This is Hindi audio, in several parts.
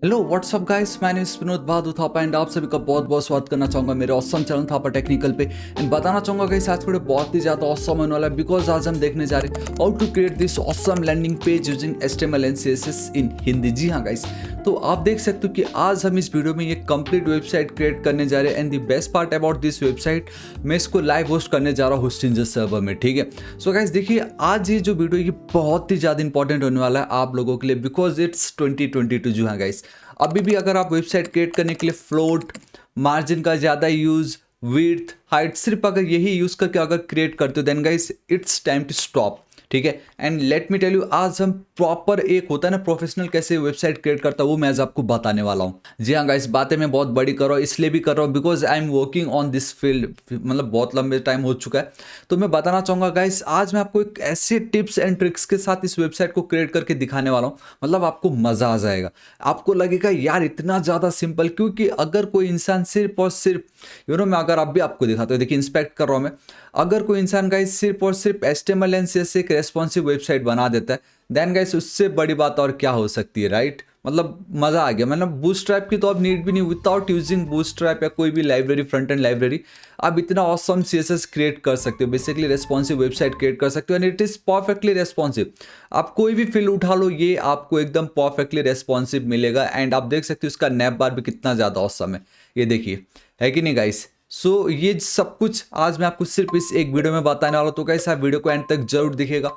हेलो व्हाट्सअप गाइस, मैं विनोद बहादुर थापा एंड आप सभी का बहुत बहुत स्वागत करना चाहूँगा मेरे ऑसम चैनल थापा टेक्निकल पे। एंड बताना चाहूँगा गाइस आज वीडियो बहुत ही ज़्यादा ऑसम होने वाला है बिकॉज आज हम देखने जा रहे हैं how to create this awesome landing page using HTML and CSS in Hindi. जी हाँ गाइस, तो आप देख सकते हो कि आज हम इस वीडियो में ये कंप्लीट वेबसाइट क्रिएट करने जा रहे हैं। And the best part about this website, मैं इसको लाइव होस्ट करने जा रहा हूँ होस्टिंजर सर्वर में। ठीक है, सो गाइस देखिए आज ये जो वीडियो ये बहुत ही ज़्यादा इंपॉर्टेंट होने वाला है आप लोगों के लिए बिकॉज इट्स 2022। जी हाँ गाइस, अभी भी अगर आप वेबसाइट क्रिएट करने के लिए फ्लोट, मार्जिन का ज़्यादा यूज़, विड्थ, हाइट सिर्फ अगर यही यूज़ करके अगर क्रिएट करते हो then guys it's time to stop. ठीक है, and let me tell you आज हम प्रॉपर एक होता है ना प्रोफेशनल कैसे वेबसाइट क्रिएट करता है वो मैं आज आपको बताने वाला हूँ। जी हाँ गाइस, बातें मैं बहुत बड़ी कर रहा हूँ, इसलिए भी कर रहा हूँ because I am working on this field, मतलब बहुत लंबे टाइम हो चुका है। तो मैं बताना चाहूँगा गाइस आज मैं आपको एक ऐसे टिप्स एंड ट्रिक्स के साथ इस वेबसाइट को क्रिएट करके दिखाने वाला हूँ, मतलब आपको मज़ा आ जाएगा। आपको लगेगा यार इतना ज़्यादा सिंपल, क्योंकि अगर कोई इंसान सिर्फ और सिर्फ मैं अगर आप भी आपको दिखाता हूँ, देखिए इंस्पेक्ट कर रहा हूँ मैं, अगर कोई इंसान गाइस सिर्फ और सिर्फ HTML एंड CSS एक रेस्पॉन्सिव वेबसाइट बना देता है देन गाइस उससे बड़ी बात और क्या हो सकती है, राइट? मतलब मज़ा आ गया। मतलब बूटस्ट्रैप की तो अब नीड भी नहीं, विदाउट यूजिंग बूटस्ट्रैप या कोई भी लाइब्रेरी, फ्रंट एंड लाइब्रेरी, आप इतना ऑसम CSS क्रिएट कर सकते हो, बेसिकली रेस्पॉन्सिव वेबसाइट क्रिएट कर सकते हो and it is perfectly responsive. आप कोई भी फील्ड उठा लो ये आपको एकदम परफेक्टली रेस्पॉन्सिव मिलेगा। एंड आप देख सकते हो इसका नैप बार भी कितना ज़्यादा ऑसम है, ये देखिए, है कि नहीं गाइस? सो ये सब कुछ आज मैं आपको सिर्फ इस एक वीडियो में बताने वाला हूँ, तो गाइस आप वीडियो को एंड तक जरूर दिखेगा।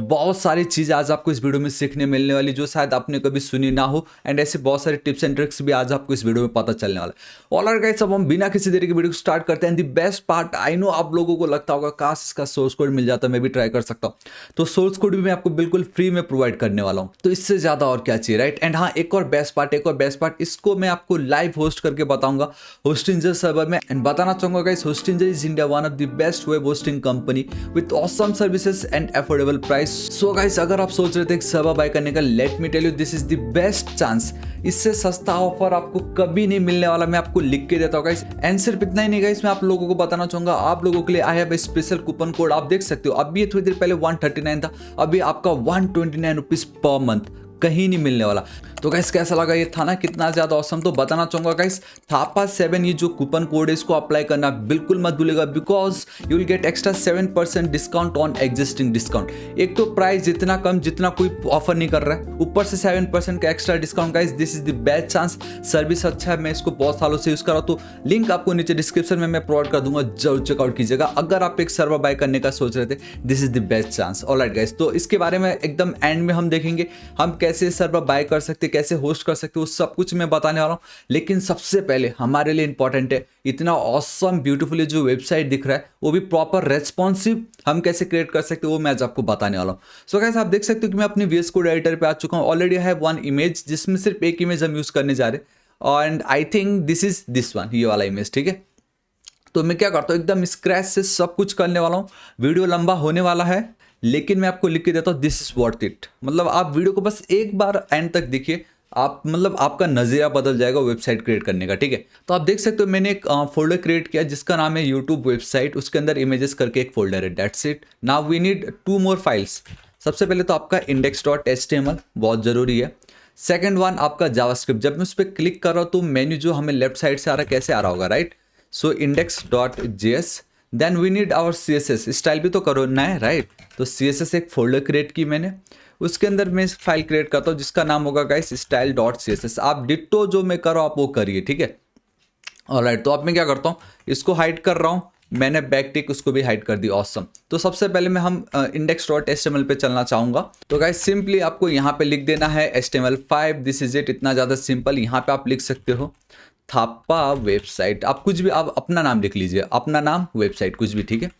बहुत सारी चीज़ें आज आपको इस वीडियो में सीखने मिलने वाली जो शायद आपने कभी सुनी ना हो, एंड ऐसे बहुत सारे टिप्स एंड ट्रिक्स भी आज आपको इस वीडियो में पता चलने वाला है। ऑलराइट गाइस, अब हम बिना किसी देरी के वीडियो को स्टार्ट करते हैं। The best part, I know आप लोगों को लगता होगा काश इसका सोर्स कोड मिल जाता, मैं भी ट्राई कर सकता हूँ, तो सोर्स कोड भी मैं आपको बिल्कुल फ्री में प्रोवाइड करने वाला हूँ, तो इससे ज़्यादा और क्या चाहिए, राइट? एंड हाँ, एक और बेस्ट पार्ट, इसको मैं आपको लाइव होस्ट करके बताऊंगा होस्टिंजर सर्वर में। एंड बताना चाहूंगा guys, Hostinger is India one of the best web hosting company with awesome services and affordable price. So guys अगर आप सोच रहे थे सर्वर बाय करने का, let me tell you this is the best chance. इससे सस्ता ऑफर आपको कभी नहीं मिलने वाला, मैं आपको लिख के देता हूँ गाइस। एंड सिर्फ इतना ही नहीं गाइस, मैं आप लोगों को बताना चाहूंगा, आप लोगों के लिए I have a special coupon code, आप देख सकते हो। अभी ये थोड़ी देर पहले 139 था, अभी आपका 129 रुपीज पर मंथ, कहीं नहीं मिलने वाला। तो गाइस कैसा लगा, ये था ना कितना ज्यादा ऑसम? तो बताना चाहूंगा गाइस, थापा 7 ये जो कूपन कोड है इसको अप्लाई करना बिल्कुल मत भूलेगा because you will get extra 7% discount on existing discount. एक तो प्राइस जितना कम, जितना कोई ऑफर नहीं कर रहा है, ऊपर से 7% का extra discount. Guys this is the best chance, service अच्छा है, मैं इसको बहुत सालों से यूज कर रहा हूं, तो लिंक आपको नीचे डिस्क्रिप्शन में मैं प्रोवाइड कर दूंगा, जरूर चेकआउट कीजिएगा अगर आप एक सर्वर बाय करने का सोच रहे थे। This is the best chance. Alright guys, तो इसके बारे में एकदम एंड में हम देखेंगे, हम कैसे सर्वर बाय कर सकते, कैसे होस्ट कर सकते, वो सब कुछ मैं बताने वाला हूँ। लेकिन सबसे पहले हमारे लिए इंपॉर्टेंट है, इतना ऑसम ब्यूटीफुली जो वेबसाइट दिख रहा है वो भी प्रॉपर रेस्पॉन्सिव हम कैसे क्रिएट कर सकते हैं वो मैं आज आपको बताने वाला हूँ। सो गाइस आप देख सकते हो कि मैं अपनी VS कोड एडिटर पे आ चुका हूँ। ऑलरेडी है वन इमेज जिसमें सिर्फ एक इमेज हम यूज करने जा रहे हैं, and I think this is this one, ये वाला इमेज। ठीक है, तो मैं क्या करता हूँ, एकदम स्क्रैच से सब कुछ करने वाला हूँ। वीडियो लंबा होने वाला है लेकिन मैं आपको लिख के देता हूँ, दिस इज वर्थ इट। मतलब आप वीडियो को बस एक बार एंड तक देखिए, आप मतलब आपका नज़रिया बदल जाएगा वेबसाइट क्रिएट करने का। ठीक है, तो आप देख सकते हो मैंने एक फोल्डर क्रिएट किया जिसका नाम है यूट्यूब वेबसाइट, उसके अंदर इमेजेस करके एक फोल्डर है, that's it. Now we need 2 more files. सबसे पहले तो आपका index.html बहुत ज़रूरी है। सेकेंड वन आपका जावास्क्रिप्ट, जब मैं उस पर क्लिक कर रहा हूँ तो मेन्यू जो हमें लेफ्ट साइड से आ रहा है कैसे आ रहा होगा, right? So index.js, then we need our CSS, style भी तो करना है, राइट? तो CSS एक फोल्डर क्रिएट की मैंने, उसके अंदर मैं फाइल क्रिएट करता हूँ जिसका नाम होगा गाइस style.css। आप डिट्टो जो मैं करो आप वो करिए, ठीक है? ऑलराइट, तो अब मैं क्या करता हूँ, इसको हाइड कर रहा हूँ, मैंने बैक टिक उसको भी हाइड कर दी, ऑसम। तो सबसे पहले मैं हम index.html पे चलना चाहूँगा। तो गाइस सिंपली आपको यहाँ पे लिख देना है HTML5, दिस इज इट, इतना ज़्यादा सिंपल। यहाँ पे आप लिख सकते हो थापा वेबसाइट, आप कुछ भी, आप अपना नाम लिख लीजिए, अपना नाम वेबसाइट कुछ भी, ठीक है?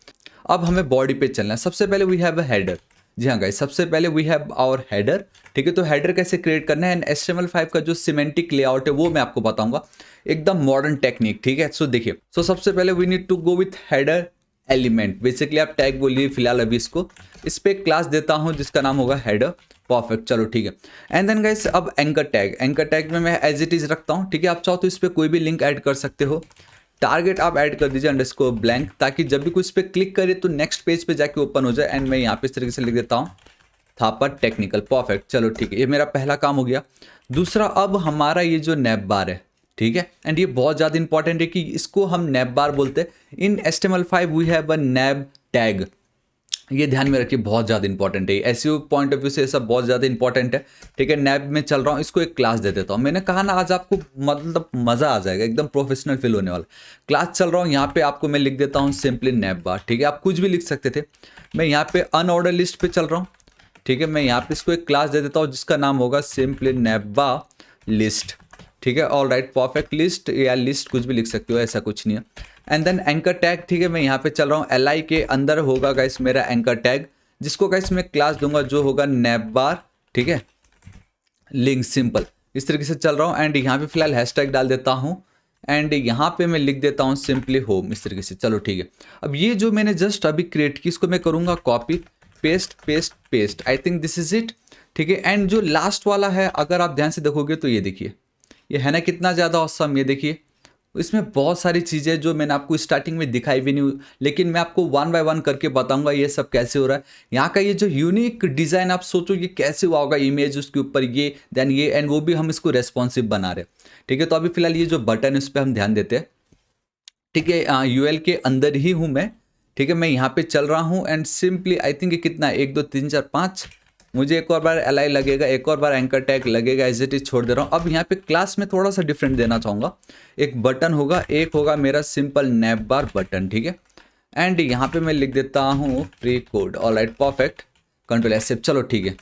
अब हमें बॉडी पे चलना है। सबसे पहले वी हैव अ हेडर। जी हाँ गाइस, सबसे पहले वी हैव आवर हेडर। ठीक है, तो हेडर कैसे क्रिएट करना है एंड HTML5 का जो सिमेंटिक लेआउट है वो मैं आपको बताऊंगा, एकदम मॉडर्न टेक्निक। ठीक है, सो देखिए, सो सबसे पहले we need to go with header element, basically आप टैग बोलिए फिलहाल, अभी इसको इस पे क्लास देता हूँ जिसका नाम होगा हेडर। परफेक्ट, चलो ठीक है। एंड देन गाइस अब एंकर टैग में मैं एज इट इज रखता हूँ। ठीक है, आप चाहो तो इस पर कोई भी लिंक ऐड कर सकते हो। टारगेट आप ऐड कर दीजिए अंडरस्कोर ब्लैंक, ताकि जब भी कुछ पे क्लिक करे तो नेक्स्ट पेज पे जाके ओपन हो जाए। एंड मैं यहाँ पे इस तरीके से लिख देता हूँ थापा टेक्निकल। परफेक्ट, चलो ठीक है, ये मेरा पहला काम हो गया। दूसरा, अब हमारा ये जो नैप बार है, ठीक है, एंड ये बहुत ज़्यादा इंपॉर्टेंट है कि इसको हम नैप बार बोलते हैं। In HTML5 we have a nav tag, ये ध्यान में रखिए, बहुत ज़्यादा इंपॉर्टेंट है। एसईओ पॉइंट ऑफ व्यू से ये सब बहुत ज़्यादा इंपॉर्टेंट है, ठीक है। नैप में चल रहा हूँ, इसको एक क्लास दे देता हूँ। मैंने कहा ना आज आपको मतलब मज़ा आ जाएगा, एकदम प्रोफेशनल फील होने वाला। क्लास चल रहा हूँ, यहाँ पे आपको मैं लिख देता हूँ सिंपली नैप बार, ठीक है। आप कुछ भी लिख सकते थे, मैं यहाँ पे अनऑर्डर लिस्ट पे चल रहा हूँ, ठीक है। मैं यहाँ पे इसको एक क्लास दे देता हूँ जिसका नाम होगा सिंपली नैप बार लिस्ट, ठीक है। All right, perfect. लिस्ट या लिस्ट कुछ भी लिख सकते हो, ऐसा कुछ नहीं है। एंड देन एंकर टैग, ठीक है। मैं यहाँ पे चल रहा हूँ, LI के अंदर होगा गाइस मेरा एंकर टैग, जिसको गाइस मैं क्लास दूंगा जो होगा नैप बार, ठीक है, लिंक। सिंपल इस तरीके से चल रहा हूँ। एंड यहाँ पे फिलहाल हैशटैग डाल देता हूँ, एंड यहाँ पे मैं लिख देता हूँ सिंपली होम, इस तरीके से। चलो ठीक है, अब ये जो मैंने जस्ट अभी क्रिएट की, इसको मैं करूँगा copy paste paste paste. I think this is it, ठीक है। एंड जो लास्ट वाला है, अगर आप ध्यान से देखोगे तो ये देखिए, ये है ना कितना ज़्यादा ऑसम। ये देखिए, इसमें बहुत सारी चीज़ें जो मैंने आपको स्टार्टिंग में दिखाई भी नहीं, लेकिन मैं आपको वन बाय वन करके बताऊंगा ये सब कैसे हो रहा है। यहाँ का ये जो यूनिक डिज़ाइन, आप सोचो ये कैसे हुआ होगा, इमेज उसके ऊपर ये, देन ये, एंड वो भी हम इसको रेस्पॉन्सिव बना रहे हैं, ठीक है। तो अभी फिलहाल ये जो बटन है उस पर हम ध्यान देते हैं, ठीक है। UL के अंदर ही हूँ मैं, ठीक है। मैं यहाँ पे चल रहा हूँ एंड सिंपली आई थिंक ये कितना है, 1 2 3 4 5, मुझे एक और बार LI लगेगा, एक और बार एंकर टैग लगेगा, एज इट इज छोड़ दे रहा हूँ। अब यहाँ पे क्लास में थोड़ा सा डिफरेंट देना चाहूँगा। एक बटन होगा, एक होगा मेरा सिंपल नैप बार बटन, ठीक है। एंड यहाँ पे मैं लिख देता हूँ free code. All right, perfect, control S। चलो ठीक है,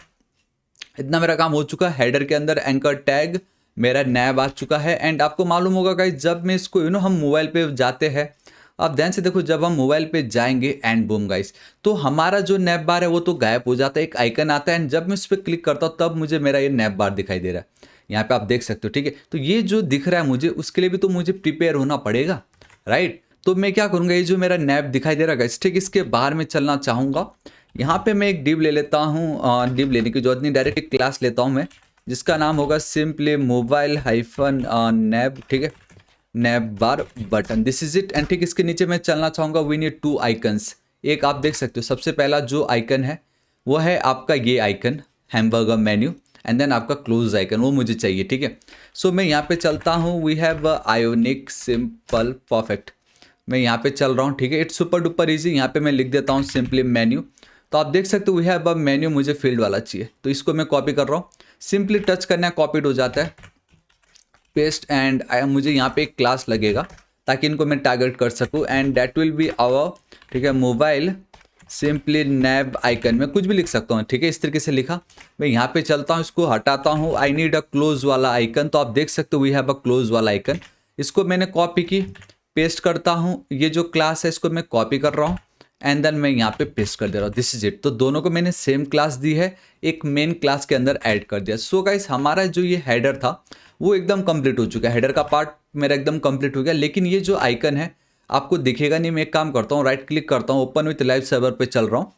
इतना मेरा काम हो चुका है। हेडर के अंदर एंकर टैग मेरा नैब आ चुका है। एंड आपको मालूम होगा गाइस, जब मैं इसको हम मोबाइल पे जाते हैं, आप ध्यान से देखो, जब हम मोबाइल पे जाएंगे एंड बूम गाइस, तो हमारा जो नैप बार है वो तो गायब हो जाता है, एक आइकन आता है, एंड जब मैं उस पर क्लिक करता हूँ तब मुझे मेरा ये नैप बार दिखाई दे रहा है। यहाँ पे आप देख सकते हो, ठीक है। तो ये जो दिख रहा है मुझे, उसके लिए भी तो मुझे प्रिपेयर होना पड़ेगा, राइट। तो मैं क्या करूँगा, ये जो मेरा नैप दिखाई दे रहा है गाइस, ठीक, इसके बाहर में चलना चाहूँगा। यहाँ पे मैं एक डिव ले लेता हूँ, डिव लेने की जरूरत नहीं, डायरेक्ट एक क्लास लेता हूँ मैं, जिसका नाम होगा सिंपली मोबाइल हाइफन नैप, ठीक है, nap bar button. This is it. And ठीक इसके नीचे मैं चलना चाहूँगा, वी नीड 2 आइकन्स। एक आप देख सकते हो, सबसे पहला जो आइकन है वो है आपका ये icon, hamburger menu, and then आपका क्लोज आइकन, वो मुझे चाहिए, ठीक है। सो मैं यहाँ पे चलता हूँ, we have Ionic simple, perfect. मैं यहाँ पे चल रहा हूँ, ठीक है। It's super duper easy. यहाँ पे मैं लिख देता हूँ सिंपली मेन्यू। तो आप देख सकते हो वी हैव अ मेन्यू, मुझे फील्ड वाला चाहिए, तो इसको मैं कॉपी कर रहा हूँ। सिंपली टच करना है, कॉपीड हो जाता है, पेस्ट। एंड मुझे यहाँ पे एक क्लास लगेगा ताकि इनको मैं टारगेट कर सकूँ, and that will be our, ठीक है, मोबाइल सिंपली नैब आइकन। में कुछ भी लिख सकता हूँ, ठीक है, इस तरीके से लिखा। मैं यहाँ पे चलता हूँ, इसको हटाता हूँ, आई नीड अ क्लोज वाला आइकन। तो आप देख सकते हो वी हैव अ क्लोज वाला आइकन। इसको मैंने कॉपी की, पेस्ट करता हूँ, ये जो क्लास है इसको मैं कॉपी कर रहा हूँ, एंड देन मैं यहाँ पे पेस्ट कर दे रहा हूँ। This is it. तो दोनों को मैंने सेम क्लास दी है, एक मेन क्लास के अंदर ऐड कर दिया। सो गाइस, हमारा जो ये हेडर था वो एकदम कंप्लीट हो चुका है। हेडर का पार्ट मेरा एकदम कंप्लीट हो गया, लेकिन ये जो आइकन है आपको दिखेगा नहीं। मैं एक काम करता हूँ, राइट क्लिक करता हूँ, ओपन विथ लाइव सर्वर पे चल रहा हूँ,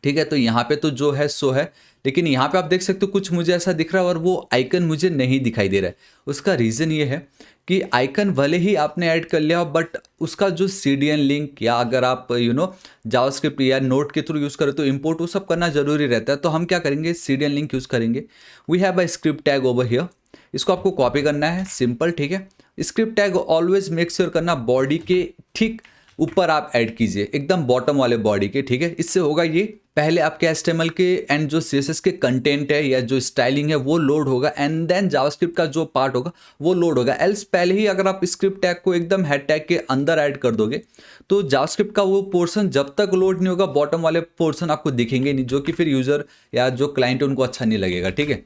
ठीक है। तो यहाँ पे तो जो है सो है, लेकिन यहाँ पे आप देख सकते हो कुछ मुझे ऐसा दिख रहा है और वो आइकन मुझे नहीं दिखाई दे रहा है। उसका रीज़न ये है कि आइकन भले ही आपने ऐड कर लिया, बट उसका जो CDN लिंक, या अगर आप जावास्क्रिप्ट या नोट के थ्रू यूज़ करें तो इंपोर्ट वो सब करना जरूरी रहता है। तो हम क्या करेंगे, CDN लिंक यूज़ करेंगे। We have a script tag over here, इसको आपको कॉपी करना है, सिंपल, ठीक है। Script tag always make sure करना बॉडी के ठीक ऊपर आप ऐड कीजिए, एकदम बॉटम वाले बॉडी के, ठीक है। इससे होगा ये, पहले आपके HTML के एंड जो CSS के कंटेंट है या जो स्टाइलिंग है वो लोड होगा, एंड देन जावास्क्रिप्ट का जो पार्ट होगा वो लोड होगा। एल्स पहले ही अगर आप स्क्रिप्ट टैग को एकदम हेड टैग के अंदर ऐड कर दोगे तो जावास्क्रिप्ट का वो पोर्शन जब तक लोड नहीं होगा, बॉटम वाले पोर्शन आपको दिखेंगे नहीं, जो कि फिर यूजर या जो क्लाइंट है उनको अच्छा नहीं लगेगा, ठीक है।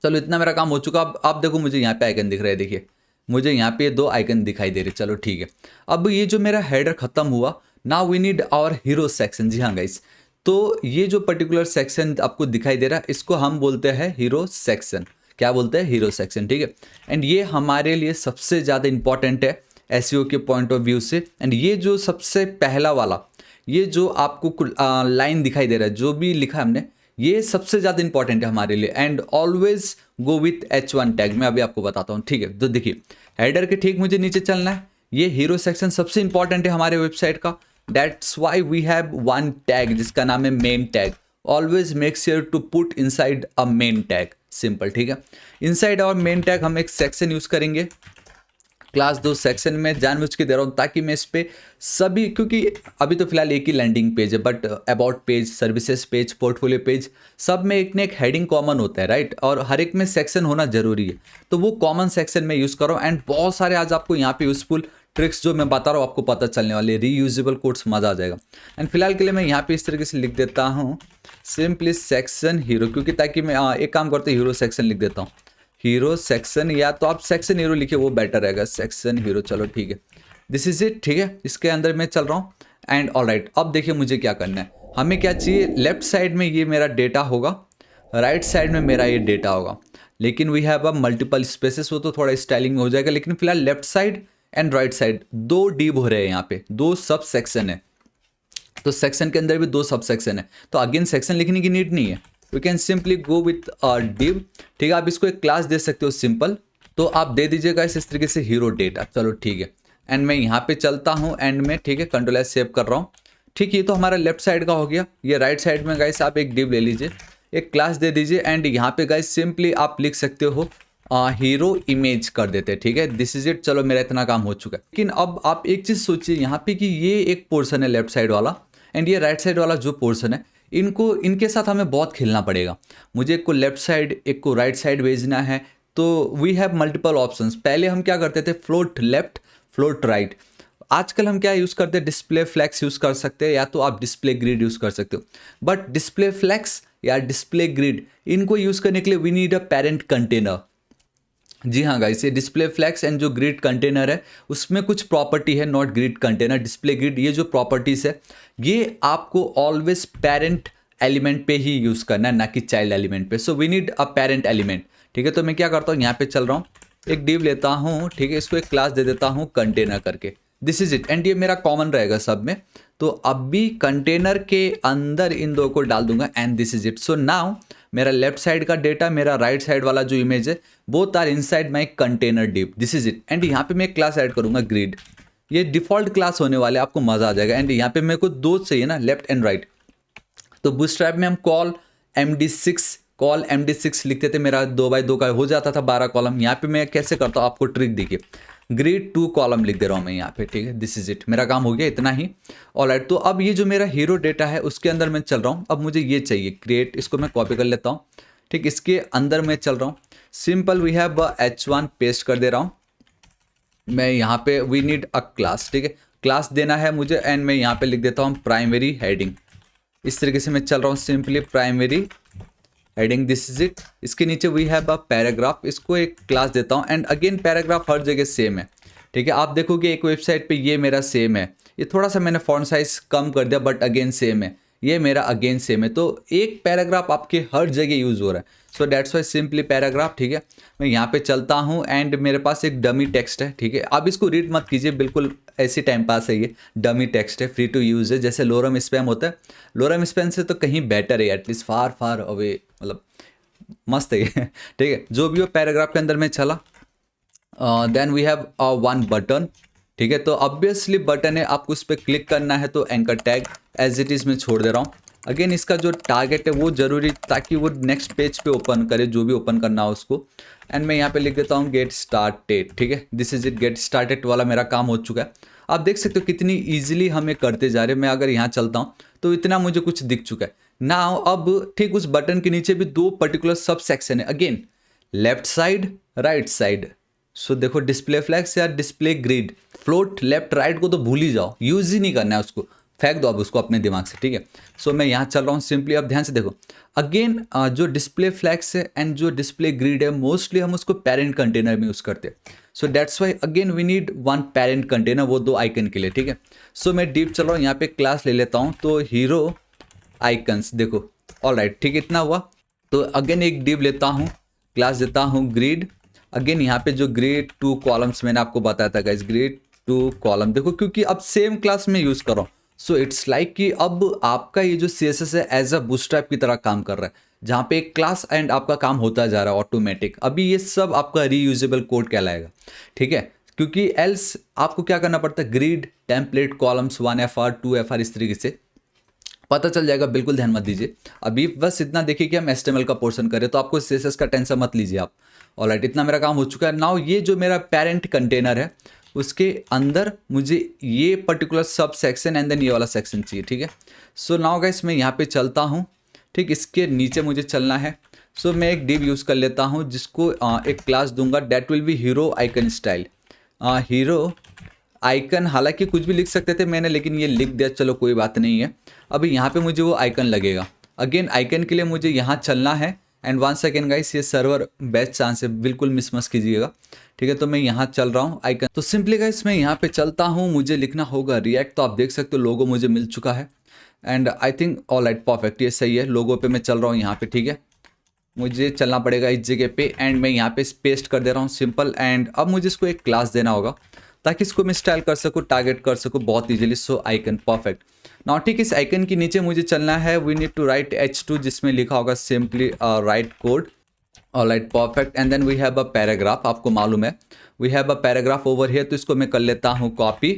चलो इतना मेरा काम हो चुका। अब आप देखो, मुझे यहाँ पे आइकन दिख रहा है, देखिए मुझे यहाँ पे 2 आइकन दिखाई दे रहे। चलो ठीक है, अब ये जो मेरा हेडर खत्म हुआ, now we need our hero section. जी हाँ गाइस, तो ये जो पर्टिकुलर सेक्शन आपको दिखाई दे रहा है इसको हम बोलते हैं हीरो सेक्शन। क्या बोलते हैं, हीरो सेक्शन, ठीक है। एंड ये हमारे लिए सबसे ज़्यादा इंपॉर्टेंट है SEO के पॉइंट ऑफ व्यू से। एंड ये जो सबसे पहला वाला, ये जो आपको लाइन दिखाई दे रहा है, जो भी लिखा है हमने, ये सबसे ज़्यादा इंपॉर्टेंट है हमारे लिए। And always go with H1 tag, मैं अभी आपको बताता हूँ, ठीक है। तो देखिए, हेडर के ठीक मुझे नीचे चलना है, ये हीरो सेक्शन सबसे इंपॉर्टेंट है हमारे वेबसाइट का। That's why we have 1 tag जिसका नाम है main tag. Always make sure to put inside a main tag, simple, ठीक है। इनसाइड और मेन टैग हम एक सेक्शन यूज करेंगे, क्लास 2 सेक्शन में जानबूझ के दे रहा हूँ ताकि मैं इस पे सभी, क्योंकि अभी तो फिलहाल एक ही लैंडिंग पेज है, but about page, services page, portfolio page, सब में एक ना एक हेडिंग कॉमन होता है, राइट, और हर एक में सेक्शन होना जरूरी है, तो वो कॉमन सेक्शन में यूज़ करो। एंड बहुत सारे आज आपको यहाँ पे यूजफुल ट्रिक्स जो मैं बता रहा हूँ आपको पता चलने वाले, रीयूजेबल कोड्स, मजा आ जाएगा। एंड फिलहाल के लिए मैं यहाँ पे इस तरीके से लिख देता हूँ सिंपली सेक्शन हीरो, क्योंकि ताकि मैं एक काम करते हीरो सेक्शन लिख देता हूँ, हीरो सेक्शन, या तो आप सेक्शन हीरो लिखिए वो बेटर रहेगा, सेक्शन हीरो, चलो ठीक है, दिस इज इट, ठीक है। इसके अंदर मैं चल रहा हूँ एंड ऑलराइट, अब देखिए मुझे क्या करना है, हमें क्या चाहिए, लेफ्ट साइड में ये मेरा डेटा होगा, राइट साइड में मेरा ये डेटा होगा, लेकिन we have a multiple spaces, वो तो थोड़ा स्टाइलिंग हो जाएगा, लेकिन फिलहाल left side and right side दो डिव हो रहे हैं, यहाँ पे दो सब सेक्शन है, तो सेक्शन के अंदर भी दो सब सेक्शन है, तो अगेन सेक्शन लिखने की नीड नहीं है, we can simply go with div, ठीक है। आप इसको एक क्लास दे सकते हो सिंपल, तो आप दे दीजिएगा इस तरीके से हीरो डेटा, चलो ठीक है। एंड मैं यहाँ पे चलता हूँ एंड में, ठीक है, कंट्रोल एस सेव कर रहा हूँ, ठीक, ये तो हमारा लेफ्ट साइड का हो गया। ये राइट साइड में गाइस आप एक डिव ले लीजिए, एक क्लास दे दीजिए, एंड यहाँ पे गाइस सिंपली आप लिख सकते हो हीरो इमेज कर देते हैं, ठीक है, दिस इज इट। चलो मेरा इतना काम हो चुका है, लेकिन अब आप एक चीज़ सोचिए यहाँ पे कि ये एक पोर्शन है लेफ्ट साइड वाला, एंड ये राइट साइड वाला जो पोर्शन है, इनको, इनके साथ हमें बहुत खेलना पड़ेगा। मुझे एक को लेफ्ट साइड, एक को राइट साइड भेजना है, तो वी हैव मल्टीपल ऑप्शंस। पहले हम क्या करते थे, फ्लोट लेफ्ट, फ्लोट राइट। आजकल हम क्या यूज़ करते हैं, डिस्प्ले फ्लैक्स यूज़ कर सकते हैं, या तो आप डिस्प्ले ग्रिड यूज़ कर सकते हो, बट डिस्प्ले फ्लैक्स या डिस्प्ले ग्रिड, इनको यूज़ करने के लिए we need a parent container. जी हाँ गाइस, ये डिस्प्ले फ्लैक्स एंड जो ग्रिड कंटेनर है उसमें कुछ प्रॉपर्टी है, not grid container, display grid, ये जो प्रॉपर्टीज है ये आपको ऑलवेज पेरेंट एलिमेंट पे ही यूज़ करना है, ना कि चाइल्ड एलिमेंट पे। So we need a parent element, ठीक है। तो मैं क्या करता हूँ, यहाँ पे चल रहा हूँ, एक डिव लेता हूँ, ठीक है, इसको एक क्लास दे देता हूँ कंटेनर करके, दिस इज इट, एंड ये मेरा कॉमन रहेगा सब में। तो अब भी कंटेनर के अंदर इन दो को डाल दूंगा, and this is it. So now मेरा लेफ्ट साइड का डेटा, मेरा राइट साइड वाला जो इमेज है, both are inside my container div, this is it. And यहाँ पे मैं एक क्लास ऐड करूंगा ग्रिड, ये डिफॉल्ट क्लास होने वाले, आपको मजा आ जाएगा। एंड यहाँ पे मेरे को दो चाहिए ना, लेफ्ट एंड राइट, तो बूटस्ट्रैप में हम कॉल MD6 लिखते थे, मेरा 2x2 का हो जाता था 12 कॉलम। यहाँ पे मैं कैसे करता हूँ, आपको ट्रिक देखिए, ग्रिड 2 कॉलम लिख दे रहा हूँ मैं यहाँ पे, ठीक है, दिस इज इट, मेरा काम हो गया इतना ही। ऑलराइट, तो अब ये जो मेरा हीरो डेटा है उसके अंदर मैं चल रहा हूँ, अब मुझे ये चाहिए क्रिएट, इसको मैं कॉपी कर लेता हूँ, ठीक, इसके अंदर मैं चल रहा हूँ, simple we have H1 paste कर दे रहा हूँ मैं यहाँ पे, वी नीड अ क्लास, ठीक है, क्लास देना है मुझे, एंड मैं यहाँ पे लिख देता हूँ प्राइमरी हेडिंग, इस तरीके से मैं चल रहा हूँ, simply primary heading, this is it. इसके नीचे वी हैव अ पैराग्राफ, इसको एक क्लास देता हूँ, एंड अगेन पैराग्राफ हर जगह सेम है, ठीक है। आप देखोगे एक वेबसाइट पे ये मेरा सेम है, ये थोड़ा सा मैंने फॉन्ट साइज कम कर दिया, बट अगेन सेम है, ये मेरा अगेन सेम है, तो एक पैराग्राफ आपके हर जगह यूज हो रहा है। सो दैट्स वाई सिंपली पैराग्राफ, ठीक है। मैं यहाँ पे चलता हूँ एंड मेरे पास एक डमी टेक्स्ट है, ठीक है, आप इसको रीड मत कीजिए, बिल्कुल ऐसी टाइम पास है, ये डमी टेक्स्ट है, फ्री टू यूज है, जैसे लोरम स्पैम होता है, लोरम स्पैम से तो कहीं बेटर है, एटलीस्ट फार फार अवे, मतलब मस्त है ये ठीक है। जो भी हो पैराग्राफ के अंदर में चला, then we have one button, ठीक है, तो ऑब्वियसली बटन है, आपको उस पर क्लिक करना है, तो anchor tag as it is मैं छोड़ दे रहा हूँ। अगेन इसका जो टारगेट है वो जरूरी, ताकि वो नेक्स्ट पेज पे ओपन करे, जो भी ओपन करना हो उसको। एंड मैं यहाँ पे लिख देता हूँ गेट स्टार्टेड, ठीक है, this is it, get started वाला मेरा काम हो चुका है। आप देख सकते हो कितनी ईजिली हमें करते जा रहे हैं। मैं अगर यहाँ चलता हूँ तो इतना मुझे कुछ दिख चुका है ना। अब ठीक उस बटन के नीचे भी दो पर्टिकुलर सब सेक्शन है, again left side, right side. So देखो डिस्प्ले फ्लैक्स या display grid, float left right को तो भूल ही जाओ, यूज ही नहीं करना है उसको, फेंक दो अब उसको अपने दिमाग से, ठीक है। सो मैं यहाँ चल रहा हूँ सिंपली, अब ध्यान से देखो, अगेन जो डिस्प्ले फ्लैक्स है एंड जो डिस्प्ले ग्रिड है, मोस्टली हम उसको पेरेंट कंटेनर में यूज करते हैं। So that's why again we need one parent container, वो दो आइकन के लिए, ठीक है। सो मैं डीप चल रहा हूँ, यहाँ पे क्लास ले लेता हूँ, तो हीरो आइकन्स देखो, ऑल राइट, ठीक, इतना हुआ। तो अगेन एक डिव लेता हूँ, क्लास देता हूँ ग्रिड, अगेन यहाँ पे जो ग्रिड 2 कॉलम्स मैंने आपको बताया था गाइस, ग्रिड 2 कॉलम देखो, क्योंकि अब सेम क्लास में यूज कर रहा हूँ। सो इट्स लाइक कि अब आपका ये जो CSS है एज अ बूटस्ट्रैप की तरह काम कर रहा है, जहाँ पे एक क्लास एंड आपका काम होता जा रहा है ऑटोमेटिक। अभी ये सब आपका रीयूजेबल कोड कहलाएगा, ठीक है, क्योंकि एल्स आपको क्या करना पड़ता है, grid template columns 1FR 2FR इस तरीके से पता चल जाएगा, बिल्कुल ध्यान मत दीजिए। अभी बस इतना देखिए कि हम HTML का पोर्शन करें, तो आपको CSS का टेंशन मत लीजिए आप। ऑलराइट, इतना मेरा काम हो चुका है। नाउ ये जो मेरा पेरेंट कंटेनर है, उसके अंदर मुझे ये particular sub section and then ये वाला सेक्शन चाहिए, ठीक है। सो नाउ गाइस मैं यहाँ पे चलता हूँ, ठीक, इसके नीचे मुझे चलना है। सो मैं एक डिव यूज़ कर लेता हूँ, जिसको एक क्लास दूंगा, that will be hero icon style. Hero icon, हालांकि कुछ भी लिख सकते थे मैंने, लेकिन ये लिख दिया, चलो कोई बात नहीं है। अभी यहाँ पे मुझे वो आइकन लगेगा। अगेन आइकन के लिए मुझे यहाँ चलना है। एंड 1 सेकेंड गाइस, ये सर्वर बेस्ट चांस है, बिल्कुल मिस मत कीजिएगा, ठीक है। तो मैं यहाँ चल रहा हूँ आइकन, तो सिंपली गाइस मैं यहाँ पे चलता हूँ, मुझे लिखना होगा रिएक्ट। तो आप देख सकते हो लोगो मुझे मिल चुका है। And I think all right, perfect, ये सही है। लोगो पे मैं चल रहा हूँ यहाँ पे, ठीक है। मुझे चलना पड़ेगा इस जगह पे, एंड मैं यहाँ पे पेस्ट कर दे रहा हूँ सिंपल। एंड अब मुझे इसको एक क्लास देना होगा, ताकि इसको मैं स्टाइल कर सकूँ, टारगेट कर सकूँ बहुत इजीली। सो आइकन, परफेक्ट। नाउ ठीक, इस आइकन के नीचे मुझे चलना है, we need to right H2, जिसमें लिखा होगा simply write code. Alright, perfect. And then we have a paragraph, आपको मालूम है we have a paragraph over here, तो इसको मैं कर लेता हूँ कॉपी,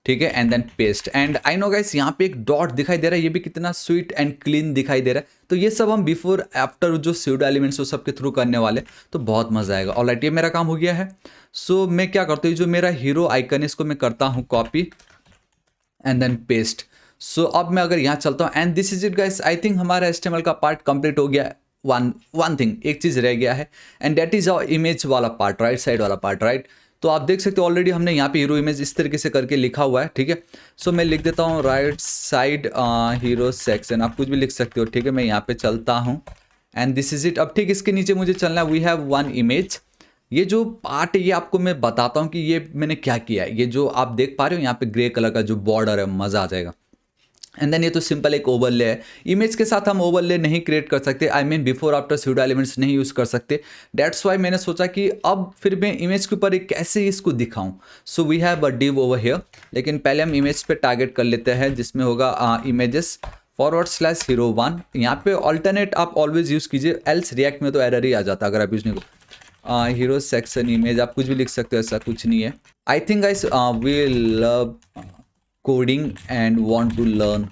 ठीक है, and then paste. And I know guys, यहाँ पे एक डॉट दिखाई दे रहा है, ये भी कितना स्वीट एंड क्लीन दिखाई दे रहा है। तो ये सब हम बिफोर आफ्टर जो स्यूडो एलिमेंट्स वो सब के थ्रू करने वाले, तो बहुत मजा आएगा। ऑलराइट, ये मेरा काम हो गया है। सो मैं क्या करता हूँ, जो मेरा हीरो आइकन है, इसको मैं करता हूँ कॉपी एंड देन पेस्ट। सो अब मैं अगर यहाँ चलता हूँ, and this is it guys, I think हमारा HTML का पार्ट कंप्लीट हो गया है। वन थिंग, एक चीज़ रह गया है, and that is a image वाला पार्ट, राइट साइड वाला पार्ट, राइट। तो आप देख सकते हो ऑलरेडी हमने यहाँ पे हीरो इमेज इस तरीके से करके लिखा हुआ है, ठीक है। सो मैं लिख देता हूँ राइट साइड हीरो सेक्शन, आप कुछ भी लिख सकते हो, ठीक है। मैं यहाँ पे चलता हूँ, एंड दिस इज इट। अब ठीक, इसके नीचे मुझे चलना है, वी हैव वन इमेज। ये जो पार्ट है, ये आपको मैं बताता हूँ कि ये मैंने क्या किया है। ये जो आप देख पा रहे हो यहाँ पे ग्रे कलर का जो बॉर्डर है, मज़ा आ जाएगा। एंड देन ये तो सिंपल एक ओवरले है। इमेज के साथ हम ओवरले नहीं क्रिएट कर सकते, I mean before after pseudo elements नहीं यूज़ कर सकते। डेट्स वाई मैंने सोचा कि अब फिर मैं इमेज के ऊपर एक कैसे इसको दिखाऊं। So we have a div over here, लेकिन पहले हम इमेज पे टारगेट कर लेते हैं, जिसमें होगा इमेजेस /हीरो1। यहाँ पे ऑल्टरनेट आप ऑलवेज यूज़ कीजिए, एल्स रिएक्ट में तो एरर ही आ जाता अगर आप यूज़ नहीं को। हीरो सेक्शन इमेज, आप कुछ भी लिख सकते हो, ऐसा कुछ नहीं है। I think guys we love coding and want to learn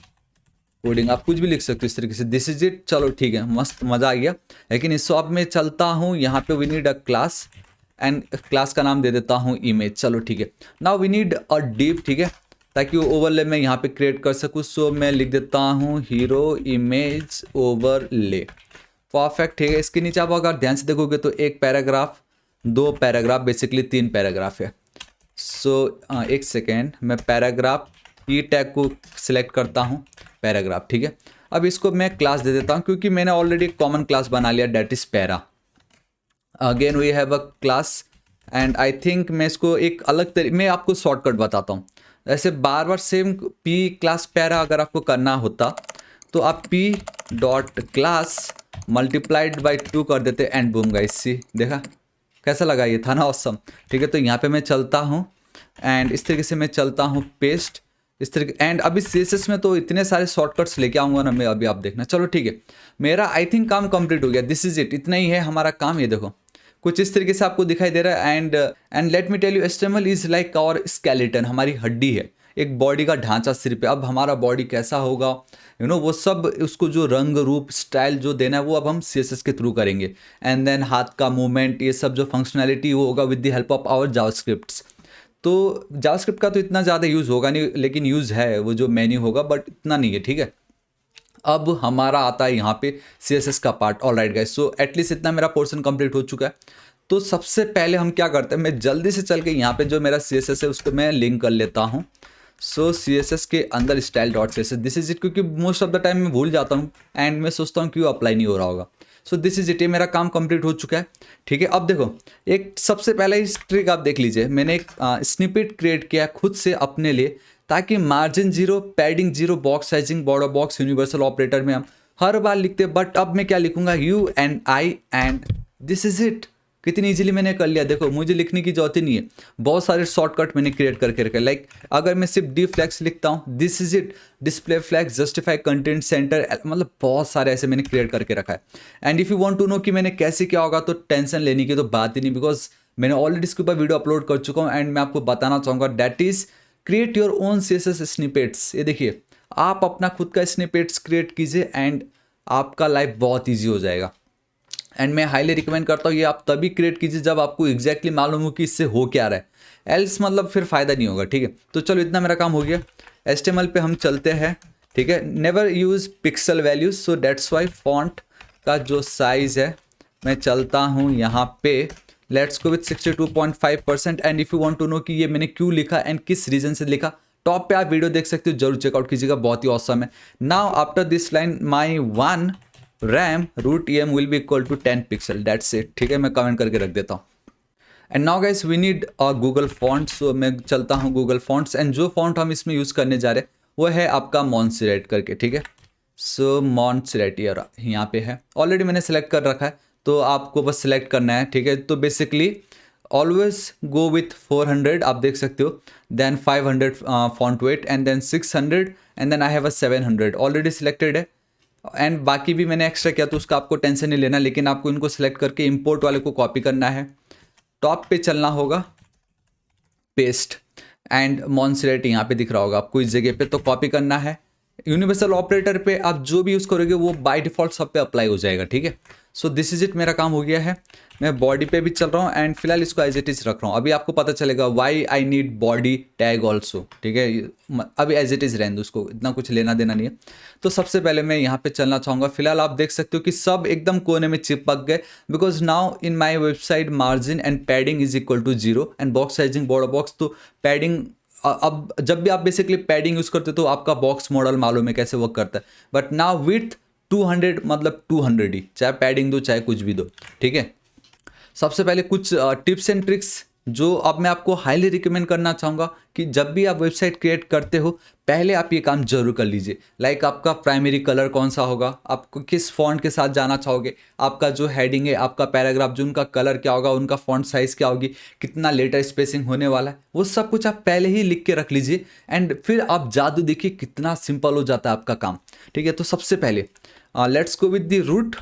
coding, आप कुछ भी लिख सकते हो इस तरीके से। दिस इज इट, चलो ठीक है, मस्त मज़ा आ गया। लेकिन इस अब मैं चलता हूँ यहाँ पे, we need a class, and class का नाम दे देता हूँ इमेज, चलो ठीक है। Now we need a div, ठीक है, ताकि वो ओवरले मैं यहाँ पे क्रिएट कर सकूँ। सो मैं लिख देता हूँ हीरो इमेज ओवरले, परफेक्ट, ठीक है। इसके नीचे आप अगर ध्यान से देखोगे तो एक पैराग्राफ, दो पैराग्राफ, बेसिकली 3 पैराग्राफ है। सो एक सेकेंड, मैं पैराग्राफ ई टैग को सिलेक्ट करता हूँ, पैराग्राफ, ठीक है। अब इसको मैं क्लास दे देता हूँ, क्योंकि मैंने ऑलरेडी एक कॉमन क्लास बना लिया, that is para. Again we have a class, and I think मैं इसको एक अलग तरीके मैं आपको शॉर्टकट बताता हूँ। ऐसे बार बार सेम पी क्लास पैरा अगर आपको करना होता, तो आप P dot class multiplied by 2 कर देते, एंड बूम गाइस, सी देखा कैसा लगा, ये था ना ऑसम, ठीक है। तो यहाँ पे मैं चलता हूँ, एंड इस तरीके से मैं चलता हूँ, पेस्ट इस तरीके। एंड अभी CSS में तो इतने सारे शॉर्टकट्स लेके आऊँगा ना मैं, अभी आप देखना, चलो ठीक है। मेरा आई थिंक काम कंप्लीट हो गया, दिस इज इट, इतना ही है हमारा काम। ये देखो कुछ इस तरीके से आपको दिखाई दे रहा है। And let me tell you, HTML is like our skeleton, हमारी हड्डी है, एक बॉडी का ढांचा सिर पे। अब हमारा बॉडी कैसा होगा, वो सब उसको जो रंग रूप स्टाइल जो देना है, वो अब हम CSS के थ्रू करेंगे। एंड देन हाथ का मूवमेंट, ये सब जो फंक्शनैलिटी वो होगा with the help of our JavaScripts. तो जावास्क्रिप्ट का तो इतना ज़्यादा यूज़ होगा नहीं, लेकिन यूज़ है, वो जो मेन्यू होगा, बट इतना नहीं है, ठीक है। अब हमारा आता है यहाँ पे CSS का part. All right guys, so at least इतना मेरा पोर्शन कंप्लीट हो चुका है। तो सबसे पहले हम क्या करते हैं, मैं जल्दी से चल के यहाँ पे जो मेरा CSS है उसको मैं लिंक कर लेता हूँ। सो CSS के अंदर style.css, दिस इज इट, क्योंकि मोस्ट ऑफ द टाइम मैं भूल जाता हूँ, एंड मैं सोचता हूँ क्यों अप्लाई नहीं हो रहा होगा। सो दिस इज इट, ये मेरा काम कंप्लीट हो चुका है, ठीक है। अब देखो, एक सबसे पहले इस ट्रिक आप देख लीजिए, मैंने एक स्निपेट क्रिएट किया खुद से अपने लिए, ताकि margin 0, padding 0, box sizing, border box, universal operator में हम हर बार लिखते, बट अब मैं क्या लिखूंगा, you and I, and this is it. कितनी इजीली मैंने कर लिया, देखो मुझे लिखने की जरूरत ही नहीं है, बहुत सारे शॉर्टकट मैंने क्रिएट करके रखे। लाइक अगर मैं सिर्फ डी फ्लैग्स लिखता हूँ, this is it, display flex, justify content centre, मतलब बहुत सारे ऐसे मैंने क्रिएट करके रखा है। And if you want to know कि मैंने कैसे किया होगा, तो टेंशन लेने की तो बात ही नहीं, बिकॉज मैंने ऑलरेडी इसके ऊपर वीडियो अपलोड कर चुका हूँ। एंड मैं आपको बताना चाहूँगा, that is create your own CSS snippets. ये देखिए, आप अपना खुद का स्निपेट्स क्रिएट कीजिए एंड आपका लाइफ बहुत ईजी हो जाएगा। एंड मैं हाईली रिकमेंड करता हूँ ये आप तभी क्रिएट कीजिए जब आपको एग्जैक्टली मालूम हो कि इससे हो क्या रहा है, एल्स मतलब फिर फ़ायदा नहीं होगा। ठीक है, तो चलो इतना मेरा काम हो गया। HTML पे हम चलते हैं। ठीक है, never use pixel values, so that's why font का जो साइज़ है मैं चलता हूँ यहाँ पे let's go with 62.5%। And if you want to know कि ये मैंने क्यों लिखा एंड किस रीज़न से लिखा, टॉप पे आप वीडियो देख सकते हो, जरूर चेकआउट कीजिएगा, बहुत ही ऑसम है। Now after this line my one rem root EM will be equal to 10 pixel, that's it. ठीक है, मैं कमेंट करके रख देता हूँ। And now guys we need a Google font, so मैं चलता हूँ गूगल फॉन्ट्स एंड जो फॉन्ट हम इसमें यूज़ करने जा रहे हैं वो है आपका मॉन्सेरेट करके। ठीक है, सो मॉन्सेरेट यहाँ पे है, ऑलरेडी मैंने सेलेक्ट कर रखा है तो आपको बस सेलेक्ट करना है। ठीक है, तो बेसिकली ऑलवेज गो विथ 400, आप देख सकते हो, then 500 font weight and then 600 and then I have a 700 already selected है। एंड बाकी भी मैंने एक्स्ट्रा किया तो उसका आपको टेंशन नहीं लेना, लेकिन आपको इनको सेलेक्ट करके इंपोर्ट वाले को कॉपी करना है, टॉप पे चलना होगा, पेस्ट एंड मॉन्सेरेट यहाँ पे दिख रहा होगा आपको इस जगह पे, तो कॉपी करना है। यूनिवर्सल ऑपरेटर पे आप जो भी यूज़ करोगे वो बाय डिफ़ॉल्ट सब पे अप्लाई हो जाएगा। ठीक है, सो दिस इज इट, मेरा काम हो गया है। मैं बॉडी पे भी चल रहा हूँ एंड फिलहाल इसको एज इट इज रख रहा हूँ। अभी आपको पता चलेगा why I need body tag also. ठीक है, अभी एज इट इज रहने दो, उसको इतना कुछ लेना देना नहीं है। तो सबसे पहले मैं यहाँ पे चलना चाहूँगा। फिलहाल आप देख सकते हो कि सब एकदम कोने में चिपक गए, because now in my website margin and padding is equal to 0 and box sizing border box, तो पैडिंग अब जब भी आप बेसिकली पैडिंग यूज़ करते हो तो आपका बॉक्स मॉडल मालूम है कैसे वर्क करता है, बट नाउ विथ 200 मतलब 200 ही, चाहे पैडिंग दो चाहे कुछ भी दो। ठीक है, सबसे पहले कुछ टिप्स एंड ट्रिक्स जो अब मैं आपको हाईली रिकमेंड करना चाहूँगा कि जब भी आप वेबसाइट क्रिएट करते हो पहले आप ये काम जरूर कर लीजिए। लाइक आपका प्राइमरी कलर कौन सा होगा, आपको किस फॉन्ट के साथ जाना चाहोगे, आपका जो हेडिंग है, आपका पैराग्राफ जो उनका कलर क्या होगा, उनका फॉन्ट साइज़ क्या होगी, कितना लेटर स्पेसिंग होने वाला है, वो सब कुछ आप पहले ही लिख के रख लीजिए एंड फिर आप जादू देखिए कितना सिंपल हो जाता है आपका काम। ठीक है, तो सबसे पहले let's go with the root.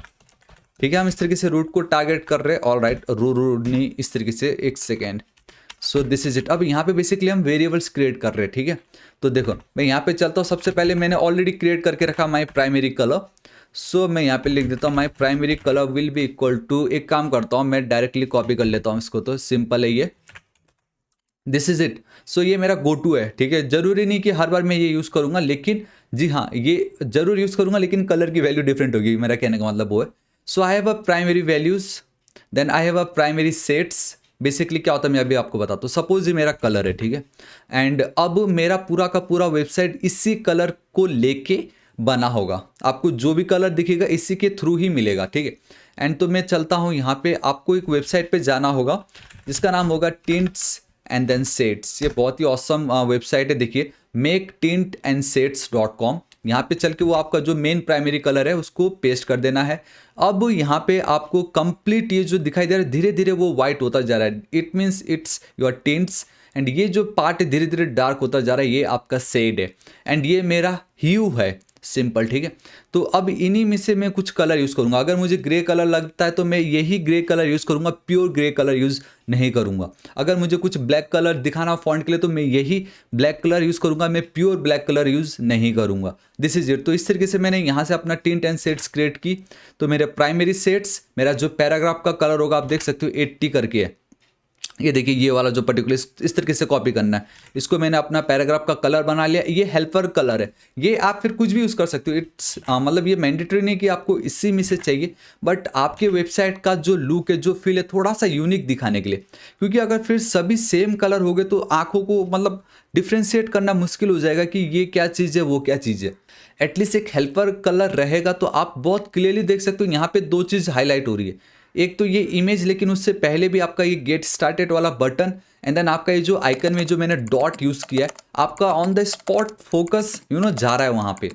ठीक है, हम इस तरीके से रूट को टारगेट कर रहे हैं। ऑल राइट, रूट नहीं, इस तरीके से, एक second. So this is it. अब यहाँ पे बेसिकली हम वेरिएबल्स क्रिएट कर रहे हैं। ठीक है, तो देखो मैं यहाँ पे चलता हूँ। सबसे पहले मैंने ऑलरेडी क्रिएट करके रखा माई प्राइमरी कलर, सो मैं यहाँ पे लिख देता हूँ my primary colour will be equal to, एक काम करता हूँ मैं डायरेक्टली कॉपी कर लेता हूँ इसको, तो सिंपल है ये, दिस इज इट। सो ये मेरा गो टू है। ठीक है, जरूरी नहीं कि हर बार मैं ये यूज़ करूँगा, लेकिन जी हाँ ये जरूर यूज़ करूँगा, लेकिन कलर की वैल्यू डिफरेंट होगी, मेरा कहने का मतलब वो है। So I have a primary values, then I have a primary sets. Basically क्या होता है मैं अभी आपको बताता हूँ। सपोज ये मेरा कलर है, ठीक है, एंड अब मेरा पूरा का पूरा वेबसाइट इसी कलर को लेके बना होगा, आपको जो भी कलर दिखेगा इसी के थ्रू ही मिलेगा। ठीक है, एंड तो मैं चलता हूँ यहाँ पे, आपको एक वेबसाइट पे जाना होगा जिसका नाम होगा टिंट्स एंड देन सेट्स। ये बहुत ही ऑसम वेबसाइट है, देखिए maketintandshades.com। यहाँ पे चल के वो आपका जो मेन प्राइमरी कलर है उसको पेस्ट कर देना है। अब यहाँ पे आपको कंप्लीट ये जो दिखाई दे रहा है धीरे धीरे वो वाइट होता जा रहा है, it means it's your tints. And ये जो पार्ट है धीरे धीरे डार्क होता जा रहा है, ये आपका शेड है एंड ये मेरा ह्यू है, सिंपल। ठीक है, तो अब इन्हीं में से मैं कुछ कलर यूज़ करूँगा। अगर मुझे ग्रे कलर लगता है तो मैं यही ग्रे कलर यूज़ करूँगा, प्योर ग्रे कलर यूज़ नहीं करूँगा। अगर मुझे कुछ ब्लैक कलर दिखाना फॉन्ट के लिए तो मैं यही ब्लैक कलर यूज़ करूँगा, मैं प्योर ब्लैक कलर यूज़ नहीं करूँगा। This is it. तो इस तरीके से मैंने यहाँ से अपना टिंट एंड सेट्स क्रिएट की। तो मेरे प्राइमरी सेट्स, मेरा जो पैराग्राफ का कलर होगा आप देख सकते हो 80 करके है, ये देखिए ये वाला जो पर्टिकुलर इस तरीके से कॉपी करना है। इसको मैंने अपना पैराग्राफ का कलर बना लिया, ये हेल्पर कलर है, ये आप फिर कुछ भी यूज़ कर सकते हो। इट्स मतलब ये मैंडेटरी नहीं कि आपको इसी में से चाहिए, बट आपके वेबसाइट का जो लुक है, जो फील है, थोड़ा सा यूनिक दिखाने के लिए। क्योंकि अगर फिर सभी सेम कलर हो गए तो आँखों को मतलब डिफ्रेंशिएट करना मुश्किल हो जाएगा कि ये क्या चीज़ है वो क्या चीज़ है। एटलीस्ट एक हेल्पर कलर रहेगा तो आप बहुत क्लियरली देख सकते हो। यहाँ पे दो चीज़ हाईलाइट हो रही है, एक तो ये इमेज, लेकिन उससे पहले भी आपका ये गेट स्टार्टेड वाला बटन एंड देन आपका ये जो आइकन में जो मैंने डॉट यूज़ किया है, आपका ऑन द स्पॉट फोकस जा रहा है वहाँ पे।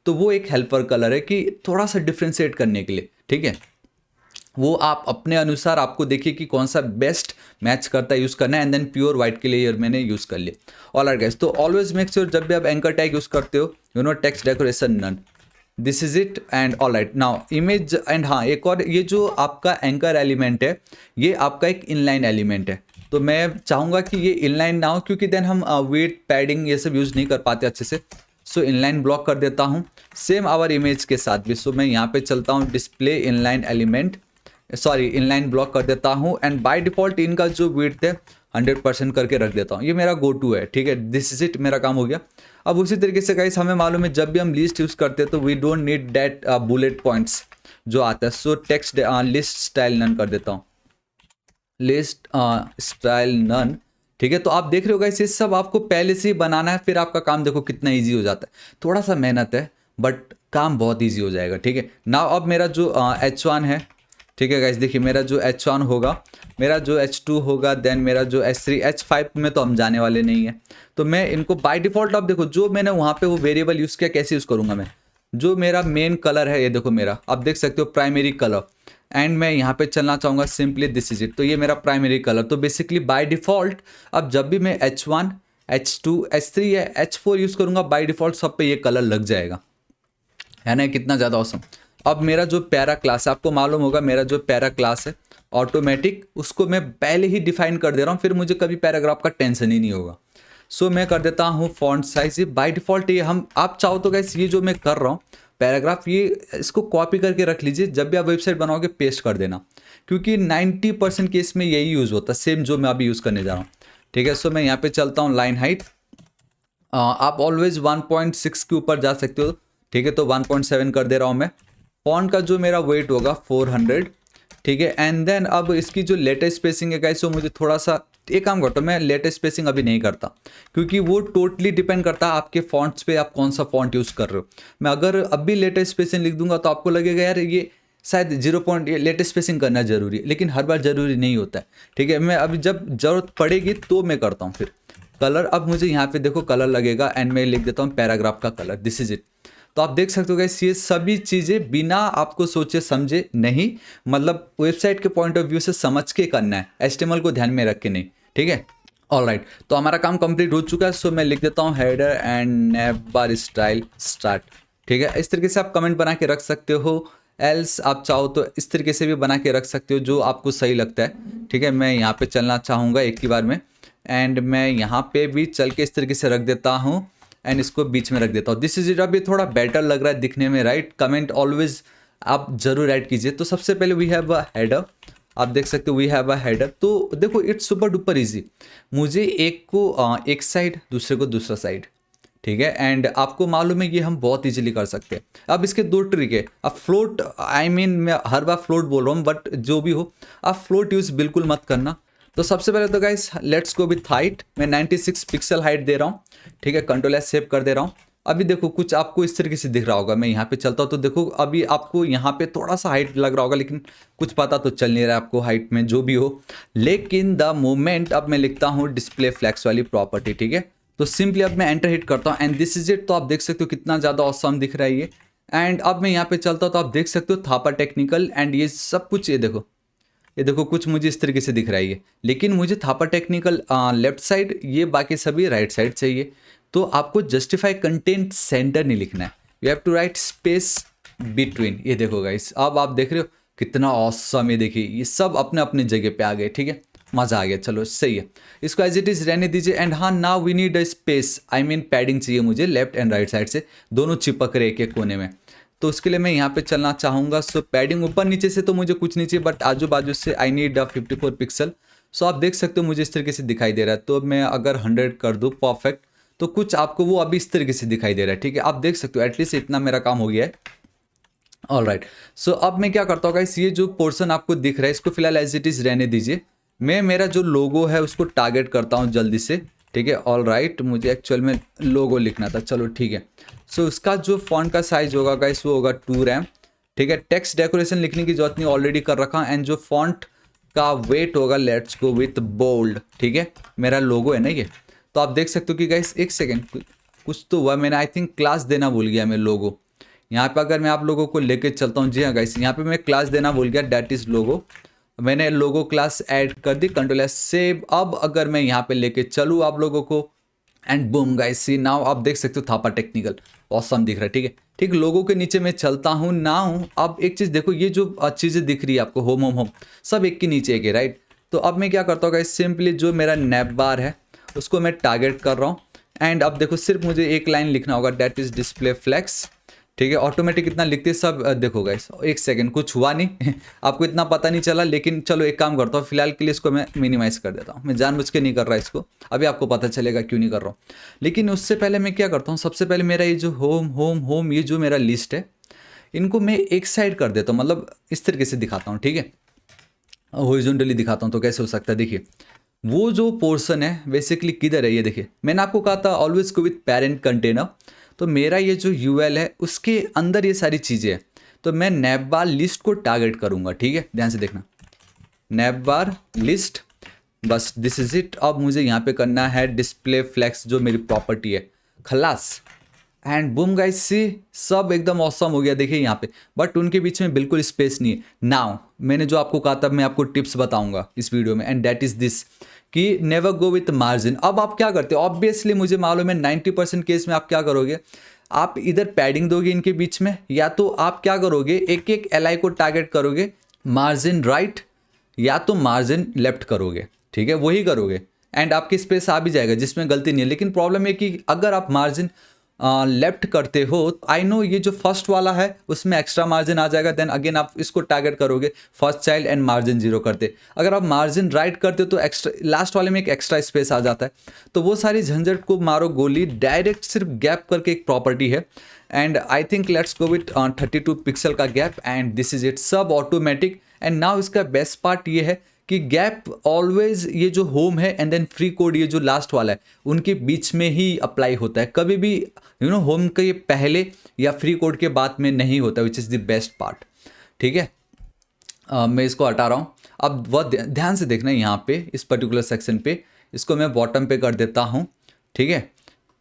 तो वो एक हेल्पर कलर है कि थोड़ा सा डिफ्रेंशिएट करने के लिए। ठीक है, वो आप अपने अनुसार आपको देखिए कि कौन सा बेस्ट मैच करता है, यूज़ करना है। एंड देन प्योर वाइट के लिए मैंने यूज़ कर लिया। ऑलराइट गाइस, तो ऑलवेज मेक श्योर जब भी आप एंकर टैग यूज़ करते हो text decoration none, this is it. And all right, now image and हाँ एक और, ये जो आपका एंकर एलिमेंट है ये आपका एक इनलाइन एलिमेंट है। तो मैं चाहूँगा कि ये इनलाइन ना हो, क्योंकि देन हम वेट पैडिंग ये सब यूज़ नहीं कर पाते अच्छे से। सो इनलाइन ब्लॉक कर देता हूँ, सेम आवर इमेज के साथ भी। सो मैं यहाँ पे चलता हूँ display inline element, sorry inline block कर देता हूँ एंड बाय डिफ़ॉल्ट इनका जो विड्थ है 100% करके रख देता हूँ। ये मेरा गो टू है, ठीक है, दिस इज इट, मेरा काम हो गया। अब उसी तरीके से गाइस हमें मालूम है जब भी हम लिस्ट यूज़ करते हैं तो we don't need that bullet points जो आता है। So text list style none कर देता हूँ, लिस्ट स्टाइल नन, ठीक है। तो आप देख रहे हो गाइस ये सब आपको पहले से ही बनाना है, फिर आपका काम देखो कितना ईजी हो जाता है। थोड़ा सा मेहनत है बट काम बहुत ईजी हो जाएगा, ठीक है ना। अब मेरा जो H1 है, ठीक है गाइस, देखिए मेरा जो H1 होगा, मेरा जो H2 होगा, देन मेरा जो H3, H5 में तो हम जाने वाले नहीं है। तो मैं इनको बाय डिफ़ॉल्ट, अब देखो जो मैंने वहाँ पे वो वेरिएबल यूज़ किया, कैसे यूज़ करूँगा मैं, जो मेरा मेन कलर है ये देखो मेरा, आप देख सकते हो प्राइमरी कलर, एंड मैं यहाँ पे चलना चाहूँगा सिंपली दिस इज इट। तो ये मेरा प्राइमरी कलर। तो बेसिकली बाय डिफ़ॉल्ट अब जब भी मैं H1, H2, H3 या H4 यूज़ करूँगा बाय डिफ़ॉल्ट सब पे ये कलर लग जाएगा, है ना। कितना ज़्यादा औसम। अब मेरा जो पैरा क्लास है, आपको मालूम होगा मेरा जो पैरा क्लास है ऑटोमेटिक, उसको मैं पहले ही डिफाइन कर दे रहा हूँ, फिर मुझे कभी पैराग्राफ का टेंशन ही नहीं होगा। सो मैं कर देता हूँ फॉन्ट साइज, ये बाय डिफ़ॉल्ट ये हम, आप चाहो तो गैस ये जो मैं कर रहा हूँ पैराग्राफ, ये इसको कॉपी करके रख लीजिए, जब भी आप वेबसाइट बनाओगे पेस्ट कर देना, क्योंकि 90% केस में यही यूज़ होता है, सेम जो मैं अभी यूज़ करने जा रहा हूँ, ठीक है। सो मैं यहाँ पे चलता हूँ लाइन हाइट, आप ऑलवेज 1.6 के ऊपर जा सकते हो, ठीक है। तो 1.7 कर दे रहा हूँ मैं। फॉन्ट का जो मेरा वेट होगा 400, ठीक है। एंड देन अब इसकी जो लेटेस्ट स्पेसिंग है गाइस, वो मुझे थोड़ा सा, एक काम करता हूँ मैं लेटेस्ट स्पेसिंग अभी नहीं करता, क्योंकि वो टोटली डिपेंड करता है आपके फॉन्ट्स पे, आप कौन सा फॉन्ट यूज़ कर रहे हो। मैं अगर अभी लेटेस्ट स्पेसिंग लिख दूंगा तो आपको लगेगा यार ये शायद 0 पॉइंट, ये लेटेस्ट स्पेसिंग करना जरूरी है, लेकिन हर बार जरूरी नहीं होता है, ठीक है। मैं अभी जब जरूरत पड़ेगी तो मैं करता हूँ। फिर कलर, अब मुझे यहाँ पे देखो कलर लगेगा एंड मैं लिख देता हूँ पैराग्राफ का कलर, दिस इज इट। तो आप देख सकते हो गाइस ये सभी चीज़ें बिना आपको सोचे समझे नहीं, मतलब वेबसाइट के पॉइंट ऑफ व्यू से समझ के करना है, HTML को ध्यान में रख के नहीं, ठीक है। ऑलराइट, तो हमारा काम कंप्लीट हो चुका है। सो मैं लिख देता हूँ header and naive bar style start, ठीक है। इस तरीके से आप कमेंट बना के रख सकते हो, एल्स आप चाहो तो इस तरीके से भी बना के रख सकते हो, जो आपको सही लगता है, ठीक है। मैं यहाँ पे चलना चाहूँगा एक ही बार में, एंड मैं यहाँ पे भी चल के इस तरीके से रख देता हूँ एंड इसको बीच में रख देता हूँ, दिस इज इट। अब ये थोड़ा बेटर लग रहा है दिखने में, राइट। कमेंट ऑलवेज आप जरूर ऐड कीजिए। तो सबसे पहले वी हैव अ हेडर, आप देख सकते हो वी हैव अ हेडर। तो देखो इट्स सुपर डुपर इजी, मुझे एक को एक साइड, दूसरे को दूसरा साइड, ठीक है। एंड आपको मालूम है ये हम बहुत इजीली कर सकते हैं। अब इसके दो ट्रिक है। अब फ्लोट, आई मीन मैं हर बार फ्लोट बोल रहा हूँ, बट जो भी हो आप फ्लोट यूज़ बिल्कुल मत करना। तो सबसे पहले तो guys let's go with height, मैं 96 पिक्सल हाइट दे रहा हूँ, ठीक है। कंट्रोल एस सेव कर दे रहा हूँ। अभी देखो कुछ आपको इस तरीके से दिख रहा होगा, मैं यहाँ पे चलता हूँ तो देखो अभी आपको यहाँ पे थोड़ा सा हाइट लग रहा होगा, लेकिन कुछ पता तो चल नहीं रहा है आपको हाइट में, जो भी हो। लेकिन द मोमेंट अब मैं लिखता हूँ डिस्प्ले फ्लैक्स वाली प्रॉपर्टी, ठीक है। तो सिंपली अब मैं एंटर हिट करता हूँ एंड दिस इज इट। तो आप देख सकते हो कितना ज़्यादा ऑसम दिख रहा है ये। एंड अब मैं यहाँ पे चलता हूँ तो आप देख सकते हो थापा टेक्निकल एंड ये सब कुछ, ये देखो कुछ मुझे इस तरीके से दिख रहा है ये, लेकिन मुझे थापा टेक्निकल लेफ्ट साइड, ये बाकी सभी राइट साइड चाहिए। तो आपको जस्टिफाई कंटेंट सेंटर नहीं लिखना है, you have to write space between. ये देखो गाइस, अब आप देख रहे हो कितना ऑसम, ये देखिए ये सब अपने अपने जगह पे आ गए, ठीक है। मज़ा आ गया, चलो सही है। इसको एज इट इज़ रहने दीजिए। एंड हाँ, now we need a space, I mean padding चाहिए मुझे लेफ्ट एंड राइट साइड से, दोनों चिपक रहे एक एक कोने में। तो उसके लिए मैं यहाँ पे चलना चाहूँगा। सो पैडिंग ऊपर नीचे से तो मुझे कुछ नहीं चाहिए, बट आजू बाजू से आई नीड 54 पिक्सल। सो आप देख सकते हो मुझे इस तरीके से दिखाई दे रहा है। तो मैं अगर 100 कर दूँ परफेक्ट, तो कुछ आपको वो अभी इस तरीके से दिखाई दे रहा है, ठीक है। आप देख सकते हो एटलीस्ट इतना मेरा काम हो गया है। ऑल राइट, सो अब मैं क्या करता हूँ गाइस, ये जो पोर्शन आपको दिख रहा है इसको फिलहाल एज इट इज़ रहने दीजिए। मैं मेरा जो लोगो है उसको टारगेट करता हूँ जल्दी से, ठीक है। ऑल राइट, मुझे एक्चुअल में लोगो लिखना था, चलो ठीक है। सो उसका जो फॉन्ट का साइज होगा गाइस वो होगा 2 रैम, ठीक है। टेक्स्ट डेकोरेशन लिखने की जरूरत नहीं, ऑलरेडी कर रखा। एंड जो फॉन्ट का वेट होगा लेट्स गो विथ बोल्ड, ठीक है। मेरा लोगो है ना ये, तो आप देख सकते हो कि गाइस एक सेकेंड कुछ तो हुआ, मैंने आई थिंक क्लास देना भूल गया मैं लोगो। यहाँ पे अगर मैं आप लोगों को लेके चलता हूँ, जी हाँ गाइस, यहाँ पे मैं क्लास देना भूल गया, डैट इज लोगो। मैंने लोगो क्लास ऐड कर दी, कंट्रोल एस सेव। अब अगर मैं यहाँ पे लेके चलूँ आप लोगों को, and boom guys see now आप देख सकते हो थापा टेक्निकल ऑसम दिख रहा है, ठीक है। ठीक, लोगों के नीचे मैं चलता हूँ नाउ। अब एक चीज़ देखो, ये जो चीज़ें दिख रही है आपको, होम होम होम सब एक के नीचे एक है, राइट। तो अब मैं क्या करता हूँ गाइस, सिंपली जो मेरा नैप बार है उसको मैं टारगेट कर रहा हूँ एंड अब देखो सिर्फ मुझे एक लाइन लिखना होगा, दैट इज डिस्प्ले फ्लेक्स। ठीक है, ऑटोमेटिक इतना लिखते सब देखो गाइस, एक सेकंड कुछ हुआ नहीं आपको इतना पता नहीं चला, लेकिन चलो एक काम करता हूँ, फिलहाल के लिए इसको मैं मिनिमाइज कर देता हूँ। मैं जानबूझ के नहीं कर रहा इसको, अभी आपको पता चलेगा क्यों नहीं कर रहा हूँ। लेकिन उससे पहले मैं क्या करता हूँ, सबसे पहले मेरा ये जो होम होम होम ये जो मेरा लिस्ट है, इनको मैं एक साइड कर देता हूँ, मतलब इस तरीके से दिखाता हूँ। ठीक है, हॉरिजॉन्टली दिखाता हूँ तो कैसे हो सकता है। देखिए वो जो पोर्शन है बेसिकली किधर है, ये देखिए मैंने आपको कहा था always go with parent container. तो मेरा ये जो यूएल है उसके अंदर ये सारी चीज़ें हैं, तो मैं नैपबार लिस्ट को टारगेट करूँगा। ठीक है, ध्यान से देखना, नैपबार लिस्ट, बस दिस इज इट। अब मुझे यहाँ पे करना है डिस्प्ले फ्लेक्स जो मेरी प्रॉपर्टी है, खलास। एंड बूम गाइस, सी सब एकदम ऑसम हो गया। देखिए यहाँ पे, बट उनके बीच में बिल्कुल स्पेस नहीं है। नाउ मैंने जो आपको कहा था, मैं आपको टिप्स बताऊंगा इस वीडियो में, एंड दैट इज दिस कि नेवर गो विथ मार्जिन। अब आप क्या करते हो, ऑब्वियसली मुझे मालूम है 90% केस में आप क्या करोगे, आप इधर पैडिंग दोगे इनके बीच में, या तो आप क्या करोगे एक एक एलआई को टारगेट करोगे मार्जिन राइट, या तो मार्जिन लेफ्ट करोगे। ठीक है, वही करोगे एंड आपकी स्पेस आ भी जाएगा, जिसमें गलती नहीं है। लेकिन प्रॉब्लम है कि अगर आप मार्जिन लेफ्ट करते हो, आई नो ये जो फर्स्ट वाला है उसमें एक्स्ट्रा मार्जिन आ जाएगा, देन अगेन आप इसको टारगेट करोगे first child and margin zero करते। अगर आप मार्जिन राइट करते हो तो एक्स्ट्रा लास्ट वाले में एक एक्स्ट्रा स्पेस आ जाता है। तो वो सारी झंझट को मारो गोली, डायरेक्ट सिर्फ गैप करके एक प्रॉपर्टी है, and I think let's go with 32 pixel का gap, and this is it, सब ऑटोमेटिक। एंड नाउ इसका बेस्ट पार्ट ये है कि गैप ऑलवेज ये जो होम है एंड देन फ्री कोड ये जो लास्ट वाला है उनके बीच में ही अप्लाई होता है, कभी भी होम के पहले या फ्री कोड के बाद में नहीं होता, which is the best part. ठीक है, मैं इसको हटा रहा हूँ। अब वह ध्यान से देखना यहाँ पे इस पर्टिकुलर सेक्शन पे, इसको मैं बॉटम पे कर देता हूँ। ठीक है,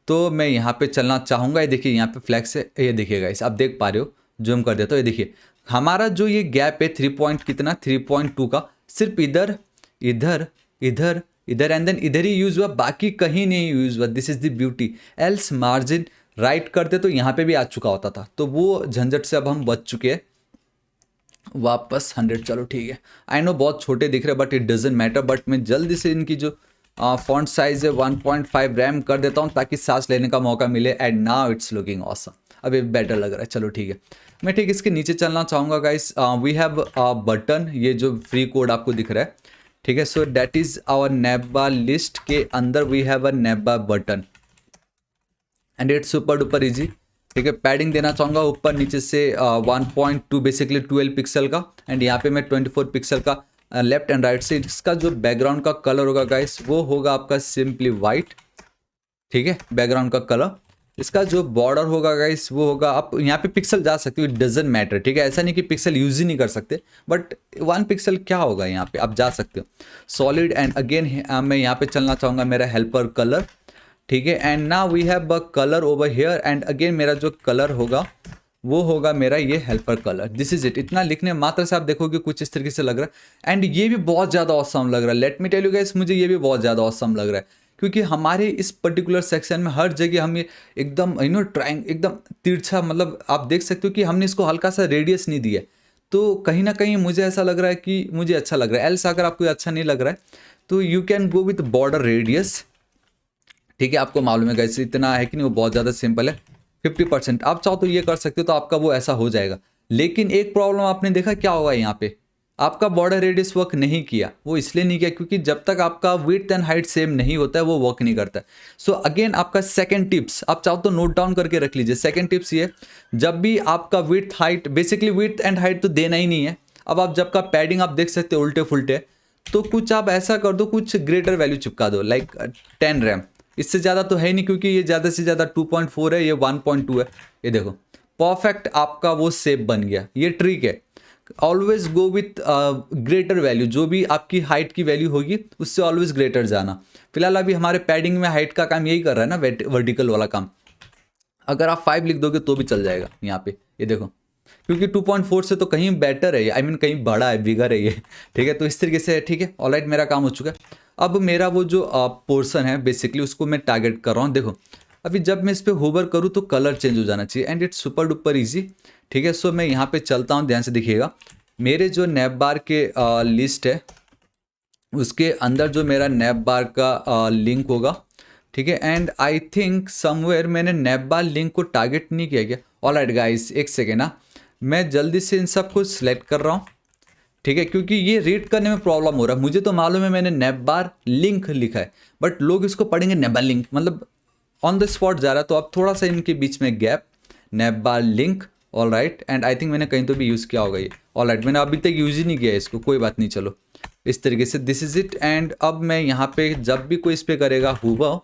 तो मैं यहाँ पे चलना चाहूँगा। ये देखिए यहाँ पे फ्लैक्स है, ये देखिएगा इस, आप देख पा रहे हो, जूम कर देता हूँ। ये देखिए हमारा जो ये गैप है 3 पॉइंट कितना 3.2 का, सिर्फ इधर इधर इधर इधर एंड देन इधर ही यूज़ हुआ, बाकी कहीं नहीं यूज़ हुआ। This is the beauty. Else margin right करते तो यहाँ पे भी आ चुका होता था, तो वो झंझट से अब हम बच चुके हैं। वापस 100, चलो ठीक है। आई नो बहुत छोटे दिख रहे हैं but it doesn't matter, but मैं जल्दी से इनकी जो फॉन्ट साइज है 1.5 रैम कर देता हूँ ताकि सांस लेने का मौका मिले। And now it's looking awesome, अभी बेटर लग रहा है। चलो ठीक है, मैं ठीक इसके नीचे चलना चाहूँगा गाइस। वी हैव बटन, ये जो फ्री कोड आपको दिख रहा है। ठीक है, so that is our navbar list के अंदर we have a navbar button and it's super duper easy. ठीक है, पैडिंग देना चाहूँगा ऊपर नीचे से 1.2 बेसिकली 12 पिक्सल का, एंड यहाँ पे मैं 24 पिक्सल का लेफ्ट एंड राइट से। इसका जो बैकग्राउंड का कलर होगा गाइस वो होगा आपका सिंपली वाइट। ठीक है, बैकग्राउंड का कलर। इसका जो बॉर्डर होगा गाइस वो होगा, आप यहाँ पे पिक्सल जा सकते हो, इट डजेंट मैटर। ठीक है, ऐसा नहीं कि पिक्सल यूज ही नहीं कर सकते, बट 1 पिक्सल क्या होगा यहाँ पे आप जा सकते हो। सॉलिड एंड अगेन मैं यहाँ पे चलना चाहूँगा मेरा हेल्पर कलर। ठीक है, and now we have a colour over here, and again मेरा जो कलर होगा वो होगा मेरा ये helper colour. This is it. इतना लिखने मात्र से आप देखोगे कुछ इस तरीके से लग रहा है, एंड ये भी बहुत ज़्यादा ऑसम लग रहा है। Let me tell you guys, मुझे ये भी बहुत ज़्यादा ऑसम लग रहा है, क्योंकि हमारे इस पर्टिकुलर सेक्शन में हर जगह हम ये एकदम एकदम तिरछा, मतलब आप देख सकते हो कि हमने इसको हल्का सा रेडियस नहीं दिया है। तो कहीं ना कहीं मुझे ऐसा लग रहा है कि मुझे अच्छा लग रहा है। एल्स अगर आपको अच्छा नहीं लग रहा है तो you can go with border radius. ठीक है, आपको मालूम है गाइस इतना है कि नहीं, वो बहुत ज़्यादा सिंपल है। 50% आप चाहो तो ये कर सकते हो, तो आपका वो ऐसा हो जाएगा। लेकिन एक प्रॉब्लम आपने देखा क्या होगा, यहाँ पे आपका बॉर्डर रेडियस वर्क नहीं किया। वो इसलिए नहीं किया क्योंकि जब तक आपका विड्थ एंड हाइट सेम नहीं होता है वो वर्क नहीं करता है। सो अगेन आपका सेकंड टिप्स आप चाहो तो नोट डाउन करके रख लीजिए। सेकंड टिप्स ये, जब भी आपका width height, basically width and height तो देना ही नहीं है। अब आप जब का पैडिंग आप देख सकते हो उल्टे फुलटे, तो कुछ आप ऐसा कर दो, कुछ ग्रेटर वैल्यू चिपका दो, लाइक 10 रैम। इससे ज़्यादा तो है नहीं क्योंकि ये ज़्यादा से ज़्यादा 2.4 है, ये 1.2 है। ये देखो परफेक्ट आपका वो शेप बन गया। ये ट्रिक है, always go with greater value. जो भी आपकी हाइट की वैल्यू होगी उससे ऑलवेज ग्रेटर जाना। फिलहाल अभी हमारे पैडिंग में हाइट का काम यही कर रहा है ना, वर्टिकल वाला काम। अगर आप 5 लिख दोगे तो भी चल जाएगा यहाँ पे। ये देखो, क्योंकि 2.4 से तो कहीं बेटर है, आई मीन कहीं बड़ा है, बिगर है ये। ठीक है, तो इस तरीके से है। ठीक है, ऑलराइट, मेरा काम हो चुका है। अब मेरा वो जो पोर्शन है बेसिकली उसको मैं टारगेट कर रहा हूँ। देखो अभी जब मैं इस पर होवर करूँ तो कलर चेंज हो जाना चाहिए, and it's super duper easy. ठीक है, सो मैं यहाँ पे चलता हूँ, ध्यान से देखिएगा। मेरे जो नैप बार के लिस्ट है उसके अंदर जो मेरा नैप बार का लिंक होगा, ठीक है। एंड आई थिंक समवेयर मैंने नैप बार लिंक को टारगेट नहीं किया गया। ऑलराइट गाइस, एक सेकेंड ना, मैं जल्दी से इन सब को सिलेक्ट कर रहा हूँ, ठीक है, क्योंकि ये रीड करने में प्रॉब्लम हो रहा है। मुझे तो मालूम है मैंने नैप बार लिंक लिखा है, बट लोग इसको पढ़ेंगे नैप बार लिंक, मतलब ऑन द स्पॉट जा रहा है। तो अब थोड़ा सा इनके बीच में gap, nap bar link. All right, and I think मैंने कहीं तो भी यूज़ किया होगा ये। ऑल राइट, मैंने अभी तक यूज़ ही नहीं किया इसको, कोई बात नहीं, चलो इस तरीके से दिस इज इट। एंड अब मैं यहाँ पे जब भी कोई इस पे करेगा हुआ,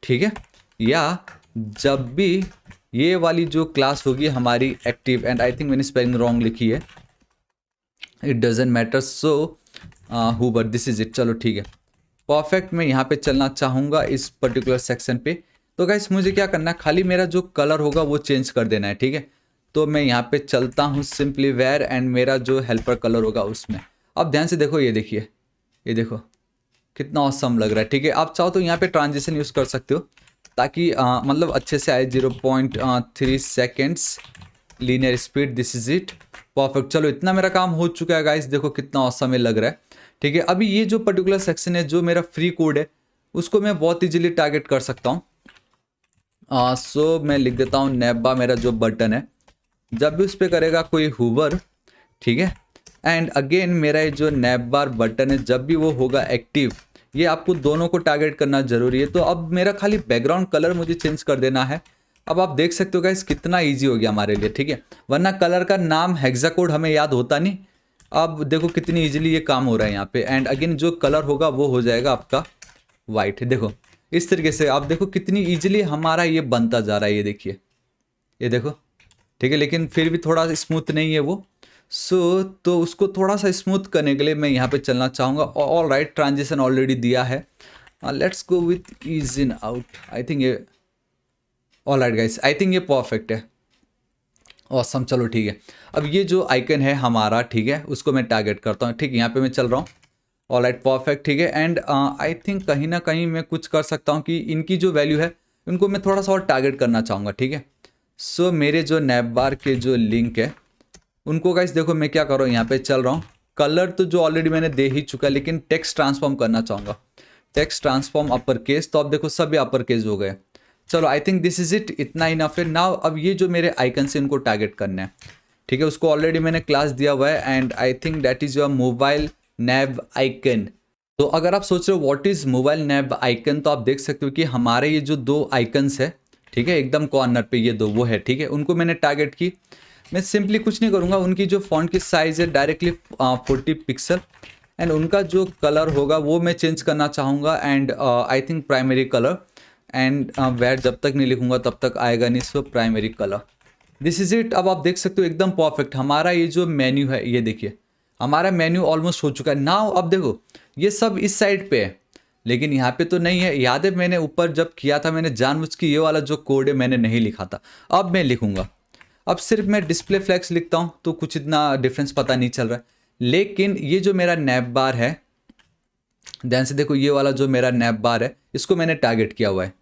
ठीक है, या जब भी ये वाली जो क्लास होगी हमारी एक्टिव, एंड आई थिंक मैंने स्पेलिंग रॉन्ग लिखी है, it doesn't matter, so Hoover, this is it. चलो ठीक है, परफेक्ट। मैं यहाँ पे चलना चाहूँगा इस पर्टिकुलर सेक्शन पे। तो गाइस मुझे क्या करना है, खाली मेरा जो कलर होगा वो चेंज कर देना है, ठीक है। तो मैं यहाँ पे चलता हूँ सिंपली वेयर, एंड मेरा जो हेल्पर कलर होगा उसमें। अब ध्यान से देखो, ये देखिए, ये देखो कितना ऑसम लग रहा है, ठीक है। आप चाहो तो यहाँ पे ट्रांजिशन यूज़ कर सकते हो, ताकि मतलब अच्छे से आए। 0.3 seconds linear speed, this is it, perfect. चलो इतना मेरा काम हो चुका है गाइस, देखो कितना ऑसम लग रहा है, ठीक है। अभी ये जो पर्टिकुलर सेक्शन है, जो मेरा फ्री कोड है, उसको मैं बहुत इजीली टारगेट कर सकता हूँ। सो मैं लिख देता हूँ नैबा, मेरा जो बटन है, जब भी उस पर करेगा कोई हुवर, ठीक है। एंड अगेन मेरा ये जो नैप बार बटन है, जब भी वो होगा एक्टिव, ये आपको दोनों को टारगेट करना जरूरी है। तो अब मेरा खाली बैकग्राउंड कलर मुझे चेंज कर देना है। अब आप देख सकते हो गाइस कितना इजी हो गया हमारे लिए, ठीक है। वरना कलर का नाम हेक्साकोड हमें याद होता नहीं। अब देखो कितनी इजीली ये काम हो रहा है यहाँ पे। एंड अगेन जो कलर होगा वो हो जाएगा आपका वाइट। देखो इस तरीके से, आप देखो कितनी इजीली हमारा ये बनता जा रहा है, ये देखिए, ये देखो, ठीक है। लेकिन फिर भी थोड़ा स्मूथ नहीं है वो, तो उसको थोड़ा सा स्मूथ करने के लिए मैं यहाँ पे चलना चाहूँगा। ऑल राइट, ट्रांजिशन ऑलरेडी दिया है, let's go with ease in out. I think ये all right guys, I think ये परफेक्ट है, ऑसम। चलो ठीक है, अब ये जो आइकन है हमारा, ठीक है, उसको मैं टारगेट करता हूँ, ठीक, यहाँ पे मैं चल रहा हूँ। ऑल राइट, परफेक्ट, ठीक है। एंड आई थिंक कहीं ना कहीं मैं कुछ कर सकता हूँ कि इनकी जो वैल्यू है उनको मैं थोड़ा सा और टारगेट करना चाहूँगा, ठीक है। सो मेरे जो नैप बार के जो लिंक है उनको गाइस देखो मैं क्या कर रहा हूँ, यहाँ पे चल रहा हूँ। कलर तो जो ऑलरेडी मैंने दे ही चुका है, लेकिन टेक्स्ट ट्रांसफॉर्म करना चाहूँगा। टेक्स्ट ट्रांसफॉर्म अपर केस, तो अब देखो सभी अपर केस हो गए। चलो I think this is it, इतना इनफ है। नाउ अब ये जो मेरे आइकन से इनको टारगेट करना है, ठीक है, उसको ऑलरेडी मैंने क्लास दिया हुआ है, and I think that is your mobile nav icon. तो अगर आप सोच रहे हो what is mobile nav icon, तो आप देख सकते हो कि हमारे ये जो दो आइकन्स है, ठीक है, एकदम कॉर्नर पे ये दो वो है, ठीक है, उनको मैंने टारगेट की। मैं सिंपली कुछ नहीं करूँगा, उनकी जो फॉन्ट की साइज़ है डायरेक्टली 40 पिक्सल, एंड उनका जो कलर होगा वो मैं चेंज करना चाहूँगा। And I think primary colour, and where जब तक नहीं लिखूँगा तब तक आएगा नहीं, so primary colour, this is it. अब आप देख सकते हो एकदम परफेक्ट हमारा ये जो मेन्यू है, ये देखिए हमारा मेन्यू ऑलमोस्ट हो चुका है। नाउ अब देखो ये सब इस साइड पे है, लेकिन यहाँ पे तो नहीं है। याद है मैंने ऊपर जब किया था, मैंने जानबूझ के ये वाला जो कोड है मैंने नहीं लिखा था, अब मैं लिखूँगा। अब सिर्फ मैं डिस्प्ले फ्लैक्स लिखता हूँ तो कुछ इतना डिफरेंस पता नहीं चल रहा है। लेकिन ये जो मेरा नैप बार है, ध्यान से देखो, ये वाला जो मेरा नैप बार है इसको मैंने टारगेट किया हुआ है।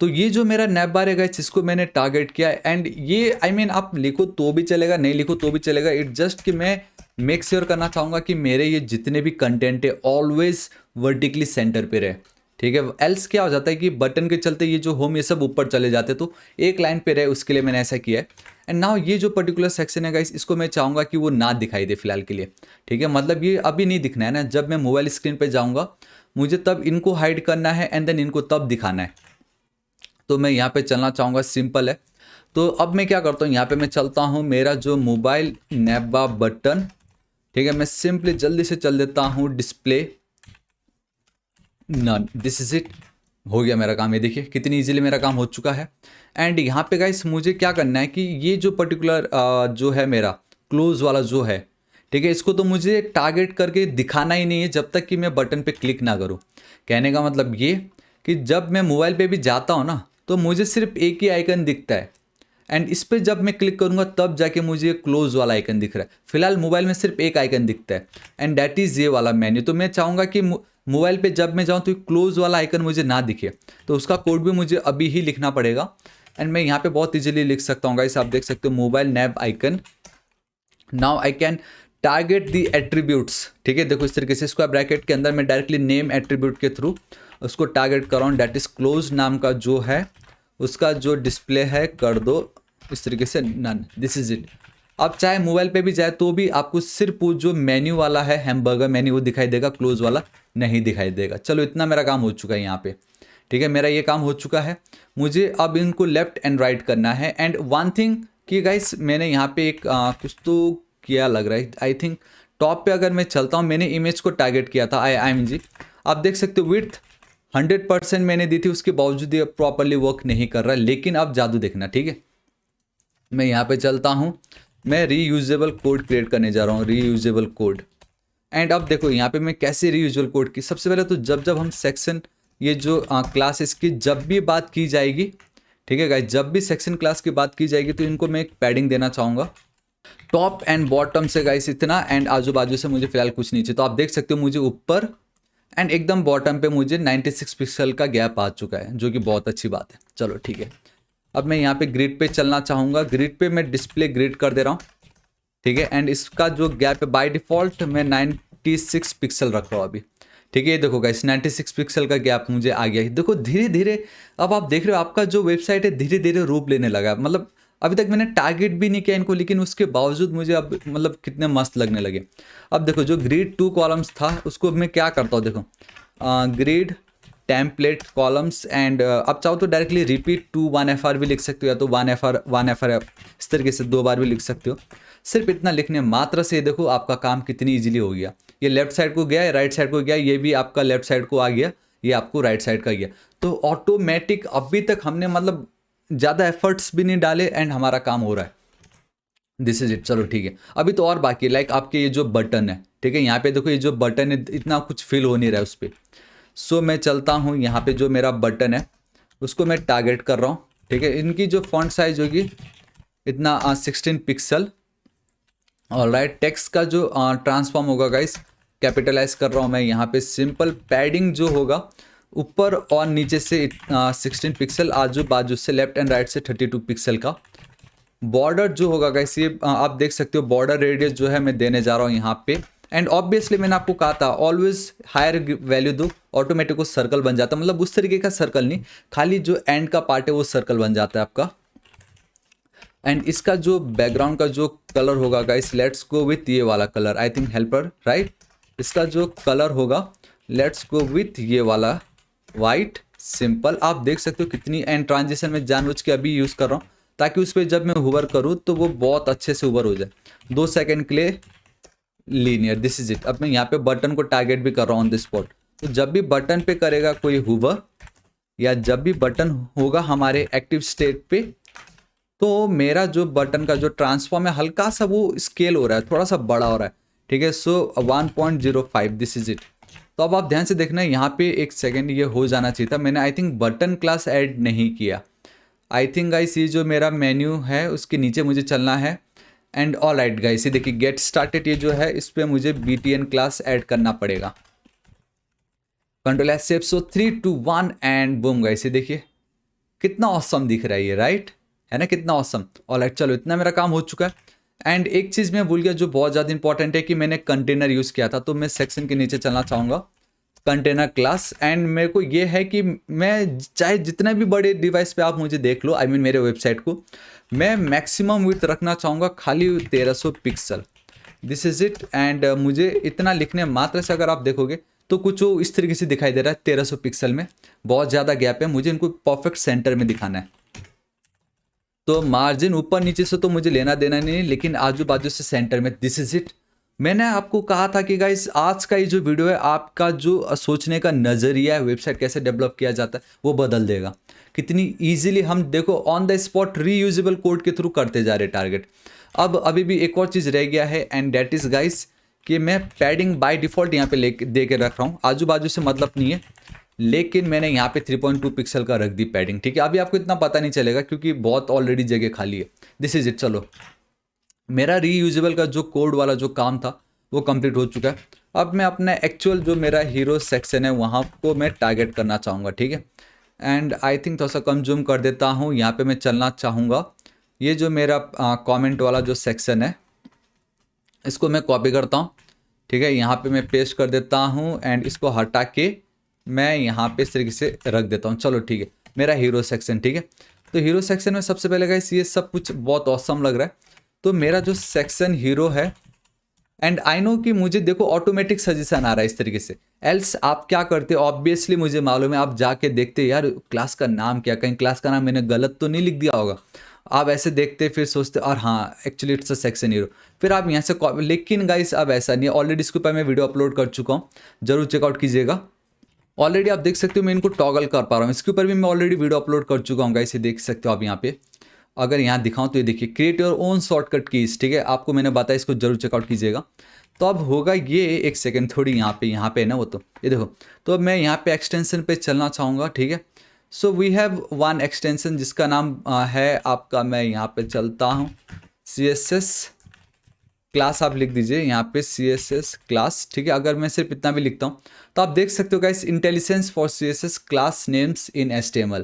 तो ये जो मेरा नैप बार है गाइस, इसको मैंने टारगेट किया है। एंड ये आई मीन आप लिखो तो भी चलेगा, नहीं लिखो तो भी चलेगा, इट जस्ट कि मैं मेक श्योर करना चाहूँगा कि मेरे ये जितने भी कंटेंट है ऑलवेज वर्टिकली सेंटर पे रहे, ठीक है। एल्स क्या हो जाता है कि बटन के चलते ये जो होम ये सब ऊपर चले जाते, तो एक लाइन पे रहे, उसके लिए मैंने ऐसा किया है। एंड नाउ ये जो पर्टिकुलर सेक्शन है गाइस, इसको मैं चाहूँगा कि वो ना दिखाई दे फिलहाल के लिए, ठीक है। मतलब ये अभी नहीं दिखना है ना, जब मैं मोबाइल स्क्रीन पे जाऊँगा मुझे तब इनको हाइड करना है, एंड देन इनको तब दिखाना है। तो मैं यहाँ पे चलना चाहूँगा, सिंपल है। तो अब मैं क्या करता हूँ, यहाँ पे मैं चलता हूँ मेरा जो मोबाइल नैबा बटन, ठीक है, मैं सिंपली जल्दी से चल देता हूँ display none, this is it, हो गया मेरा काम। ये देखिए कितनी इजीली मेरा काम हो चुका है। एंड यहाँ पे गाइस मुझे क्या करना है कि ये जो पर्टिकुलर जो है मेरा क्लोज वाला जो है, ठीक है, इसको तो मुझे टारगेट करके दिखाना ही नहीं है जब तक कि मैं बटन पे क्लिक ना करूँ। कहने का मतलब ये कि जब मैं मोबाइल पे भी जाता हूँ ना, तो मुझे सिर्फ एक ही आइकन दिखता है, एंड इस पर जब मैं क्लिक करूँगा तब जाके मुझे क्लोज वाला आइकन दिख रहा है। फिलहाल मोबाइल में सिर्फ एक आइकन दिखता है, एंड दैट इज़ ये वाला मेन्यू। तो मैं चाहूँगा कि मोबाइल पे जब मैं जाऊँ तो क्लोज वाला आइकन मुझे ना दिखे, तो उसका कोड भी मुझे अभी ही लिखना पड़ेगा। एंड मैं यहाँ पे बहुत इजीली लिख सकता हूँ गाइस, आप देख सकते हो mobile nav icon. Now I can target the attributes, ठीक है, देखो इस तरीके से स्क्वायर ब्रैकेट के अंदर मैं डायरेक्टली नेम एट्रीब्यूट के थ्रू उसको टारगेट कर रहा हूँ, डेट इज़ क्लोज नाम का जो है उसका जो डिस्प्ले है कर दो इस तरीके से नन, दिस इज़ इट। अब चाहे मोबाइल पे भी जाए तो भी आपको सिर्फ वो जो मेन्यू वाला है हैमबर्गर मेन्यू वो दिखाई देगा, क्लोज वाला नहीं दिखाई देगा। चलो इतना मेरा काम हो चुका है यहाँ पे, ठीक है, मेरा ये काम हो चुका है। मुझे अब इनको लेफ्ट एंड राइट करना है। एंड वन थिंग कि गाइस मैंने यहाँ पे एक कुछ तो किया लग रहा है, आई थिंक टॉप पे अगर मैं चलता हूँ, मैंने इमेज को टारगेट किया था IMG, आप देख सकते हो विड्थ 100% मैंने दी थी, उसके बावजूद ये प्रॉपरली वर्क नहीं कर रहा है। लेकिन अब जादू देखना, ठीक है, मैं यहाँ पे चलता हूँ, मैं रीयूजेबल कोड क्रिएट करने जा रहा हूँ, रीयूजेबल कोड। एंड अब देखो यहाँ पे मैं कैसे रीयूजेबल कोड की, सबसे पहले तो जब जब हम सेक्शन ये जो क्लास इसकी जब भी बात की जाएगी, ठीक है गाइस, जब भी सेक्शन क्लास की बात की जाएगी तो इनको मैं एक पैडिंग देना चाहूँगा टॉप एंड बॉटम से गाइस इतना, एंड आजू बाजू से मुझे फिलहाल कुछ नीचे। तो आप देख सकते हो मुझे ऊपर एंड एकदम बॉटम पे मुझे 96 पिक्सल का गैप आ चुका है, जो कि बहुत अच्छी बात है। चलो ठीक है, अब मैं यहाँ पे ग्रिड पे चलना चाहूँगा, ग्रिड पे मैं डिस्प्ले ग्रिड कर दे रहा हूँ, ठीक है। एंड इसका जो गैप है बाय डिफ़ॉल्ट मैं 96 पिक्सल रख रहा हूँ अभी, ठीक है। ये देखो गाइस 96 पिक्सल का गैप मुझे आ गया है। देखो धीरे धीरे अब आप देख रहे हो आपका जो वेबसाइट है धीरे धीरे रूप लेने लगा है। मतलब अभी तक मैंने टारगेट भी नहीं किया इनको, लेकिन उसके बावजूद मुझे अब मतलब कितने मस्त लगने लगे। अब देखो जो ग्रिड 2 कॉलम्स था उसको मैं क्या करता हूँ, देखो ग्रिड टेम्पलेट कॉलम्स एंड अब चाहो तो डायरेक्टली रिपीट टू 1FR भी लिख सकते हो, या तो 1FR इस तरीके से 2 बार भी लिख सकते हो। सिर्फ इतना लिखने मात्र से देखो आपका काम कितनी इजीली हो गया। ये लेफ्ट साइड को गया, राइट साइड को गया, ये भी आपका लेफ्ट साइड को आ गया, ये आपको राइट साइड का गया। तो ऑटोमेटिक अभी तक हमने मतलब ज़्यादा एफर्ट्स भी नहीं डाले एंड हमारा काम हो रहा है। This is it. चलो ठीक है, अभी तो और बाकी है, लाइक आपके ये जो बटन है, ठीक है, यहाँ पे देखो ये जो बटन है इतना कुछ फिल हो नहीं रहा है उस पर। सो मैं चलता हूँ यहाँ पे जो मेरा बटन है उसको मैं टारगेट कर रहा हूँ, ठीक है। इनकी जो फॉन्ट साइज होगी इतना 16 पिक्सल। ऑलराइट, टेक्स्ट का जो ट्रांसफॉर्म होगा गाइस कैपिटलाइज कर रहा हूँ मैं यहाँ पे। सिंपल पैडिंग जो होगा ऊपर और नीचे से 16 पिक्सल, आजू बाजू से लेफ्ट एंड राइट से 32 पिक्सल का। बॉर्डर जो होगा गाइस ये आप देख सकते हो, बॉर्डर रेडियस जो है मैं देने जा रहा हूँ यहाँ पे। एंड ऑब्वियसली मैंने आपको कहा था ऑलवेज हायर वैल्यू दो, ऑटोमेटिक वो सर्कल बन जाता है। मतलब उस तरीके का सर्कल नहीं, खाली जो एंड का पार्ट है वो सर्कल बन जाता है आपका। एंड इसका जो बैकग्राउंड का जो कलर होगा गाइस, लेट्स गो विथ ये वाला colour, I think helper right. इसका जो कलर होगा लेट्स गो विथ ये वाला वाइट सिंपल। आप देख सकते हो कितनी, एंड ट्रांजिशन में जानबूझ के अभी यूज़ कर रहा हूँ ताकि उस पर जब मैं हुबर करूँ तो वो बहुत अच्छे से हुबर हो जाए। 2 सेकेंड के लिए लीनियर, दिस इज इट। अब मैं यहाँ पे बटन को टारगेट भी कर रहा हूँ ऑन द स्पॉट। तो जब भी बटन पे करेगा कोई हुबर या जब भी बटन होगा हमारे एक्टिव स्टेट पे, तो मेरा जो बटन का जो ट्रांसफॉर्म है हल्का सा वो स्केल हो रहा है, थोड़ा सा बड़ा हो रहा है, ठीक है। सो 1.05 दिस इज इट। तो अब आप ध्यान से देखना यहाँ पे एक सेकेंड ये हो जाना चाहिए था। मैंने I think button class add नहीं किया। आई थिंक गाइस ये जो मेरा मेन्यू है उसके नीचे मुझे चलना है। एंड ऑल राइट गाइस, ये देखिए गेट स्टार्टेड ये जो है इस पर मुझे BTN क्लास ऐड करना पड़ेगा। Ctrl+F, so 3 2 1 and boom guys, ये देखिए कितना ऑसम दिख रहा है ये, राइट है ना, कितना ऑसम। ऑलराइट चलो इतना मेरा काम हो चुका है। एंड एक चीज़ मैं भूल गया जो बहुत ज़्यादा इंपॉर्टेंट है कि मैंने कंटेनर यूज़ किया था, तो मैं सेक्शन के नीचे चलना चाहूँगा कंटेनर क्लास। एंड मेरे को ये है कि मैं चाहे जितने भी बड़े डिवाइस पे आप मुझे देख लो, आई मीन मेरे वेबसाइट को, मैं मैक्सिमम विड्थ रखना चाहूँगा खाली 1300 pixel, this is it. And मुझे इतना लिखने मात्र से अगर आप देखोगे तो कुछ वो इस तरीके से दिखाई दे रहा है 1300 पिक्सल में, बहुत ज़्यादा गैप है, मुझे इनको परफेक्ट सेंटर में दिखाना है। तो मार्जिन ऊपर नीचे से तो मुझे लेना देना नहीं, लेकिन आजू बाजू से सेंटर में, दिस इज इट। मैंने आपको कहा था कि गाइस आज का ये जो वीडियो है आपका जो सोचने का नज़रिया है वेबसाइट कैसे डेवलप किया जाता है वो बदल देगा। कितनी इजीली हम देखो on the spot reusable code के थ्रू करते जा रहे टारगेट। अब अभी भी एक और चीज़ रह गया है एंड डेट इज़ गाइस कि मैं पैडिंग बाय डिफ़ॉल्ट यहाँ पे दे के रख रहा हूँ, आजू बाजू से मतलब नहीं है, लेकिन मैंने यहाँ पे 3.2 पिक्सल का रख दी पैडिंग, ठीक है। अभी आपको इतना पता नहीं चलेगा क्योंकि बहुत ऑलरेडी जगह खाली है, दिस इज इट। चलो मेरा रीयूजेबल का जो कोड वाला जो काम था वो कंप्लीट हो चुका है। अब मैं अपना एक्चुअल जो मेरा हीरो सेक्शन है वहाँ को मैं टारगेट करना चाहूँगा, ठीक है। एंड आई थिंक थोड़ा सा कम जूम कर देता हूँ, यहाँ पे मैं चलना चाहूँगा। ये जो मेरा कमेंट वाला जो सेक्शन है इसको मैं कॉपी करता हूँ, ठीक है, यहाँ पे मैं पेस्ट कर देता हूँ एंड इसको हटा के मैं यहाँ पे इस तरीके से रख देता हूँ। चलो ठीक है, मेरा हीरो सेक्शन, ठीक है। तो हीरो सेक्शन में सबसे पहले गाइस ये सब कुछ बहुत ऑसम लग रहा है। तो मेरा जो सेक्शन हीरो है, एंड आई नो कि मुझे देखो ऑटोमेटिक सजेशन आ रहा है इस तरीके से। एल्स आप क्या करते हो, ऑब्वियसली मुझे मालूम है, आप जाके देखते यार क्लास का नाम क्या, कहीं क्लास का नाम मैंने गलत तो नहीं लिख दिया होगा। आप ऐसे देखते फिर सोचते और हाँ actually it's a section hero, फिर आप यहाँ से लेकिन गाइस अब ऐसा नहीं है। ऑलरेडी इसके ऊपर मैं वीडियो अपलोड कर चुका हूँ, जरूर चेकआउट कीजिएगा। ऑलरेडी आप देख सकते हो मैं इनको टॉगल कर पा रहा हूँ, इसके ऊपर भी मैं ऑलरेडी वीडियो अपलोड कर चुका हूँ गाइस, ये देख सकते हो आप यहाँ पे। अगर यहाँ दिखाऊं तो ये देखिए create your own shortcut keys, ठीक है, आपको मैंने बताया, इसको जरूर चेकआउट कीजिएगा। तो अब होगा ये, एक सेकंड थोड़ी यहाँ पे है ना वो, तो ये देखो। तो अब मैं यहाँ पे एक्सटेंशन पे चलना चाहूँगा, ठीक है। So we have one extension जिसका नाम है आपका, मैं यहाँ पे चलता हूँ CSS क्लास, आप लिख दीजिए यहाँ पे CSS क्लास, ठीक है। अगर मैं सिर्फ इतना भी लिखता हूँ तो आप देख सकते हो guys, intelligence for CSS class names in HTML,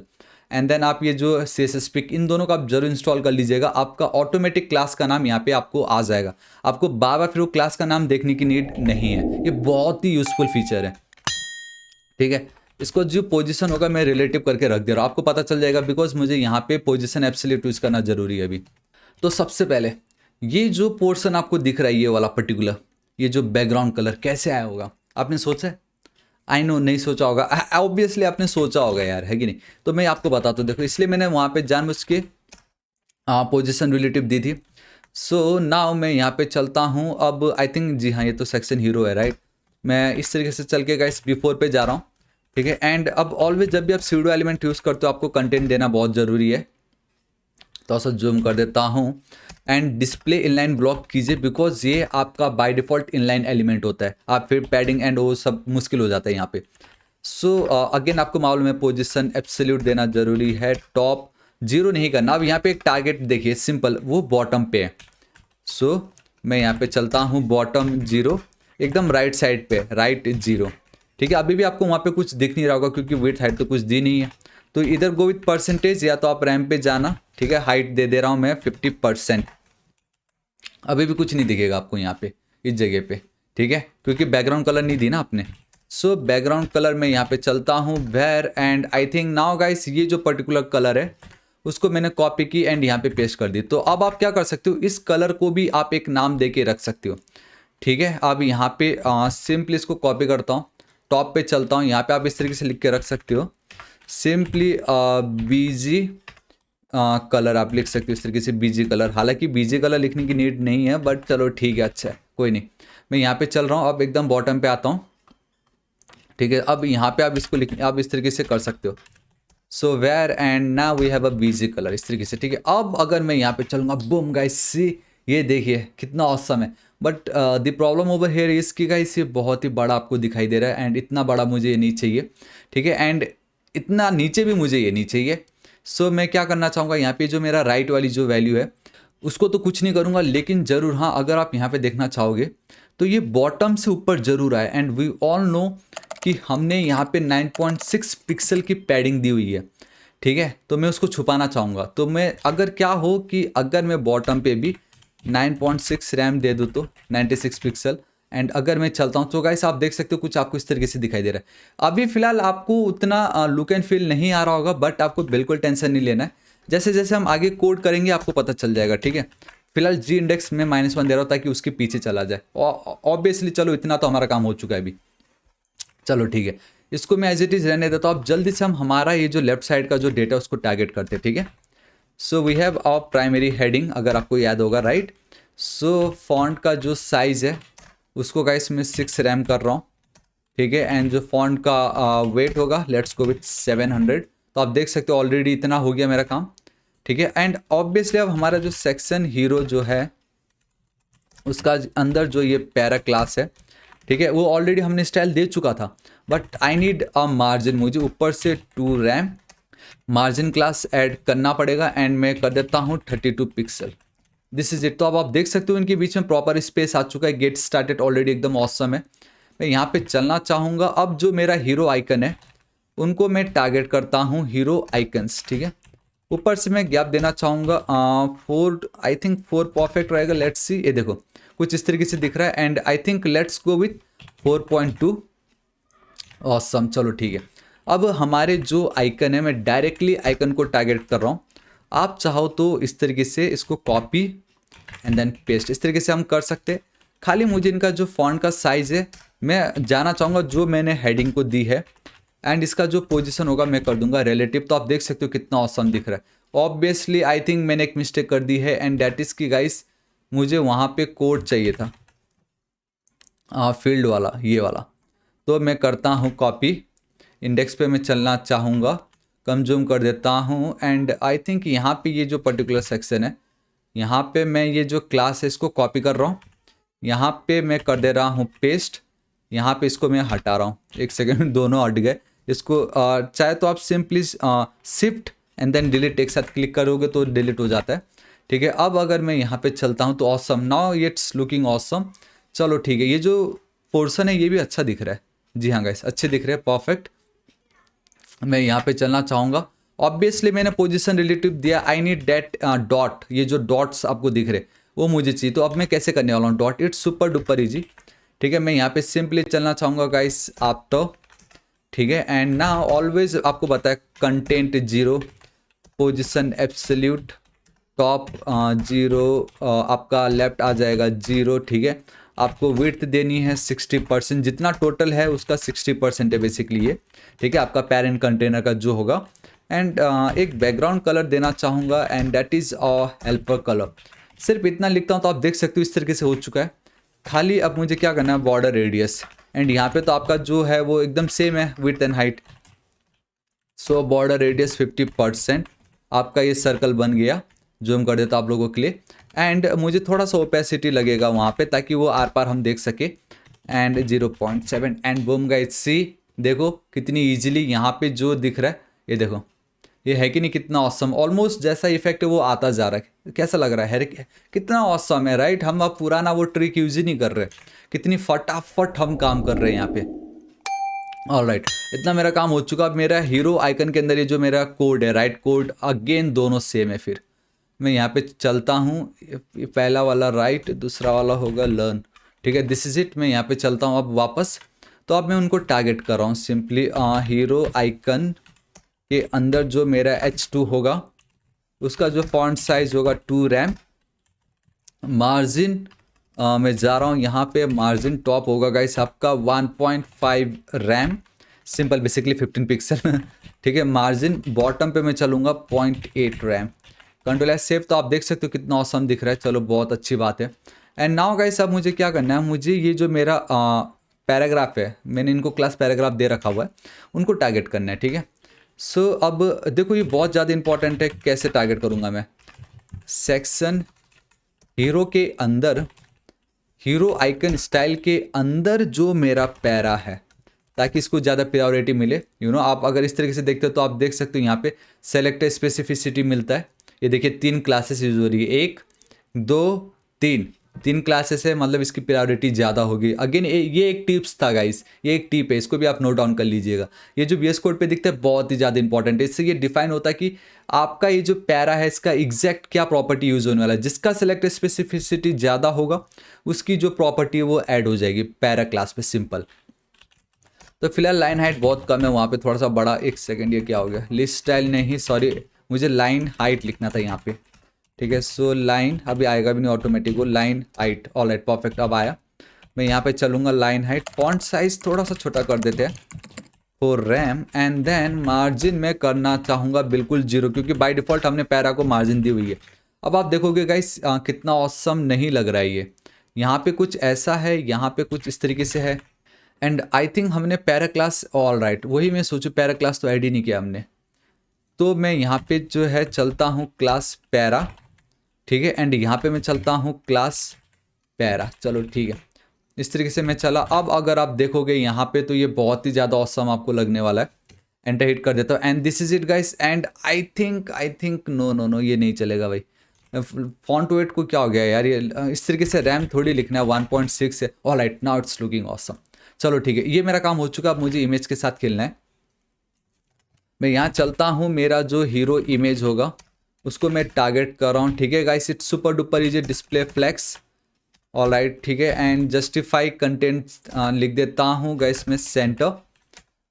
and then आप ये जो CSS पिक, इन दोनों का आप जरूर इंस्टॉल कर लीजिएगा। आपका ऑटोमेटिक क्लास का नाम यहाँ पे आपको आ जाएगा, आपको बार बार फिर वो क्लास का नाम देखने की नीड नहीं है। ये बहुत ही यूजफुल फीचर है, ठीक है। इसको जो पोजीशन होगा मैं रिलेटिव करके रख दे रहा हूँ, आपको पता चल जाएगा, बिकॉज मुझे यहाँ पे पोजीशन एब्सोल्यूट यूज करना जरूरी है अभी। तो सबसे पहले ये जो पोर्शन आपको दिख रहा है, ये वाला पर्टिकुलर, ये जो बैकग्राउंड कलर कैसे आया होगा, आपने सोचा है? आई नो नहीं सोचा होगा, ऑब्वियसली आपने सोचा होगा यार, है कि नहीं। तो मैं आपको बताता हूँ, देखो इसलिए मैंने वहाँ पे जानबूझ के पोजीशन रिलेटिव दी थी। सो नाउ मैं यहाँ पे चलता हूँ अब, आई थिंक जी हाँ ये तो सेक्शन हीरो है राइट। मैं इस तरीके से चल के गाइस बिफोर पे जा रहा हूँ, ठीक है। एंड अब ऑलवेज जब भी आप सूडो एलिमेंट यूज़ करते हो आपको कंटेंट देना बहुत ज़रूरी है। तो ऐसा जूम कर देता हूँ एंड डिस्प्ले इनलाइन ब्लॉक कीजिए, बिकॉज ये आपका बाय डिफ़ॉल्ट इनलाइन एलिमेंट होता है, आप फिर पैडिंग एंड वो सब मुश्किल हो जाता है यहाँ पे। सो अगेन आपको मालूम है पोजीशन एब्सोल्यूट देना जरूरी है, टॉप 0 नहीं करना। अब यहाँ पे एक टारगेट देखिए सिंपल, वो बॉटम पे है। सो मैं यहाँ पे चलता हूँ बॉटम 0, एकदम राइट साइड पे, राइट 0, ठीक है। अभी भी आपको वहाँ पे कुछ दिख नहीं रहा होगा क्योंकि विड्थ हाइट तो कुछ दी नहीं है। तो इधर गो विथ परसेंटेज, या तो आप रैम पे जाना, ठीक है। हाइट दे दे रहा हूँ मैं 50%, अभी भी कुछ नहीं दिखेगा आपको यहाँ पे इस जगह पे, ठीक है, क्योंकि बैकग्राउंड कलर नहीं दी ना आपने। सो बैकग्राउंड कलर में यहाँ पे चलता हूँ where, and I think now guys ये जो पर्टिकुलर कलर है उसको मैंने कॉपी की एंड यहाँ पे पेस्ट कर दी। तो अब आप क्या कर सकते हो, इस कलर को भी आप एक नाम दे के रख सकते हो, ठीक है। अब यहाँ पे सिंपली इसको कॉपी करता हूँ, टॉप पे चलता हूँ, यहाँ पे आप इस तरीके से लिख के रख सकते हो सिंपली BG कलर, आप लिख सकते हो इस तरीके से BG कलर। हालांकि BG कलर लिखने की नीड नहीं है, बट चलो ठीक है, अच्छा है, कोई नहीं। मैं यहाँ पे चल रहा हूँ, अब एकदम बॉटम पे आता हूँ, ठीक है। अब यहाँ पे आप इसको लिख, आप इस तरीके से कर सकते हो। So where and now we have a BG colour, इस तरीके से, ठीक है। अब अगर मैं यहाँ पे चलूँगा, बूम गाइस सी, ये देखिए कितना ऑसम है। But the problem over here is कि गाइस ये बहुत ही बड़ा आपको दिखाई दे रहा है, एंड इतना बड़ा मुझे ये नहीं चाहिए, ठीक है। एंड इतना नीचे भी मुझे ये नहीं चाहिए। सो मैं क्या करना चाहूँगा, यहाँ पे जो मेरा राइट वाली जो वैल्यू है उसको तो कुछ नहीं करूँगा, लेकिन ज़रूर हाँ अगर आप यहाँ पे देखना चाहोगे तो ये बॉटम से ऊपर ज़रूर आए। एंड वी ऑल नो कि हमने यहाँ पे 9.6 पिक्सल की पैडिंग दी हुई है, ठीक है। तो मैं उसको छुपाना चाहूँगा, तो मैं अगर क्या हो कि अगर मैं बॉटम पे भी 9.6 रैम दे दूँ तो 96 पिक्सल, एंड अगर मैं चलता हूँ तो गाइस आप देख सकते हो कुछ आपको इस तरीके से दिखाई दे रहा है। अभी फिलहाल आपको उतना लुक एंड फील नहीं आ रहा होगा, बट आपको बिल्कुल टेंशन नहीं लेना है, जैसे जैसे हम आगे कोड करेंगे आपको पता चल जाएगा, ठीक है। फिलहाल G इंडेक्स में -1 दे रहा हूँ ताकि उसके पीछे चला जाए, ऑब्वियसली चलो इतना तो हमारा काम हो चुका है अभी, चलो ठीक है। इसको मैं एज इट इज़ रहने देता हूँ। अब जल्दी से हम हमारा ये जो लेफ्ट साइड का जो डेटा उसको टारगेट करते हैं, ठीक है। So we have our primary heading, अगर आपको याद होगा राइट। सो फॉन्ट का जो साइज़ है उसको गाइस मैं 6 रैम कर रहा हूँ, ठीक है। एंड जो फॉन्ट का वेट होगा, लेट्स गो विथ 700। तो आप देख सकते हो ऑलरेडी इतना हो गया मेरा काम, ठीक है। एंड ऑब्वियसली अब हमारा जो सेक्शन हीरो जो है उसका अंदर जो ये पैरा क्लास है, ठीक है, वो ऑलरेडी हमने स्टाइल दे चुका था, but I need a margin, मुझे ऊपर से 2 रैम मार्जिन क्लास ऐड करना पड़ेगा, एंड मैं कर देता हूँ 32 पिक्सल, दिस इज इट। तो अब आप देख सकते हो इनके बीच में प्रॉपर स्पेस आ चुका है, गेट स्टार्टेड ऑलरेडी एकदम ऑसम है। मैं यहाँ पे चलना चाहूँगा, अब जो मेरा हीरो आइकन है उनको मैं टारगेट करता हूँ हीरो आइकन्स, ठीक है। ऊपर से मैं गैप देना चाहूँगा 4, आई थिंक 4 परफेक्ट रहेगा, लेट्स सी। ये देखो कुछ इस तरीके से दिख रहा है, and I think let's go with 4.2, awesome, चलो ठीक है। अब हमारे जो आइकन है, मैं डायरेक्टली आइकन को टारगेट कर रहा हूँ। आप चाहो तो इस तरीके से इसको कॉपी एंड देन पेस्ट, इस तरीके से हम कर सकते हैं। खाली मुझे इनका जो फॉन्ट का साइज़ है मैं जाना चाहूँगा जो मैंने हेडिंग को दी है, एंड इसका जो पोजीशन होगा मैं कर दूंगा रिलेटिव। तो आप देख सकते हो कितना ऑसम दिख रहा है। ऑब्वियसली आई थिंक मैंने एक मिस्टेक कर दी है, एंड डैट इज़ की गाइस मुझे वहाँ पे कोड चाहिए था, फील्ड वाला, ये वाला। तो मैं करता हूँ कॉपी, इंडेक्स पे मैं चलना चाहूँगा, कम जूम कर देता हूँ, एंड आई थिंक यहाँ पे ये जो पर्टिकुलर सेक्शन है, यहाँ पे मैं ये जो क्लास है इसको कॉपी कर रहा हूँ, यहाँ पे मैं कर दे रहा हूँ पेस्ट, यहाँ पे इसको मैं हटा रहा हूँ। एक सेकेंड में दोनों हट गए। इसको चाहे तो आप simply shift and then delete एक साथ क्लिक करोगे तो डिलीट हो जाता है। ठीक है, अब अगर मैं यहाँ पे चलता हूँ तो awesome, now it's looking awesome. चलो ठीक है, ये जो पोर्शन है ये भी अच्छा दिख रहा है। जी हाँ गाइस, अच्छे दिख रहे हैं, परफेक्ट। मैं यहाँ पे चलना चाहूँगा। ऑब्वियसली मैंने पोजीशन रिलेटिव दिया, आई नीड डेट डॉट, ये जो डॉट्स आपको दिख रहे वो मुझे चाहिए। तो अब मैं कैसे करने वाला हूँ dot, it's super duper easy. ठीक है, मैं यहाँ पे सिंपली चलना चाहूँगा गाइस आफ्टर। ठीक है, एंड ना ऑलवेज आपको बताया content zero, position absolute, top zero, आपका लेफ्ट आ जाएगा जीरो। ठीक है, आपको विड्थ देनी है 60%, जितना टोटल है उसका 60% है बेसिकली ये। ठीक है, आपका पेरेंट कंटेनर का जो होगा, एंड एक बैकग्राउंड कलर देना चाहूँगा, and that is helper colour. सिर्फ इतना लिखता हूँ तो आप देख सकते हो इस तरीके से हो चुका है। खाली अब मुझे क्या करना है, बॉर्डर रेडियस, एंड यहाँ पे तो आपका जो है वो एकदम सेम है, width and height. So border radius 50%, आपका ये सर्कल बन गया। जूम कर देता आप लोगों के लिए, एंड मुझे थोड़ा सा ओपेसिटी लगेगा वहाँ पे ताकि वो आर पार हम देख सके, and 0.7, and boom guys see, देखो कितनी इजीली यहाँ पे जो दिख रहा है, ये देखो, ये है कि नहीं कितना ऑसम। ऑलमोस्ट जैसा इफेक्ट है वो आता जा रहा है। कैसा लग रहा है कितना ऑसम है, राइट। हम अब पुराना वो ट्रिक यूज ही नहीं कर रहे, कितनी फटाफट हम काम कर रहे हैं यहाँ पे। ऑलराइट, इतना मेरा काम हो चुका। अब मेरा हीरो आइकन के अंदर ये जो मेरा कोड है, राइट कोड, अगेन दोनों सेम है। फिर मैं यहाँ पे चलता हूँ, ये पहला वाला राइट, दूसरा वाला होगा लर्न। ठीक है, दिस इज इट। मैं यहाँ पे चलता हूँ अब वापस। तो अब मैं उनको टारगेट कर रहा हूँ सिंपली, हीरो आइकन के अंदर जो मेरा H2 होगा उसका जो फॉन्ट साइज होगा 2 रैम, मार्जिन मैं जा रहा हूँ यहाँ पे, मार्जिन टॉप होगा गाइस आपका 1.5 रैम, सिंपल बेसिकली 15 पिक्सल। ठीक है, मार्जिन बॉटम पे मैं चलूँगा 0.8 रैम, कंट्रोल एस सेव। तो आप देख सकते हो कितना औसम दिख रहा है। चलो बहुत अच्छी बात है। एंड नाउ गाइस अब मुझे क्या करना है, मुझे ये जो मेरा पैराग्राफ है, मैंने इनको क्लास पैराग्राफ दे रखा हुआ है, उनको टारगेट करना है। ठीक है, सो अब देखो ये बहुत ज़्यादा इंपॉर्टेंट है, कैसे टारगेट करूँगा मैं। सेक्शन हीरो के अंदर, हीरो आइकन स्टाइल के अंदर जो मेरा पैरा है, ताकि इसको ज़्यादा प्रायोरिटी मिले। आप अगर इस तरीके से देखते हो तो आप देख सकते हो यहाँ पे सेलेक्ट स्पेसिफिसिटी मिलता है। ये देखिए 3 क्लासेस यूज हो रही है, 1 2 3 क्लासेस है, मतलब इसकी प्रायोरिटी ज़्यादा होगी। अगेन ये एक टिप्स था गाइस, ये एक टिप है, इसको भी आप नोट डाउन कर लीजिएगा। ये जो VS कोड पे दिखता है बहुत ही ज़्यादा इंपॉर्टेंट है। इससे ये डिफाइन होता है कि आपका ये जो पैरा है इसका एग्जैक्ट क्या प्रॉपर्टी यूज होने वाला है। जिसका सेलेक्ट स्पेसिफिसिटी ज़्यादा होगा उसकी जो प्रॉपर्टी है वो ऐड हो जाएगी पैरा क्लास पे, सिंपल। तो फिलहाल लाइन हाइट बहुत कम है, वहाँ पे थोड़ा सा बड़ा, एक सेकेंड ये क्या हो गया, लिस्ट स्टाइल नहीं, सॉरी मुझे लाइन हाइट लिखना था यहाँ पे। ठीक है, सो लाइन अभी आएगा भी नहीं ऑटोमेटिक, वो line height, all right perfect, अब आया। मैं यहाँ पे चलूँगा लाइन हाइट, फॉन्ट साइज थोड़ा सा छोटा कर देते हैं for rem, and then margin में करना चाहूँगा बिल्कुल 0, क्योंकि बाय डिफ़ॉल्ट हमने पैरा को मार्जिन दी हुई है। अब आप देखोगे गाइस कितना ऑसम नहीं लग रहा है ये। यहाँ पे कुछ ऐसा है, यहाँ पे कुछ इस तरीके से है, एंड आई थिंक हमने पैरा क्लास, ऑल राइट वही मैं सोचूं, पैरा क्लास तो ऐड ही नहीं किया हमने। तो मैं यहाँ पे जो है चलता हूँ क्लास पैरा। ठीक है, एंड यहाँ पे मैं चलता हूँ क्लास पैरा। चलो ठीक है, इस तरीके से मैं चला। अब अगर आप देखोगे यहाँ पे तो ये बहुत ही ज़्यादा ऑसम आपको लगने वाला है। एंटर हिट कर देता हूँ, and this is it guys. And I think no ये नहीं चलेगा भाई, फॉन्ट वेट को क्या हो गया यार, ये इस तरीके से रैम थोड़ी लिखना है, 1.6 है। All right, now it's looking awesome. चलो ठीक है, ये मेरा काम हो चुका। अब मुझे इमेज के साथ खेलना है। मैं यहाँ चलता हूँ, मेरा जो हीरो इमेज होगा उसको मैं टारगेट कर रहा हूँ। ठीक है guys, it's super duper easy, display flex, all right. ठीक है, एंड जस्टिफाई कंटेंट लिख देता हूँ गाइस मैं centre.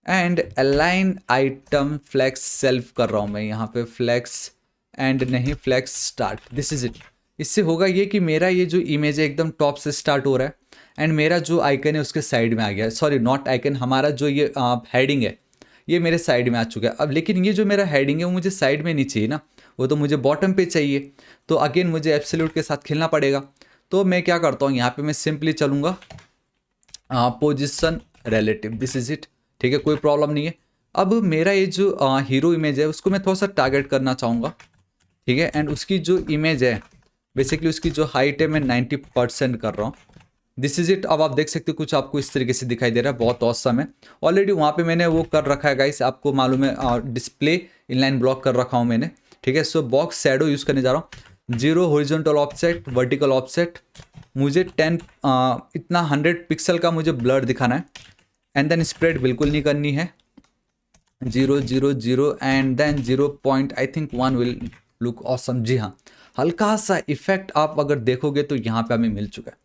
And align item flex self कर रहा हूँ मैं यहाँ पे, फ्लेक्स एंड नहीं flex start, this is it. इससे होगा ये कि मेरा ये जो इमेज है एकदम टॉप से स्टार्ट हो रहा है एंड मेरा जो आइकन है उसके साइड में आ गया है, सॉरी नॉट आइकन, हमारा जो ये हेडिंग है ये मेरे साइड में आ चुका है। अब लेकिन ये जो मेरा हेडिंग है वो मुझे साइड में नहीं चाहिए ना, वो तो मुझे बॉटम पे चाहिए। तो अगेन मुझे एब्सोल्यूट के साथ खेलना पड़ेगा। तो मैं क्या करता हूँ यहाँ पे, मैं सिंपली चलूँगा position relative, this is it. ठीक है, कोई प्रॉब्लम नहीं है। अब मेरा ये जो हीरो इमेज है उसको मैं थोड़ा सा टारगेट करना चाहूँगा। ठीक है, एंड उसकी जो इमेज है बेसिकली उसकी जो हाइट है मैं 90% कर रहा हूँ, दिस इज इट। अब आप देख सकते हो कुछ आपको इस तरीके से दिखाई दे रहा है, बहुत औसम है। ऑलरेडी वहाँ पे मैंने वो कर रखा है गाइस, आपको मालूम है, डिस्प्ले इनलाइन ब्लॉक कर रखा हूँ मैंने। ठीक है, सो बॉक्स शैडो यूज़ करने जा रहा हूँ, 0 हॉरिजॉन्टल ऑफसेट, वर्टिकल ऑफसेट, मुझे 10 इतना 100 पिक्सल का मुझे ब्लर दिखाना है। एंड देन स्प्रेड बिल्कुल नहीं करनी है, 0 0 0 and then 0.1 will look awesome. जी हाँ, हल्का सा इफेक्ट आप अगर देखोगे तो यहाँ पे हमें मिल चुका है।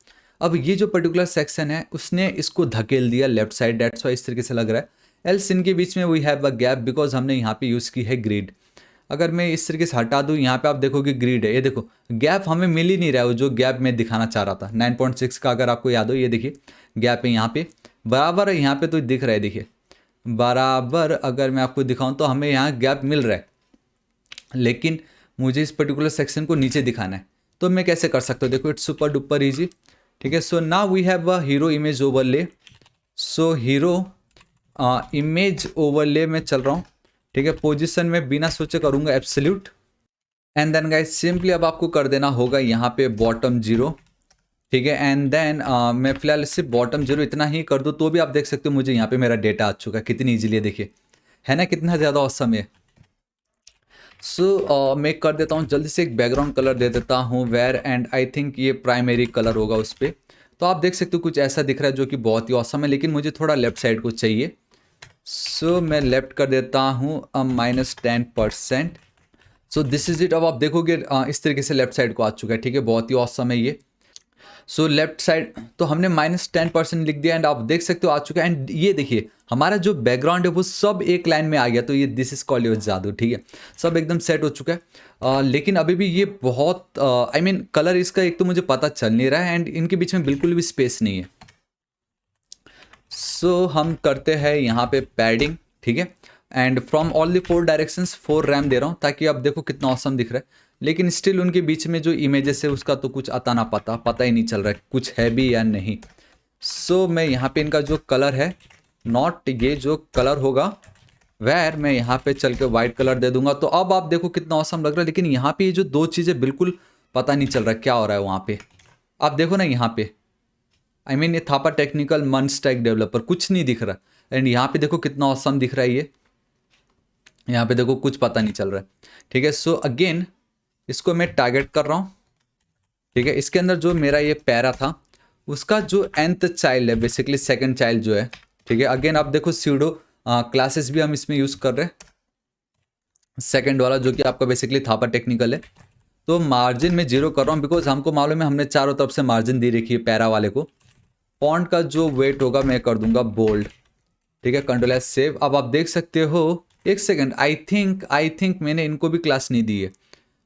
अब ये जो पर्टिकुलर सेक्शन है उसने इसको धकेल दिया लेफ्ट साइड, डेट्स वाई इस तरीके से लग रहा है। एल्स इनके बीच में we have a gap because हमने यहाँ पे यूज़ की है ग्रिड। अगर मैं इस तरीके से हटा दूँ, यहाँ पे आप देखोगे ग्रिड है, ये देखो गैप हमें मिल ही नहीं रहा है, वो जो गैप मैं दिखाना चाह रहा था 9.6 का, अगर आपको याद हो, ये देखिए गैप है यहाँ पे बराबर है, यहाँ पे तो दिख रहा है, देखिए बराबर। अगर मैं आपको दिखाऊं तो हमें यहाँ गैप मिल रहा है, लेकिन मुझे इस पर्टिकुलर सेक्शन को नीचे दिखाना है। तो मैं कैसे कर सकता हूँ, देखो इट्स सुपर डुपर इजी। ठीक है, so now we have a hero image overlay. So hero image overlay में चल रहा हूँ। ठीक है, पोजीशन में बिना सोचे करूँगा absolute, and then guys simply अब आपको कर देना होगा यहाँ पे बॉटम 0। ठीक है, एंड देन मैं फिलहाल सिर्फ बॉटम 0 इतना ही कर दूँ तो भी आप देख सकते हो मुझे यहाँ पे मेरा डेटा आ चुका है, कितनी ईजिली है, देखिए है ना, कितना ज़्यादा औसम है। सो मैं कर देता हूँ जल्दी से एक बैकग्राउंड कलर दे देता हूँ वेयर, एंड आई थिंक ये प्राइमरी कलर होगा उस पर। तो आप देख सकते हो कुछ ऐसा दिख रहा है जो कि बहुत ही औसम है, लेकिन मुझे थोड़ा लेफ्ट साइड को चाहिए। सो मैं लेफ्ट कर देता हूँ -10%। So this is it. अब आप देखोगे इस तरीके से लेफ्ट साइड को आ चुका है। ठीक है, बहुत ही औसम है ये। सो लेफ्ट साइड तो हमने -10% लिख दिया एंड आप देख सकते हो आ चुका है। एंड ये देखिए हमारा जो बैकग्राउंड है वो सब एक लाइन में आ गया, तो ये दिस इज कॉल्ड योर जादू। ठीक है, सब एकदम सेट हो चुका है। लेकिन अभी भी ये बहुत आई मीन कलर इसका एक तो मुझे पता चल नहीं रहा है एंड इनके बीच में बिल्कुल भी स्पेस नहीं है। सो हम करते हैं यहाँ पे पैडिंग। ठीक है, and from all the 4 directions 4 rem दे रहा हूँ ताकि आप देखो कितना औसम दिख रहा है। लेकिन स्टिल उनके बीच में जो इमेजेस है उसका तो कुछ अता ना पता ही नहीं चल रहा है कुछ है भी या नहीं। सो मैं यहाँ पे इनका जो कलर है, नॉट ये जो कलर होगा वैर, मैं यहाँ पे चल के वाइट कलर दे दूंगा। तो अब आप देखो कितना औसम लग रहा है। लेकिन यहाँ पे ये जो 2 चीज़ें बिल्कुल पता नहीं चल रहा क्या हो रहा है वहाँ पे। आप देखो ना यहाँ पे, आई मीन ये थापा टेक्निकल मन स्टैक डेवलपर कुछ नहीं दिख रहा। एंड यहाँ पे देखो कितना औसम दिख रहा है ये, यहाँ पे देखो कुछ पता नहीं चल रहा है। ठीक है, सो अगेन इसको मैं टारगेट कर रहा हूँ। ठीक है, इसके अंदर जो मेरा ये पैरा था उसका जो nth चाइल्ड है, बेसिकली सेकंड चाइल्ड जो है। ठीक है, अगेन आप देखो सीडो क्लासेस भी हम इसमें यूज़ कर रहे हैं, सेकंड वाला जो कि आपका बेसिकली थापा टेक्निकल है। तो मार्जिन में 0 कर रहा हूँ बिकॉज हमको मालूम है हमने चारों तरफ से मार्जिन दे रखी है पैरा वाले को। फॉन्ट का जो वेट होगा मैं कर दूंगा बोल्ड। ठीक है, कंट्रोल एस सेव। अब आप देख सकते हो, एक सेकंड, आई थिंक मैंने इनको भी क्लास नहीं दी है।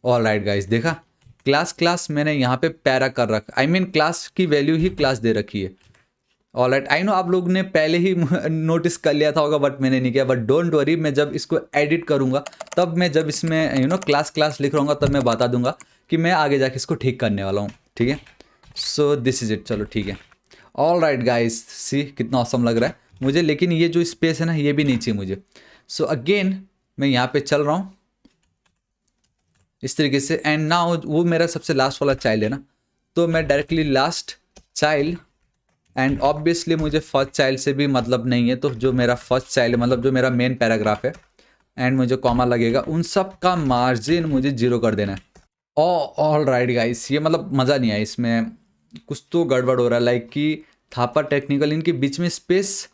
ऑल राइट गाइस, देखा क्लास मैंने यहाँ पे पैरा कर रखा, आई मीन क्लास की वैल्यू ही क्लास दे रखी है। ऑल राइट, आई नो आप लोग ने पहले ही नोटिस कर लिया था होगा बट मैंने नहीं किया। बट डोंट वरी, मैं जब इसको एडिट करूँगा तब मैं जब इसमें क्लास लिख रहूँगा तब मैं बता दूंगा कि मैं आगे जाके इसको ठीक करने वाला हूँ। ठीक है, सो दिस इज इट। चलो ठीक है, ऑल राइट गाइस, सी कितना ऑसम लग रहा है मुझे। लेकिन ये जो स्पेस है ना ये भी नहीं चाहिए मुझे। सो अगेन मैं यहाँ पे चल रहा हूँ इस तरीके से, एंड नाउ वो मेरा सबसे लास्ट वाला चाइल्ड है ना, तो मैं directly last child, and obviously मुझे फर्स्ट चाइल्ड से भी मतलब नहीं है। तो जो मेरा फर्स्ट चाइल्ड मतलब जो मेरा मेन पैराग्राफ है एंड मुझे कॉमा लगेगा, उन सब का मार्जिन मुझे 0 कर देना है। ऑल राइट गाइस, ये मतलब मज़ा नहीं आया इसमें, कुछ तो गड़बड़ हो रहा है। लाइक कि थापा टेक्निकल इनके बीच में स्पेस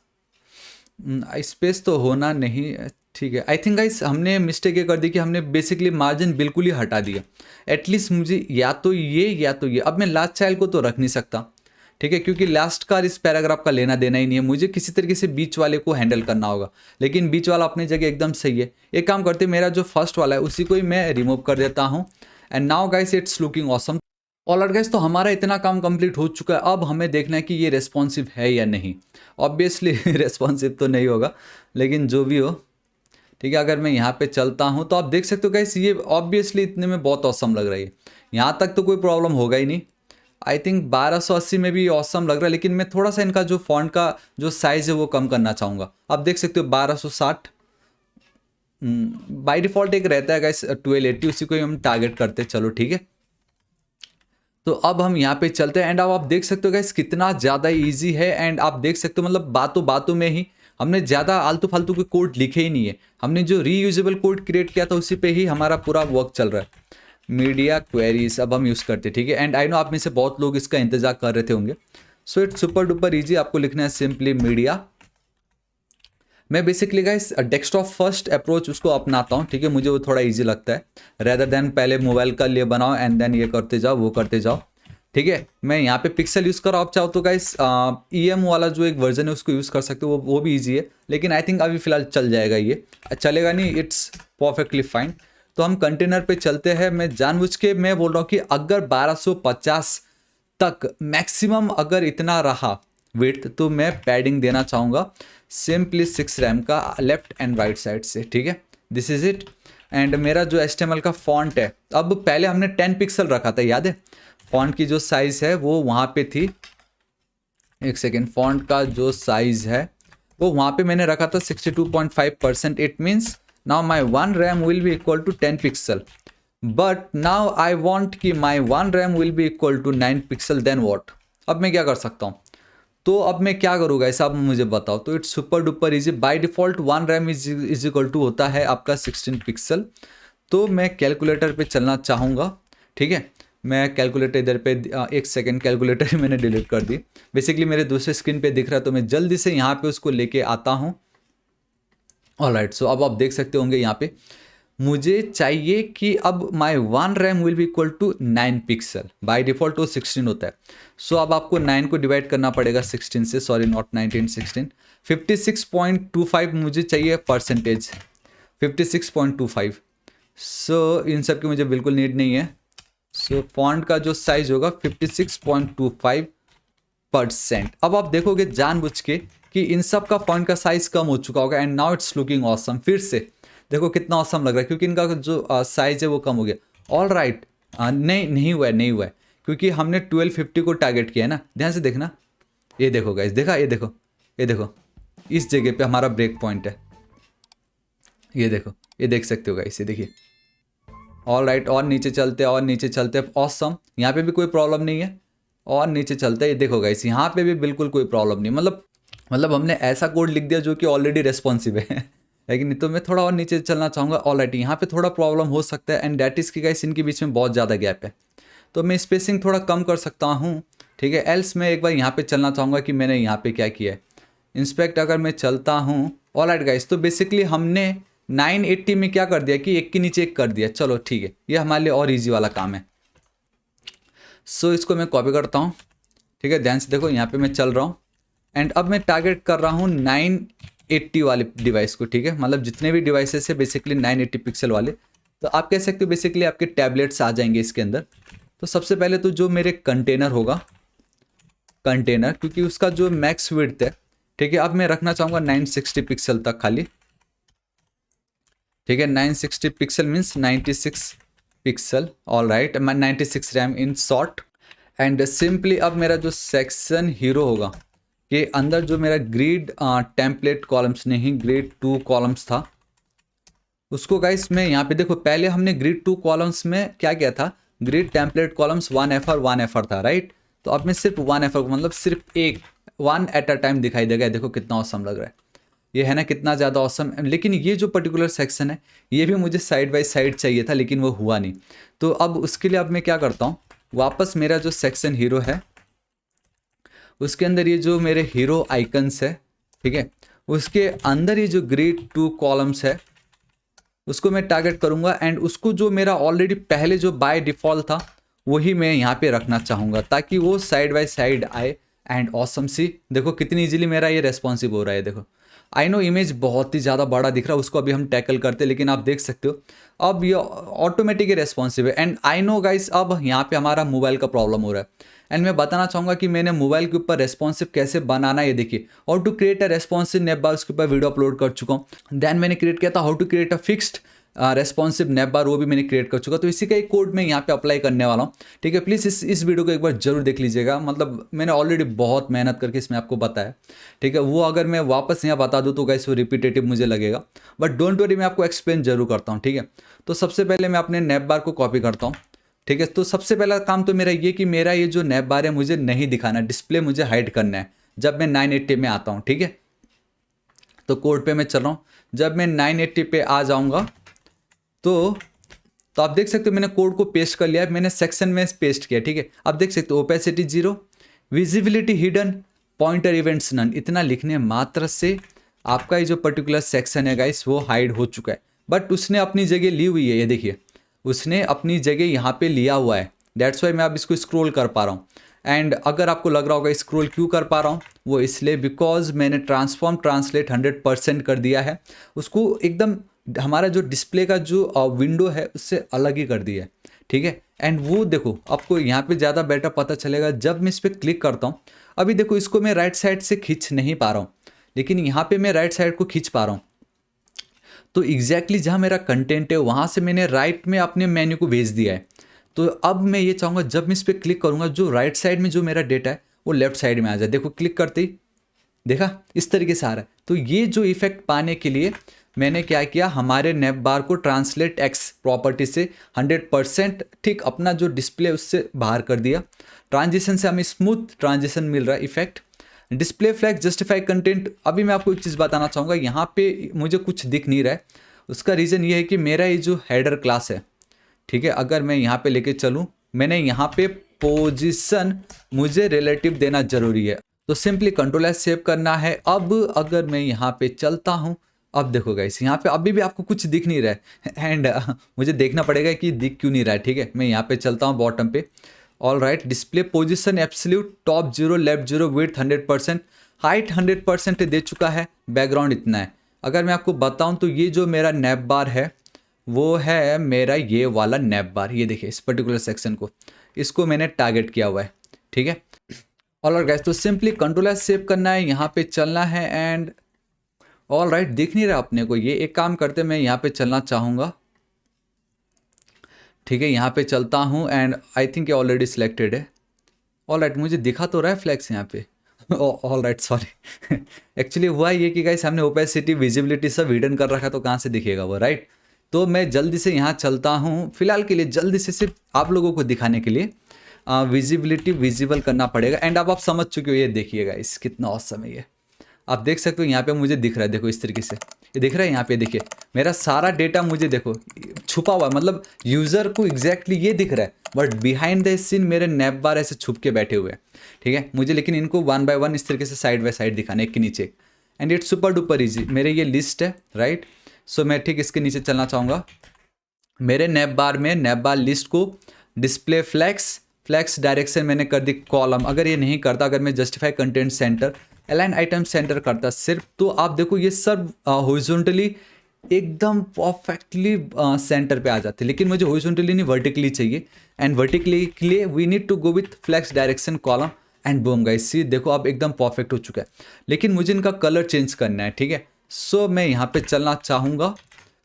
तो होना नहीं। ठीक है, आई थिंक गाइस हमने मिस्टेक ये कर दी कि हमने बेसिकली मार्जिन बिल्कुल ही हटा दिया। एटलीस्ट मुझे या तो ये अब मैं लास्ट चाइल्ड को तो रख नहीं सकता ठीक है, क्योंकि लास्ट का इस पैराग्राफ का लेना देना ही नहीं है, मुझे किसी तरीके से बीच वाले को हैंडल करना होगा। लेकिन बीच वाला अपनी जगह एकदम सही है। एक काम करते, मेरा जो फर्स्ट वाला है उसी को ही मैं रिमूव कर देता हूँ। And now guys it's looking awesome. Alright guys, तो हमारा इतना काम कंप्लीट हो चुका है। अब हमें देखना है कि ये रेस्पॉन्सिव है या नहीं। ऑब्वियसली रेस्पॉन्सिव तो नहीं होगा, लेकिन जो भी हो, ठीक है। अगर मैं यहाँ पे चलता हूँ तो आप देख सकते हो गाइस, ये ऑब्वियसली इतने में बहुत ऑसम लग रही है। यहाँ तक तो कोई प्रॉब्लम होगा ही नहीं। आई थिंक 1280 में भी ऑसम लग रहा है, लेकिन मैं थोड़ा सा इनका जो फॉन्ट का जो साइज़ है वो कम करना चाहूँगा। आप देख सकते हो 1260 बाई डिफ़ॉल्ट एक रहता है गाइस 1280, उसी को ही हम टारगेट करते हैं। चलो ठीक है, तो अब हम यहाँ पे चलते हैं। एंड अब आप देख सकते हो गाइस कितना ज़्यादा इजी है। एंड आप देख सकते हो मतलब बातों बातों में ही हमने ज़्यादा आलतू फालतू के कोड लिखे ही नहीं है। हमने जो रीयूजेबल कोड क्रिएट किया था उसी पे ही हमारा पूरा वर्क चल रहा है। मीडिया क्वेरीज अब हम यूज़ करते हैं, ठीक है। एंड आई नो आप में से बहुत लोग इसका इंतजार कर रहे थे होंगे। So it's super duper easy. आपको लिखना है सिंपली मीडिया। मैं basically guys desktop first approach उसको अपनाता हूँ, ठीक है। मुझे वो थोड़ा इजी लगता है, रेदर देन पहले मोबाइल का लिए बनाओ एंड देन ये करते जाओ वो करते जाओ, ठीक है। मैं यहाँ पे पिक्सल यूज़ कर रहा हूँ। आप चाहो तो गाइस EM वाला जो एक वर्जन है उसको यूज़ कर सकते हो, वो भी ईजी है। लेकिन आई थिंक अभी फिलहाल चल जाएगा, ये चलेगा नहीं, इट्स परफेक्टली फाइन। तो हम कंटेनर पे चलते हैं। मैं जानबूझ के मैं बोल रहा हूँ कि अगर 1250 तक मैक्सिमम अगर इतना रहा विड्थ, तो मैं पैडिंग देना चाहूँगा सिंपली 6 रैम का लेफ्ट एंड राइट साइड से, ठीक है। This is it. एंड मेरा जो HTML का फॉन्ट है, अब पहले हमने 10 पिक्सल रखा था, याद है। फॉन्ट की जो साइज़ है वो वहाँ पे थी, एक सेकेंड, फॉन्ट का जो साइज़ है वो वहाँ पे मैंने रखा था 62.5%। It means now my 1 RAM will be equal to 10 pixel, but now I want कि my 1 RAM will be equal to 9 pixel. Then what, अब मैं क्या कर सकता हूँ? तो अब मैं क्या करूँगा ऐसा, आप मुझे बताओ। तो it's super duper easy. By default 1 RAM is equal to होता है आपका 16 पिक्सल। तो मैं कैलकुलेटर पे चलना चाहूँगा, ठीक है। मैं कैलकुलेटर इधर पे एक सेकेंड, कैलकुलेटर ही मैंने डिलीट कर दी। बेसिकली मेरे दूसरे स्क्रीन पे दिख रहा है, तो मैं जल्दी से यहाँ पे उसको लेके आता हूँ। ऑलराइट, सो अब आप देख सकते होंगे यहाँ पे मुझे चाहिए कि अब my 1 RAM will be equal to 9 pixel. By default वो 16 होता है। सो अब आपको 9 को डिवाइड करना पड़ेगा 16 से, सॉरी नॉट 19, 16। 56.25 मुझे चाहिए परसेंटेज, 56.25। सो इन सब की मुझे बिल्कुल नीड नहीं है। सो फॉन्ट का जो साइज होगा 56.25%। अब आप देखोगे जानबूझ के कि इन सब का फॉन्ट का साइज कम हो चुका होगा। And now it's looking awesome. फिर से देखो कितना ऑसम लग रहा है, क्योंकि इनका जो साइज है वो कम हो गया। ऑल राइट, नहीं हुआ है, क्योंकि हमने 1250 को टारगेट किया है ना। ध्यान से देखना, ये देखो गाइस, देखा, ये देखो इस जगह पे हमारा ब्रेक पॉइंट है। ये देखो, ये देख सकते हो गाइस, ये देखिए। ऑल राइट, और नीचे चलते हैं, और नीचे चलते हैं। ऑसम, यहाँ पे भी कोई प्रॉब्लम नहीं है। और नीचे चलते हैं, ये देखो गाइस, यहाँ पे भी बिल्कुल कोई प्रॉब्लम नहीं। मतलब हमने ऐसा कोड लिख दिया जो कि ऑलरेडी रेस्पॉन्सिव है लेकिन तो मैं थोड़ा और नीचे चलना चाहूँगा। ऑल राइट, यहाँ पे थोड़ा प्रॉब्लम हो सकता है। एंड डैट इज़ की गाइस इनके बीच में बहुत ज़्यादा गैप है, तो मैं स्पेसिंग थोड़ा कम कर सकता हूँ, ठीक है। एल्स मैं एक बार यहाँ पे चलना चाहूँगा कि मैंने यहाँ पे क्या किया है। इंस्पेक्ट अगर मैं चलता हूँ, ऑल राइट गाइस, तो बेसिकली हमने 980 में क्या कर दिया कि एक के नीचे एक कर दिया। चलो ठीक है, ये हमारे लिए और ईजी वाला काम है। सो इसको मैं कॉपी करता हूँ, ठीक है। ध्यान से देखो, यहाँ पे मैं चल रहा हूँ। एंड अब मैं टारगेट कर रहा हूँ 980 वाले डिवाइस को, ठीक है। मतलब जितने भी डिवाइसेस है बेसिकली 980 पिक्सल वाले। तो आप कह सकते हो बेसिकली आपके टैबलेट्स आ जाएंगे इसके अंदर। तो सबसे पहले तो जो मेरे कंटेनर होगा, कंटेनर, क्योंकि उसका जो मैक्स विड्थ है, ठीक है, अब मैं रखना चाहूँगा 960 पिक्सल तक खाली, ठीक है। 960 pixel means 96 pixel. All right, 96 RAM in short. And simply अब मेरा जो सेक्शन हीरो होगा के अंदर जो मेरा ग्रिड टेम्पलेट कॉलम्स नहीं, ग्रिड 2 कॉलम्स था, उसको गाइस मैं यहाँ पे देखो, पहले हमने ग्रिड 2 कॉलम्स में क्या किया था, ग्रिड टेम्पलेट कॉलम्स 1FR था, राइट। तो अब मैं सिर्फ 1FR मतलब सिर्फ एक 1 एट अ टाइम दिखाई देगा। देखो कितना औसम लग रहा है, ये है ना, कितना ज़्यादा औसम। लेकिन ये जो पर्टिकुलर सेक्शन है ये भी मुझे साइड बाय साइड चाहिए था, लेकिन वो हुआ नहीं। तो अब उसके लिए अब मैं क्या करता हूँ, वापस मेरा जो सेक्शन हीरो है उसके अंदर ये जो मेरे हीरो आइकन्स है, ठीक है, उसके अंदर ये जो ग्रिड 2 कॉलम्स है उसको मैं टारगेट करूँगा। एंड उसको जो मेरा ऑलरेडी पहले जो बाय डिफ़ॉल्ट था वही मैं यहाँ पे रखना चाहूँगा, ताकि वो साइड बाय साइड आए, एंड ऑसम सी, देखो कितनी इजीली मेरा ये रेस्पॉन्सिव हो रहा है। देखो आई नो इमेज बहुत ही ज़्यादा बड़ा दिख रहा है, उसको अभी हम टैकल करते हैं, लेकिन आप देख सकते हो अब ये ऑटोमेटिक रेस्पॉन्सिव है। एंड आई नो गाइस अब यहाँ पे हमारा मोबाइल का प्रॉब्लम हो रहा है, एंड मैं बताना चाहूँगा कि मैंने मोबाइल के ऊपर रेस्पॉन्सिव कैसे बनाना है। ये देखिए, how to create a responsive nav bar, उसके ऊपर वीडियो अपलोड कर चुका हूँ। देन मैंने क्रिएट किया था how to create a fixed responsive nav bar, वो भी मैंने क्रिएट कर चुका। तो इसी का एक कोड मैं यहाँ पे अप्लाई करने वाला हूँ, ठीक है। प्लीज़ इस वीडियो को एक बार जरूर देख लीजिएगा, मतलब मैंने ऑलरेडी बहुत मेहनत करके इसमें आपको बताया, ठीक है। वो अगर मैं वापस यहाँ बता दूँ तो गाइस वो रिपीटेटिव मुझे लगेगा, बट डोंट वरी, मैं आपको एक्सप्लेन जरूर करता हूँ, ठीक है। तो सबसे पहले मैं अपने नेप बार को कॉपी करता हूँ, ठीक है। तो सबसे पहला काम तो मेरा ये कि मेरा ये जो नेप बार है मुझे नहीं दिखाना, डिस्प्ले मुझे हाइड करना है जब मैं 980 में आता हूँ, ठीक है। तो कोड पे मैं चल रहा हूँ, जब मैं 980 पे आ जाऊँगा तो आप देख सकते हो मैंने कोड को पेस्ट कर लिया है, मैंने सेक्शन में पेस्ट किया, ठीक है। आप देख सकते हो opacity 0, visibility hidden, pointer events none, इतना लिखने मात्र से आपका ये जो पर्टिकुलर सेक्शन है गाइस वो हाइड हो चुका है। बट उसने अपनी जगह ली हुई है, ये देखिए उसने अपनी जगह यहाँ पे लिया हुआ है, दैट्स वाई मैं अब इसको स्क्रॉल कर पा रहा हूँ। एंड अगर आपको लग रहा होगा स्क्रॉल क्यों कर पा रहा हूँ, वो इसलिए बिकॉज मैंने ट्रांसलेट 100% कर दिया है, उसको एकदम हमारा जो डिस्प्ले का जो विंडो है उससे अलग ही कर दिया है, ठीक है। एंड वो देखो आपको यहाँ पे ज़्यादा बेटर पता चलेगा जब मैं इस पर क्लिक करता हूँ। अभी देखो इसको मैं राइट साइड से खींच नहीं पा रहा हूँ, लेकिन यहाँ पे मैं राइट साइड को खींच पा रहा हूँ। तो एग्जैक्टली जहाँ मेरा कंटेंट है वहाँ से मैंने राइट में अपने मेन्यू को भेज दिया है। तो अब मैं ये चाहूँगा जब मैं इस पर क्लिक करूँगा जो राइट साइड में जो मेरा डेटा है वो लेफ्ट साइड में आ जाए। देखो क्लिक करते ही देखा इस तरीके से आ रहा है। तो ये जो इफेक्ट पाने के लिए मैंने क्या किया, हमारे नेप बार को ट्रांसलेट एक्स प्रॉपर्टी से 100% ठीक अपना जो डिस्प्ले उससे बाहर कर दिया। ट्रांजिशन से हमें स्मूथ ट्रांजिशन मिल रहा है effect. Display flag justify content, अभी मैं आपको एक चीज़ बताना चाहूँगा, यहाँ पे मुझे कुछ दिख नहीं रहा है। उसका रीज़न ये है कि मेरा ये जो हेडर क्लास है, ठीक है, अगर मैं यहाँ पे लेके चलूँ, मैंने यहाँ पे पोजीशन मुझे रिलेटिव देना जरूरी है, तो सिंपली कंट्रोल एस सेव करना है। अब अगर मैं यहाँ पे चलता हूँ, अब देखो गाइस यहाँ पे अभी भी आपको कुछ दिख नहीं रहा है, एंड मुझे देखना पड़ेगा कि दिख क्यों नहीं रहा है, ठीक है। मैं यहाँ पे चलता हूँ बॉटम पे, all right, display position absolute, top 0 left 0, width 100%, height 100% दे चुका है, बैकग्राउंड इतना है। अगर मैं आपको बताऊं तो ये जो मेरा नैप बार है वो है मेरा ये वाला नैप बार, ये देखिए इस पर्टिकुलर सेक्शन को, इसको मैंने टारगेट किया हुआ है, ठीक है। ऑल राइट गाइस, तो सिंपली कंट्रोल एस सेव करना है, यहाँ पे चलना है, एंड ऑल राइट दिख नहीं रहा अपने को, ये एक काम करते मैं यहाँ पे चलना चाहूँगा, ठीक है। यहाँ पे चलता हूँ एंड आई थिंक ये ऑलरेडी सिलेक्टेड है। ऑल राइट मुझे दिखा तो रहा है फ्लैक्स यहाँ पे, ऑल राइट सॉरी एक्चुअली हुआ ये कि गाइस हमने ओपेसिटी विजिबिलिटी सब हिडन कर रखा, तो कहाँ से दिखेगा वो, राइट। तो मैं जल्दी से यहाँ चलता हूँ, फिलहाल के लिए जल्दी से सिर्फ आप लोगों को दिखाने के लिए विजिबिलिटी विजिबल करना पड़ेगा। एंड अब आप समझ चुके हो, ये देखिएगा इस कितना औसम है ये, आप देख सकते हो यहाँ पे मुझे दिख रहा है, देखो इस तरीके से ये दिख रहा है। यहाँ पे देखिए मेरा सारा डेटा मुझे देखो छुपा हुआ है, मतलब यूज़र को एग्जैक्टली ये दिख रहा है, बट बिहाइंड द सीन मेरे नैप बार ऐसे छुप के बैठे हुए हैं, ठीक है। मुझे लेकिन इनको 1 बाय 1 इस तरीके से साइड बाय साइड दिखाने, एक के नीचे एक, and it's super duper easy. मेरे ये लिस्ट है, राइट। सो मैं ठीक इसके नीचे चलना चाहूँगा, मेरे नैप बार में नैप बार लिस्ट को डिस्प्ले फ्लैक्स डायरेक्शन मैंने कर दी कॉलम। अगर ये नहीं करता, अगर मैं justify content centre align item centre करता सिर्फ, तो आप देखो ये सब हॉरिजॉन्टली एकदम परफेक्टली सेंटर पे आ जाते, लेकिन मुझे हॉरिजॉन्टली नहीं वर्टिकली चाहिए, एंड वर्टिकली के लिए we need to go with flex direction column, and boom guys see देखो अब एकदम परफेक्ट हो चुका है। लेकिन मुझे इनका कलर चेंज करना है, ठीक है। सो मैं यहाँ पे चलना चाहूँगा,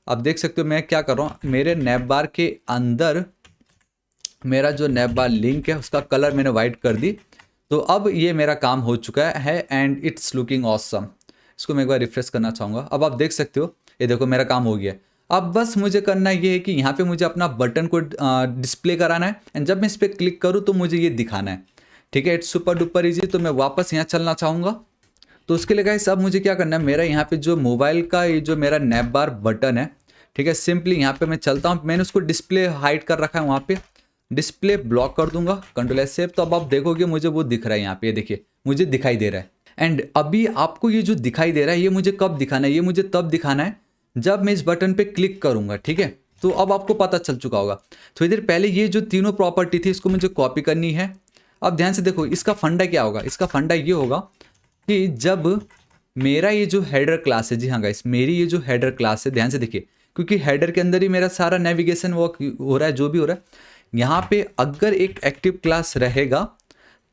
आप देख सकते हो मैं क्या कर रहा हूँ, मेरे नैप बार के अंदर मेरा जो नैप बार लिंक है उसका कलर मैंने वाइट कर दी। तो अब ये मेरा काम हो चुका है एंड इट्स लुकिंग ऑसम। इसको मैं एक बार रिफ्रेश करना चाहूँगा, अब आप देख सकते हो ये देखो मेरा काम हो गया। अब बस मुझे करना ये है कि यहाँ पे मुझे अपना बटन को डिस्प्ले कराना है, एंड जब मैं इस पर क्लिक करूँ तो मुझे ये दिखाना है, ठीक है। It's super duper easy. तो मैं वापस यहाँ चलना चाहूँगा, तो उसके लिए गाइस अब मुझे क्या करना है, मेरा यहाँ पे जो मोबाइल का ये जो मेरा नैप बार बटन है, ठीक है, सिंपली यहाँ पे मैं चलता हूँ, मैंने उसको डिस्प्ले हाइड कर रखा है, वहाँ पे डिस्प्ले ब्लॉक कर दूंगा, कंट्रोल एस सेव। तो अब आप देखोगे मुझे वो दिख रहा है, यहाँ पे देखिए मुझे दिखाई दे रहा है। एंड अभी आपको ये जो दिखाई दे रहा है ये मुझे कब दिखाना है, ये मुझे तब दिखाना है जब मैं इस बटन पे क्लिक करूंगा, ठीक है। तो अब आपको पता चल चुका होगा। थोड़ी देर पहले ये जो तीनों प्रॉपर्टी थी इसको मुझे कॉपी करनी है, अब ध्यान से देखो इसका फंडा क्या होगा, इसका फंडा ये होगा कि जब मेरा ये जो हेडर क्लास है, जी हाँ गाइस, मेरी ये जो हेडर क्लास है, ध्यान से देखिए, क्योंकि हेडर के अंदर ही मेरा सारा नेविगेशन वर्क हो रहा है, जो भी हो रहा है। यहाँ पे अगर एक एक्टिव क्लास रहेगा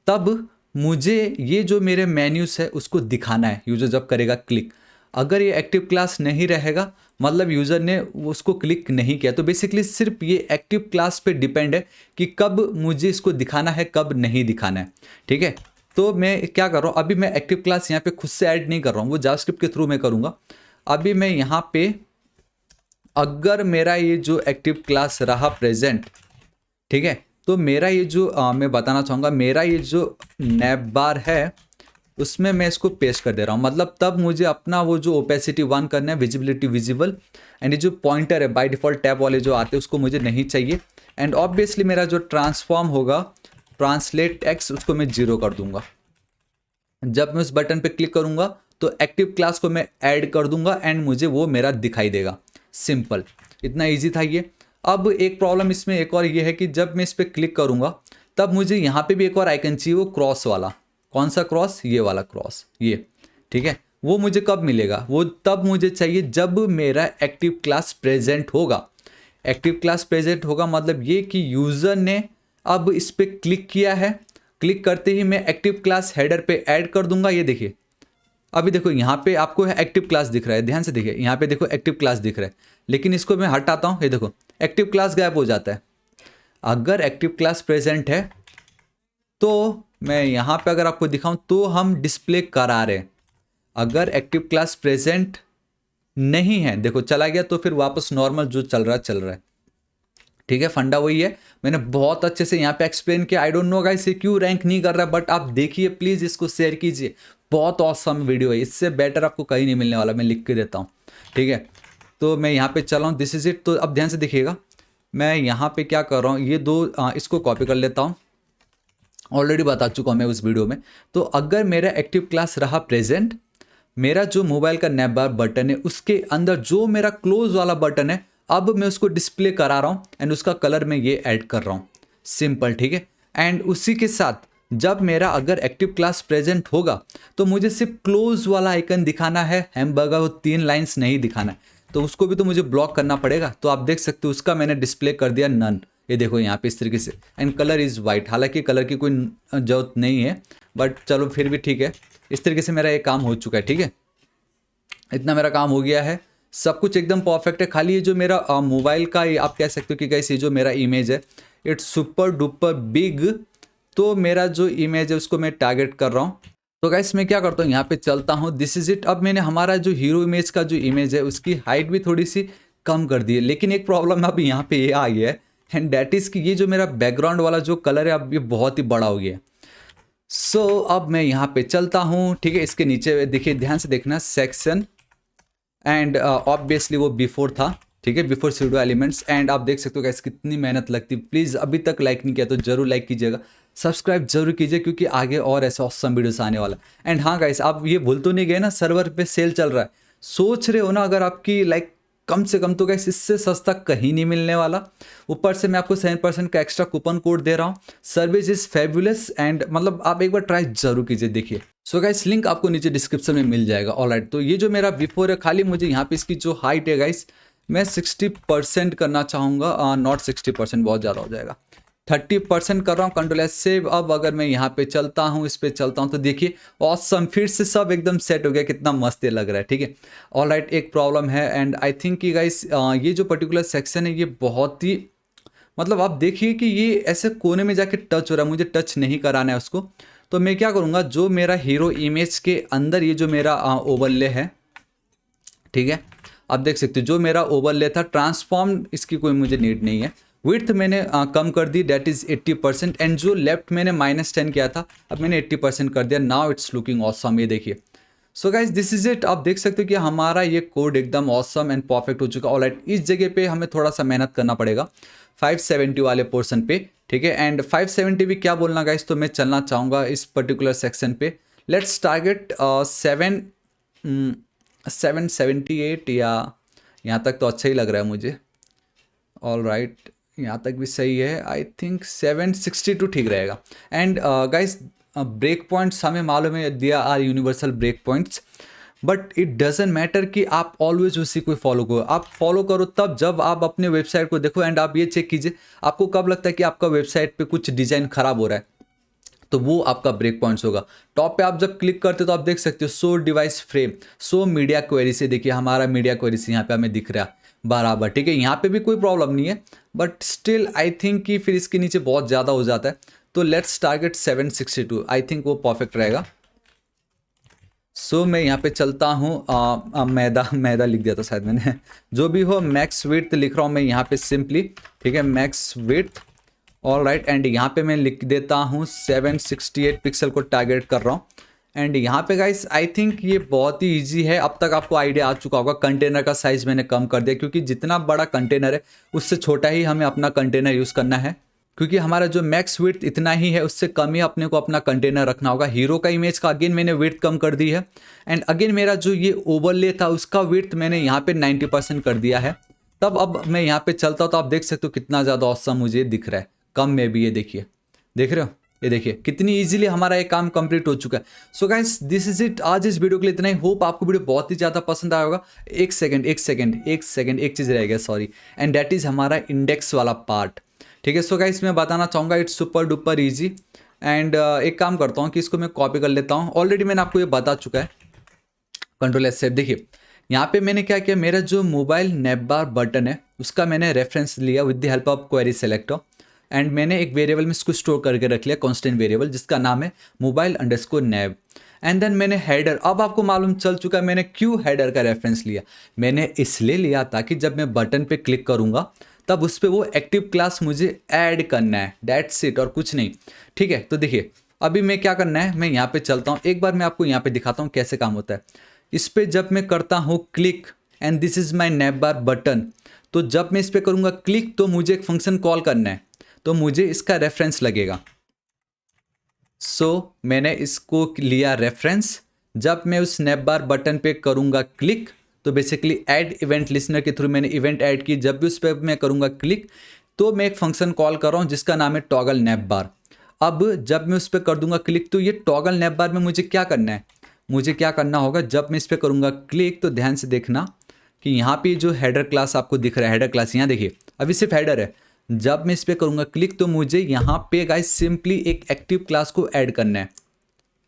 तब मुझे ये जो मेरे मेन्यूज है उसको दिखाना है यूजर जब करेगा क्लिक। अगर ये एक्टिव क्लास नहीं रहेगा मतलब यूज़र ने उसको क्लिक नहीं किया, तो बेसिकली सिर्फ ये एक्टिव क्लास पे डिपेंड है कि कब मुझे इसको दिखाना है कब नहीं दिखाना है। ठीक है, तो मैं क्या कर रहा हूँ, अभी मैं एक्टिव क्लास यहाँ पे खुद से ऐड नहीं कर रहा हूँ, वो जावास्क्रिप्ट के थ्रू मैं करूँगा। अभी मैं यहाँ पे अगर मेरा ये जो एक्टिव क्लास रहा प्रेजेंट, ठीक है, तो मेरा ये जो मैं बताना चाहूँगा, मेरा ये जो नैप बार है उसमें मैं इसको पेस्ट कर दे रहा हूँ। मतलब तब मुझे अपना वो जो ओपेसिटी 1 करना है, विजिबिलिटी विजिबल, एंड ये जो पॉइंटर है बाय डिफ़ॉल्ट टैब वाले जो आते हैं उसको मुझे नहीं चाहिए। एंड ऑब्वियसली मेरा जो ट्रांसफॉर्म होगा ट्रांसलेट एक्स उसको मैं 0 कर दूंगा। जब मैं उस बटन पे क्लिक करूंगा तो एक्टिव क्लास को मैं ऐड कर दूंगा एंड मुझे वो मेरा दिखाई देगा। सिंपल, इतना ईजी था ये। अब एक प्रॉब्लम इसमें एक और ये है कि जब मैं इस पर क्लिक करूंगा तब मुझे यहाँ पे भी एक और आइकन चाहिए, वो क्रॉस वाला। कौन सा क्रॉस? ये वाला क्रॉस, ये। ठीक है, वो मुझे कब मिलेगा? वो तब मुझे चाहिए जब मेरा एक्टिव क्लास प्रेजेंट होगा। एक्टिव क्लास प्रेजेंट होगा मतलब ये कि यूज़र ने अब इस पर क्लिक किया है, क्लिक करते ही मैं एक्टिव क्लास हेडर पे ऐड कर दूंगा। ये देखिए, अभी देखो यहाँ पे आपको एक्टिव क्लास दिख रहा है, ध्यान से देखिए, यहाँ पे देखो एक्टिव क्लास दिख रहा है, लेकिन इसको मैं हटाता हूँ, ये देखो एक्टिव क्लास गायब हो जाता है। अगर एक्टिव क्लास प्रेजेंट है तो मैं यहाँ पे अगर आपको दिखाऊं तो हम डिस्प्ले करा रहे हैं। अगर एक्टिव क्लास प्रेजेंट नहीं है, देखो चला गया, तो फिर वापस नॉर्मल जो चल रहा है। ठीक है, फंडा वही है, मैंने बहुत अच्छे से यहाँ पे एक्सप्लेन किया। आई डोंट नो गाइस ये क्यों रैंक नहीं कर रहा, बट आप देखिए प्लीज़, इसको शेयर कीजिए, बहुत ऑसम वीडियो है, इससे बेटर आपको कहीं नहीं मिलने वाला, मैं लिख के देता हूँ। ठीक है, तो मैं यहाँ पे चला हूँ, दिस इज इट। तो अब ध्यान से देखिएगा, मैं यहाँ पे क्या कर रहा हूँ, ये दो इसको कॉपी कर लेता हूँ, ऑलरेडी बता चुका हूँ मैं उस वीडियो में। तो अगर मेरा एक्टिव क्लास रहा प्रेजेंट, मेरा जो मोबाइल का नैप बार बटन है उसके अंदर जो मेरा क्लोज वाला बटन है, अब मैं उसको डिस्प्ले करा रहा हूँ एंड उसका कलर मैं ये ऐड कर रहा हूँ। सिंपल, ठीक है। एंड उसी के साथ जब मेरा अगर एक्टिव क्लास प्रेजेंट होगा तो मुझे सिर्फ क्लोज वाला आइकन दिखाना है, हैमबर्गर वो 3 लाइन्स नहीं दिखाना है, तो उसको भी तो मुझे ब्लॉक करना पड़ेगा। तो आप देख सकते हो उसका मैंने डिस्प्ले कर दिया नन, ये देखो यहाँ पे इस तरीके से, एंड कलर इज़ वाइट। हालांकि कलर की कोई जरूरत नहीं है, बट चलो फिर भी ठीक है। इस तरीके से मेरा ये काम हो चुका है। ठीक है, इतना मेरा काम हो गया है, सब कुछ एकदम परफेक्ट है। खाली ये जो मेरा मोबाइल का आप कह सकते हो कि गाइस ये जो मेरा इमेज है इट्स सुपर डुपर बिग, तो मेरा जो इमेज है उसको मैं टारगेट कर रहा हूँ। तो गाइस मैं क्या करता हूँ, यहाँ पे चलता हूँ, दिस इज इट। अब मैंने हमारा जो हीरो इमेज का जो इमेज है उसकी हाइट भी थोड़ी सी कम कर दी है, लेकिन एक प्रॉब्लम अब यहाँ पे ये आ गया है, एंड डैट इज़ कि ये जो मेरा बैकग्राउंड वाला जो कलर है अब ये बहुत ही बड़ा हो गया है। सो अब मैं यहाँ पे चलता हूँ। ठीक है, इसके नीचे देखिए, ध्यान से देखना, सेक्शन, एंड ऑब्वियसली वो बिफोर था। ठीक है, बिफोर सूडो एलिमेंट्स। एंड आप देख सकते हो गाइस कितनी मेहनत लगती है। प्लीज़ अभी तक लाइक नहीं किया तो जरूर लाइक कीजिएगा, सब्सक्राइब जरूर कीजिए, क्योंकि आगे और ऐसे ऑसम वीडियोस आने वाला। एंड हाँ गाइस, आप ये भूल तो नहीं गए ना, सर्वर पे सेल चल रहा है, सोच रहे हो ना, अगर आपकी लाइक कम से कम तो गाइस इससे सस्ता कहीं नहीं मिलने वाला। ऊपर से मैं आपको 7% का एक्स्ट्रा कूपन कोड दे रहा हूँ। सर्विस इज फेबुलस, एंड मतलब आप एक बार ट्राई जरूर कीजिए, देखिए। सो गाइस लिंक आपको नीचे डिस्क्रिप्शन में मिल जाएगा। ऑलराइट, तो ये जो मेरा बिफोर है, खाली मुझे यहाँ पे इसकी जो हाइट है गाइस मैं 60% करना चाहूँगा, नॉट 60%, बहुत ज़्यादा हो जाएगा, 30% कर रहा हूँ। Control S save. अब अगर मैं यहाँ पे चलता हूँ, इस पे चलता हूँ, तो देखिए ऑसम, फिर से सब एकदम सेट हो गया, कितना मस्त ये लग रहा है। ठीक है, ऑलराइट, एक प्रॉब्लम है, एंड आई थिंक कि गाइस ये जो पर्टिकुलर सेक्शन है ये बहुत ही, मतलब आप देखिए कि ये ऐसे कोने में जाके टच हो रहा है, मुझे टच नहीं कराना है उसको। तो मैं क्या करूँगा, जो मेरा हीरो इमेज के अंदर ये जो मेरा ओवरले है, ठीक है, आप देख सकते हो जो मेरा ओवरले था ट्रांसफॉर्म, इसकी कोई मुझे नीड नहीं है। विड्थ मैंने कम कर दी, डेट इज़ 80%, एंड जो लेफ्ट मैंने -10 किया था अब मैंने 80% कर दिया। नाउ इट्स लुकिंग ऑसम, ये देखिए। So guys this is it. आप देख सकते हो कि हमारा ये कोड एकदम ऑसम एंड परफेक्ट हो चुका है। ऑलराइट, इस जगह पे हमें थोड़ा सा मेहनत करना पड़ेगा 570 वाले पोर्शन पे। ठीक है, एंड 570 भी क्या बोलना गाइज, तो मैं चलना चाहूँगा इस पर्टिकुलर सेक्शन पे। लेट्स टारगेट 778, या यहाँ तक तो अच्छा ही लग रहा है मुझे। ऑल राइट, यहाँ तक भी सही है। आई थिंक 762 ठीक रहेगा। एंड गाइस, ब्रेक पॉइंट्स हमें मालूम है, दिया are universal break points, but it doesn't matter कि आप ऑलवेज उसी को फॉलो करो। आप फॉलो करो तब जब आप अपने वेबसाइट को देखो एंड आप ये चेक कीजिए आपको कब लगता है कि आपका वेबसाइट पे कुछ डिज़ाइन खराब हो रहा है, तो वो आपका ब्रेक पॉइंट्स होगा। टॉप पे आप जब क्लिक करते हो तो आप देख सकते हो show device frame, show media query से, देखिए हमारा मीडिया क्वेरी से यहाँ पे हमें दिख रहा है बराबर, ठीक है। यहाँ पे भी कोई प्रॉब्लम नहीं है, बट स्टिल आई थिंक कि फिर इसके नीचे बहुत ज़्यादा हो जाता है। तो लेट्स टारगेट 762, आई थिंक वो परफेक्ट रहेगा। सो मैं यहाँ पे चलता हूँ, मैदा मैदा लिख दिया था शायद मैंने जो भी हो, मैक्स विड्थ लिख रहा हूँ मैं यहाँ पे सिंपली, ठीक है, max width. All right, and यहाँ पे मैं लिख देता हूँ 768 पिक्सल को टारगेट कर रहा हूँ। एंड यहाँ पे गाइस आई थिंक ये बहुत ही इजी है। अब तक आपको आइडिया आ चुका होगा, कंटेनर का साइज़ मैंने कम कर दिया क्योंकि जितना बड़ा कंटेनर है उससे छोटा ही हमें अपना कंटेनर यूज़ करना है, क्योंकि हमारा जो मैक्स विड्थ इतना ही है, उससे कम ही अपने को अपना कंटेनर रखना होगा। हीरो का इमेज का अगेन मैंने विड्थ कम कर दी है, एंड अगेन मेरा जो ये ओवरले था उसका विड्थ मैंने यहाँ पे 90% कर दिया है। तब अब मैं यहाँ पे चलता हूँ तो आप देख सकते हो कितना ज़्यादा ऑसम मुझे दिख रहा है, कम में भी। ये देखिए, देख रहे हो, ये देखिए कितनी इजीली हमारा ये काम कंप्लीट हो चुका है। So guys, this is it, आज इस वीडियो के लिए इतना ही। होप आपको वीडियो बहुत ही ज़्यादा पसंद आया होगा। एक सेकंड एक चीज़ रह गया, सॉरी, एंड दैट इज़ हमारा इंडेक्स वाला पार्ट, ठीक है। सो गाइस, मैं बताना चाहूँगा it's super duper easy. And एक काम करता हूँ कि इसको मैं कॉपी कर लेता हूँ, ऑलरेडी मैंने आपको ये बता चुका है। कंट्रोल एस सेव, देखिए यहाँ पे मैंने क्या किया, मेरा जो मोबाइल नैप बार बटन है उसका मैंने रेफरेंस लिया with the help of query selector, and मैंने एक वेरिएबल में इसको स्टोर करके रख लिया, कांस्टेंट वेरिएबल जिसका नाम है mobile underscore nav. And then मैंने हेडर, अब आपको मालूम चल चुका है मैंने क्यों हेडर का रेफरेंस लिया। मैंने इसलिए लिया ताकि जब मैं बटन पे क्लिक करूँगा तब उस पर वो एक्टिव क्लास मुझे ऐड करना है, दैट्स इट, और कुछ नहीं, ठीक है। तो देखिए अभी मैं क्या करना है, मैं यहाँ पे चलता हूँ, एक बार मैं आपको यहाँ पे दिखाता हूँ कैसे काम होता है। इस पर जब मैं करता हूँ click, and this is my nap bar button, तो जब मैं इस पर करूँगा क्लिक तो मुझे एक फंक्शन कॉल करना है, तो मुझे इसका रेफरेंस लगेगा। सो मैंने इसको लिया रेफरेंस, जब मैं उस नैप बार बटन पे करूँगा क्लिक तो बेसिकली ऐड इवेंट लिसनर के थ्रू मैंने इवेंट ऐड की, जब भी उस पर मैं करूँगा क्लिक तो मैं एक फंक्शन कॉल कर रहा हूँ जिसका नाम है टॉगल नैप बार। अब जब मैं उस पर कर दूंगा क्लिक तो ये टॉगल नैप बार में मुझे क्या करना है, मुझे क्या करना होगा, जब मैं इस पर करूँगा क्लिक तो ध्यान से देखना कि यहाँ पे जो हेडर क्लास आपको दिख रहा है, हेडर क्लास यहाँ देखिए अभी सिर्फ हेडर है। जब मैं इस पर करूँगा क्लिक तो मुझे यहाँ पे गाइस सिंपली एक एक्टिव क्लास को ऐड करना है,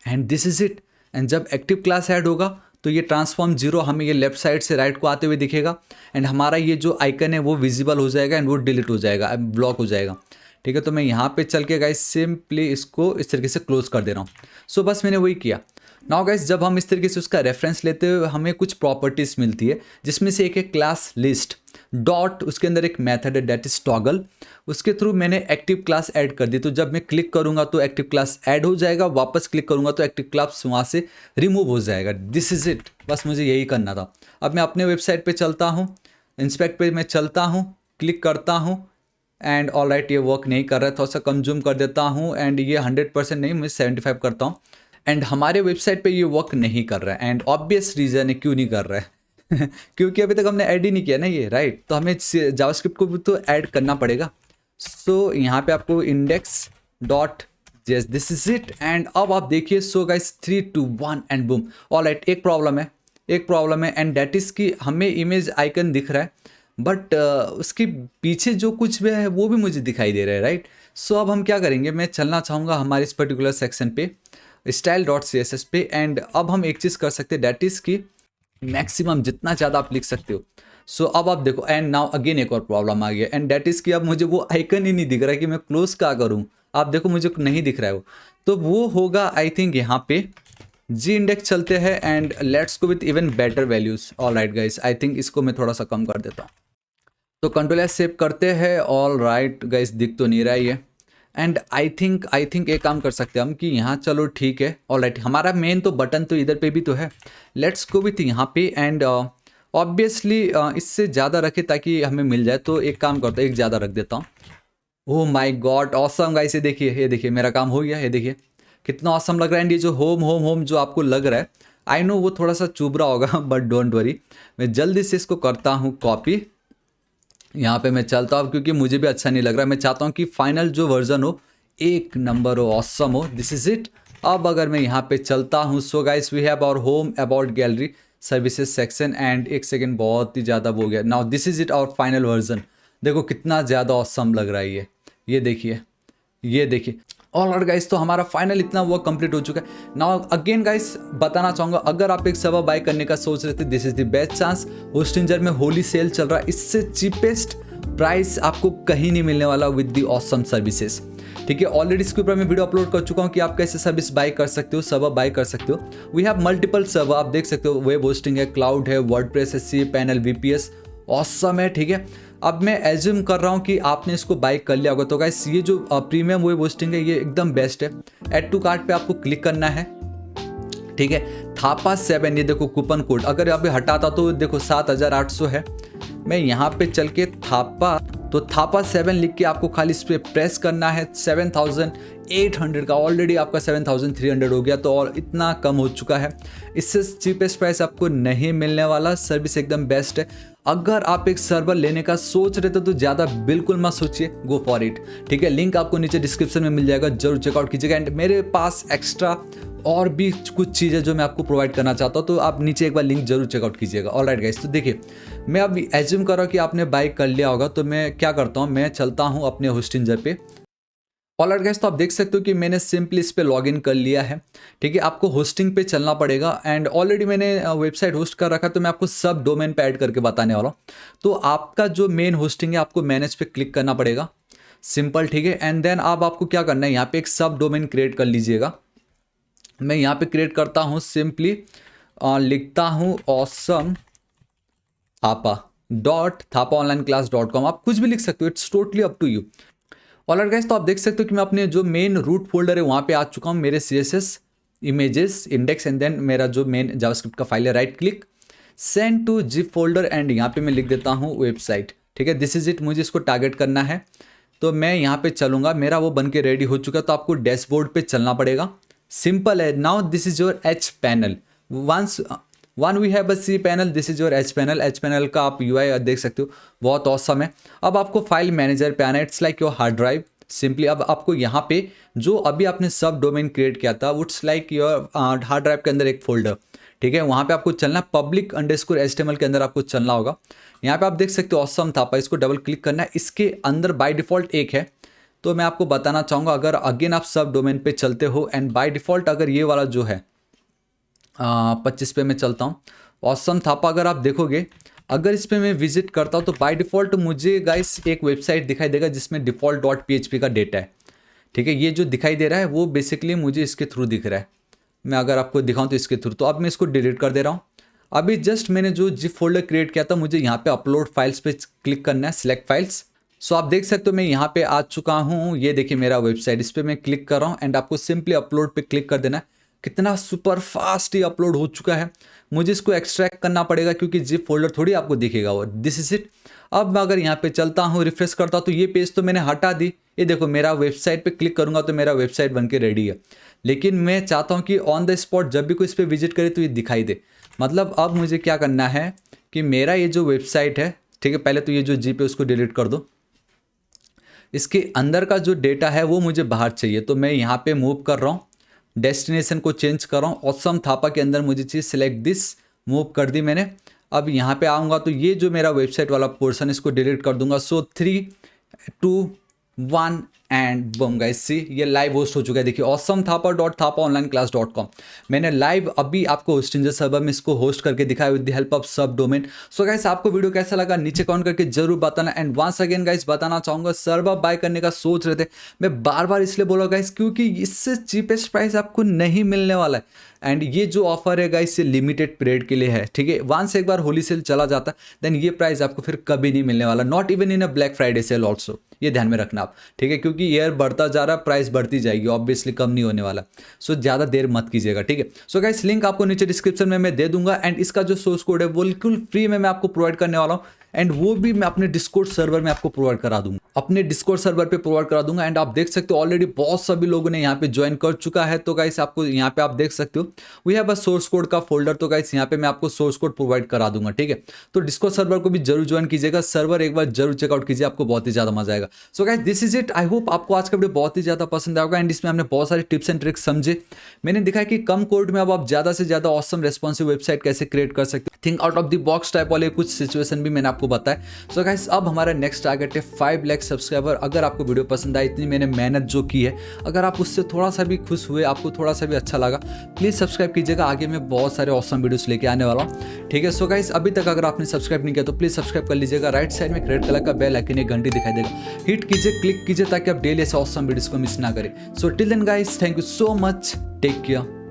and this is it. And जब एक्टिव क्लास ऐड होगा तो ये ट्रांसफॉर्म 0 हमें ये लेफ्ट साइड से राइट को आते हुए दिखेगा, एंड हमारा ये जो आइकन है वो विजिबल हो जाएगा एंड वो डिलीट हो जाएगा, ब्लॉक हो जाएगा, ठीक है। तो मैं यहाँ पे चल के गाइस सिंपली इसको इस तरीके से क्लोज कर दे रहा हूँ। सो बस मैंने वही किया। नाउ गाइस, जब हम इस तरीके से उसका रेफरेंस लेते हुए हमें कुछ प्रॉपर्टीज़ मिलती है, जिसमें से एक है क्लास लिस्ट डॉट, उसके अंदर एक मेथड है दैट इज टॉगल, उसके थ्रू मैंने एक्टिव क्लास ऐड कर दी। तो जब मैं क्लिक करूंगा तो एक्टिव क्लास ऐड हो जाएगा, वापस क्लिक करूंगा तो एक्टिव क्लास वहाँ से रिमूव हो जाएगा। दिस इज इट, बस मुझे यही करना था। अब मैं अपने वेबसाइट पे चलता हूँ, इंस्पेक्ट पे मैं चलता हूँ, क्लिक करता हूँ, एंड ऑल राइट ये वर्क नहीं कर रहा है, थोड़ा सा कम जूम कर देता हूँ, एंड ये 100% नहीं, मैं 75 करता हूँ, एंड हमारे वेबसाइट पे ये वर्क नहीं कर रहा है। एंड ऑब्वियस रीज़न है क्यों नहीं कर रहा है क्योंकि अभी तक हमने ऐड ही नहीं किया ना ये, राइट। तो हमें जावास्क्रिप्ट को भी तो ऐड करना पड़ेगा। सो यहाँ पे आपको index dot JS, this is it. And अब आप देखिए, so guys 3 2 1 and boom. All right, एक प्रॉब्लम है एंड दैट इज़ कि हमें इमेज आइकन दिख रहा है, बट उसके पीछे जो कुछ भी है वो भी मुझे दिखाई दे रहा है, राइट। सो अब हम क्या करेंगे, मैं चलना चाहूँगा हमारे इस पर्टिकुलर सेक्शन पे style.css पे, एंड अब हम एक चीज़ कर सकते हैं दैट इज़ कि मैक्सिमम जितना ज़्यादा आप लिख सकते हो। सो अब आप देखो, एंड नाउ अगेन एक और प्रॉब्लम आ गया, एंड दैट इज़ कि अब मुझे वो आइकन ही नहीं दिख रहा है कि मैं क्लोज क्या करूँ। आप देखो मुझे नहीं दिख रहा है वो, तो वो होगा आई थिंक यहाँ पे जी इंडेक्स चलते हैं, and let's go with even better values. All right guys, I think इसको मैं थोड़ा सा कम कर देता हूँ, तो कंट्रोल एस सेव करते हैं। ऑल राइट गाइस, दिख तो नहीं रहा है ये, एंड आई थिंक एक काम कर सकते हैं हम कि यहाँ चलो ठीक है। ऑल राइट, हमारा मेन तो बटन तो इधर पे भी तो है, लेट्स गो विथ यहाँ पे, एंड ऑब्वियसली इससे ज़्यादा रखे ताकि हमें मिल जाए, तो एक काम करता हूँ, एक ज़्यादा रख देता हूँ। Oh my God, awesome guys, ये देखिए मेरा काम हो गया, ये देखिए कितना ऑसम लग रहा है। एंड ये जो होम होम होम जो आपको लग रहा है, आई नो वो थोड़ा सा चुभ रहा होगा बट डोंट वरी, मैं जल्दी से इसको करता हूँ कॉपी, यहाँ पे मैं चलता हूँ क्योंकि मुझे भी अच्छा नहीं लग रहा। मैं चाहता हूँ कि फाइनल जो वर्जन हो एक नंबर हो, ऑसम हो। This is it. अब अगर मैं यहाँ पे चलता हूँ, so guys we have our home, about gallery, services section and एक सेकेंड बहुत ही ज़्यादा हो गया। Now this is it our final version. देखो कितना ज़्यादा ऑसम लग रहा है ये देखिए, ये देखिए। ऑलराइट गाइस, तो हमारा फाइनल इतना वो कंप्लीट हो चुका है। नाउ अगेन गाइस बताना चाहूँगा, अगर आप एक सर्वर बाय करने का सोच रहे थे, this is the best chance. Hostinger में होली सेल चल रहा है, इससे चीपेस्ट प्राइस आपको कहीं नहीं मिलने वाला विद द ऑसम सर्विसेज। ठीक है, ऑलरेडी इसके ऊपर मैं वीडियो अपलोड कर चुका हूँ कि आप कैसे सर्विस बाय कर सकते हो, सर्वर बाय कर सकते हो। वी हैव मल्टीपल सर्वर, आप देख सकते हो, वेब होस्टिंग है, क्लाउड है, वर्डप्रेस है, cPanel, VPS, ऑसम है। ठीक है, अब मैं एज्यूम कर रहा हूँ कि आपने इसको बाय कर लिया होगा। तो गाइस ये जो प्रीमियम वेब होस्टिंग है ये एकदम बेस्ट है। ऐड टू कार्ट पे आपको क्लिक करना है। ठीक है, थापा 7, ये देखो कूपन कोड, अगर अभी हटाता तो देखो 7800 है। मैं यहाँ पे चल के थापा 7 लिख के आपको खाली इस पर प्रेस करना है। 7800 का ऑलरेडी आपका 7300 हो गया, तो और इतना कम हो चुका है। इससे चीपेस्ट प्राइस आपको नहीं मिलने वाला। सर्विस एकदम बेस्ट है। अगर आप एक सर्वर लेने का सोच रहे थे तो ज़्यादा बिल्कुल मत सोचिए, गो फॉर इट। ठीक है, लिंक आपको नीचे डिस्क्रिप्शन में मिल जाएगा, जरूर चेकआउट कीजिएगा। एंड मेरे पास एक्स्ट्रा और भी कुछ चीज़ें जो मैं आपको प्रोवाइड करना चाहता हूँ, तो आप नीचे एक बार लिंक जरूर चेकआउट कीजिएगा। ऑलराइट गाइस, तो देखिए मैं अब एज्यूम कर रहा हूँ कि आपने बाय कर लिया होगा, तो मैं क्या करता हूँ, मैं चलता हूँ अपने होस्टिंजर पे। ऑलराइट गाइस, तो आप देख सकते हो कि मैंने सिंपली इस पे लॉगिन कर लिया है। ठीक है, आपको होस्टिंग पे चलना पड़ेगा एंड ऑलरेडी मैंने वेबसाइट होस्ट कर रखा है, तो मैं आपको सब डोमेन पे ऐड करके बताने वाला हूँ। तो आपका जो मेन होस्टिंग है, आपको मैनेज पे क्लिक करना पड़ेगा, सिंपल। ठीक है, एंड देन अब आपको क्या करना है, यहाँ पे एक सब डोमेन क्रिएट कर लीजिएगा। मैं यहाँ पे क्रिएट करता हूँ, सिंपली लिखता हूँ awesome thapa.thapaonlineclass.com। आप कुछ भी लिख सकते हो, it's totally up to you. Alright guys, तो आप देख सकते हो कि मैं अपने जो मेन रूट फोल्डर है वहाँ पे आ चुका हूँ, मेरे CSS images index and then मेरा जो मेन जावास्क्रिप्ट का फाइल है, right click, send to zip folder and यहाँ पे मैं लिख देता हूँ वेबसाइट। ठीक है, दिस इज इट। मुझे इसको टारगेट करना है, तो मैं यहाँ पे चलूँगा, मेरा वो बन के रेडी हो चुका है। तो आपको डैशबोर्ड पे चलना पड़ेगा, सिंपल है। Now this is your H panel. When we have a cPanel, this is your H panel. H panel का आप UI देख सकते हो, बहुत ऑसम है। अब आपको फाइल मैनेजर पे आना है, it's like your hard drive. Simply अब आपको यहाँ पे जो अभी आपने सब डोमेन क्रिएट किया था, it's like your hard drive के अंदर एक फोल्डर। ठीक है, वहाँ पे आपको चलना, public_HTML के अंदर आपको चलना होगा। यहाँ पे आप देख सकते हो ऑसम थापा, इसको डबल क्लिक करना है। इसके अंदर बाय डिफ़ॉल्ट एक है, तो मैं आपको बताना चाहूँगा, अगर अगेन आप सब डोमेन पे चलते हो एंड बाय डिफ़ॉल्ट अगर ये वाला जो है 25 पे मैं चलता हूँ, ऑसम थापा, अगर आप देखोगे, अगर इस पर मैं विजिट करता हूँ तो बाय डिफ़ॉल्ट मुझे गाइस एक वेबसाइट दिखाई देगा जिसमें default.php का डेटा है। ठीक है, ये जो दिखाई दे रहा है वो बेसिकली मुझे इसके थ्रू दिख रहा है। मैं अगर आपको दिखाऊं तो इसके थ्रू, तो अब मैं इसको डिलीट कर दे रहा हूँ। अभी जस्ट मैंने जो जिप फोल्डर क्रिएट किया था, मुझे यहाँ पे अपलोड फाइल्स पे क्लिक करना है, सिलेक्ट फाइल्स। सो आप देख सकते हो मैं यहाँ पे आ चुका हूँ, ये देखिए मेरा वेबसाइट, इस पर मैं क्लिक कर रहा हूँ एंड आपको सिंपली अपलोड पे क्लिक कर देना है। कितना सुपर फास्ट ही अपलोड हो चुका है। मुझे इसको एक्सट्रैक्ट करना पड़ेगा क्योंकि जिप फोल्डर थोड़ी आपको दिखेगा वो। This is it. अब मैं अगर यहाँ पे चलता हूँ, रिफ्रेश करता हूँ, तो ये पेज तो मैंने हटा दी। ये देखो मेरा वेबसाइट पे क्लिक करूँगा तो मेरा वेबसाइट बन के रेडी है। लेकिन मैं चाहता हूँ कि ऑन द स्पॉट जब भी कोई इस पर विजिट करे तो ये दिखाई दे। मतलब अब मुझे क्या करना है कि मेरा ये जो वेबसाइट है, ठीक है, पहले तो ये जो जीप है उसको डिलीट कर दो। इसके अंदर का जो डेटा है वो मुझे बाहर चाहिए, तो मैं यहाँ पे मूव कर रहा हूँ, डेस्टिनेशन को चेंज कर रहा हूँ। ऑसम थापा के अंदर मुझे चाहिए, सिलेक्ट दिस, मूव कर दी मैंने। अब यहाँ पे आऊँगा तो ये जो मेरा वेबसाइट वाला पोर्शन इसको डिलीट कर दूंगा। सो 3, 2, 1 एंड बम गाइस, सी ये लाइव होस्ट हो चुका है। देखिए awesomethapa.thapaonlineclass.com, मैंने लाइव अभी आपको होस्टिंजर सर्वर में इसको होस्ट करके दिखाया विद द हेल्प ऑफ सब डोमेन। सो गाइस, आपको वीडियो कैसा लगा नीचे कमेंट करके जरूर बताना। एंड वंस अगेन गाइस बताना चाहूँगा, सर्वर बाय करने का सोच रहे थे, मैं बार बार इसलिए बोला गाइस क्योंकि इससे चीपेस्ट प्राइस आपको नहीं मिलने वाला है। एंड ये जो ऑफर है गाइस ये लिमिटेड पीरियड के लिए है। ठीक है, वंस एक बार होली सेल चला जाता देन ये प्राइस आपको फिर कभी नहीं मिलने वाला, not even in a black Friday sale also. ये ध्यान में रखना आप, ठीक है, क्योंकि ईयर बढ़ता जा रहा है, प्राइस बढ़ती जाएगी, ऑब्वियसली कम नहीं होने वाला। सो ज़्यादा देर मत कीजिएगा, ठीक है। सो गाइस, लिंक आपको नीचे डिस्क्रिप्शन में मैं दे दूंगा। एंड इसका जो सोर्स कोड है वो बिल्कुल फ्री में मैं आपको प्रोवाइड करने वाला हूँ, एंड वो भी मैं अपने डिस्कॉर्ड सर्वर में आपको प्रोवाइड करा दूंगा। अपने डिस्कॉर्ड सर्वर पे प्रोवाइड करा दूंगा। एंड आप देख सकते हो ऑलरेडी बहुत सभी लोगों ने यहाँ पे ज्वाइन कर चुका है। तो गाइस आपको यहाँ पे आप देख सकते हो we have a source code का फोल्डर। तो गाइस यहाँ पे मैं आपको सोर्स कोड प्रोवाइड करा दूंगा, ठीक है। तो डिस्कॉर्ड सर्वर को भी जरूर ज्वाइन कीजिएगा, सर्वर एक बार जरूर चेकआउट कीजिए, आपको बहुत ही ज्यादा मजा आएगा। So guys this is it. I hope आपको आज का वीडियो बहुत ही ज्यादा पसंद आएगा। एंड इसमें हमने बहुत सारे टिप्स एंड ट्रिक्स समझे। मैंने देखा है कि कम कोड में अब आप ज्यादा से ज्यादा ऑसम रेस्पॉन्सिव वेबसाइट कैसे क्रिएट कर सकते हो, think out of the box type वाले कुछ सिचुएशन भी मैंने आपको बताया। सो गाइस अब हमारा नेक्स्ट टारगेट है 5 लाख सब्सक्राइबर। अगर आपको वीडियो पसंद आई, इतनी मैंने मेहनत जो की है, अगर आप उससे थोड़ा सा भी खुश हुए, आपको थोड़ा सा भी अच्छा लगा, प्लीज सब्सक्राइब कीजिएगा। आगे मैं बहुत सारे ऑसम वीडियोस लेके आने वाला हूँ, ठीक है। सो गाइस अभी तक अगर आपने सब्सक्राइब नहीं किया तो प्लीज सब्सक्राइब कर लीजिएगा। राइट साइड में रेड कलर का बेल आइकन एक घंटी दिखाई देगा, हिट कीजिए, क्लिक कीजिए ताकि आप डेली ऐसे ऑसम वीडियोस को मिस ना करें। So till then guys, thank you so much, take care.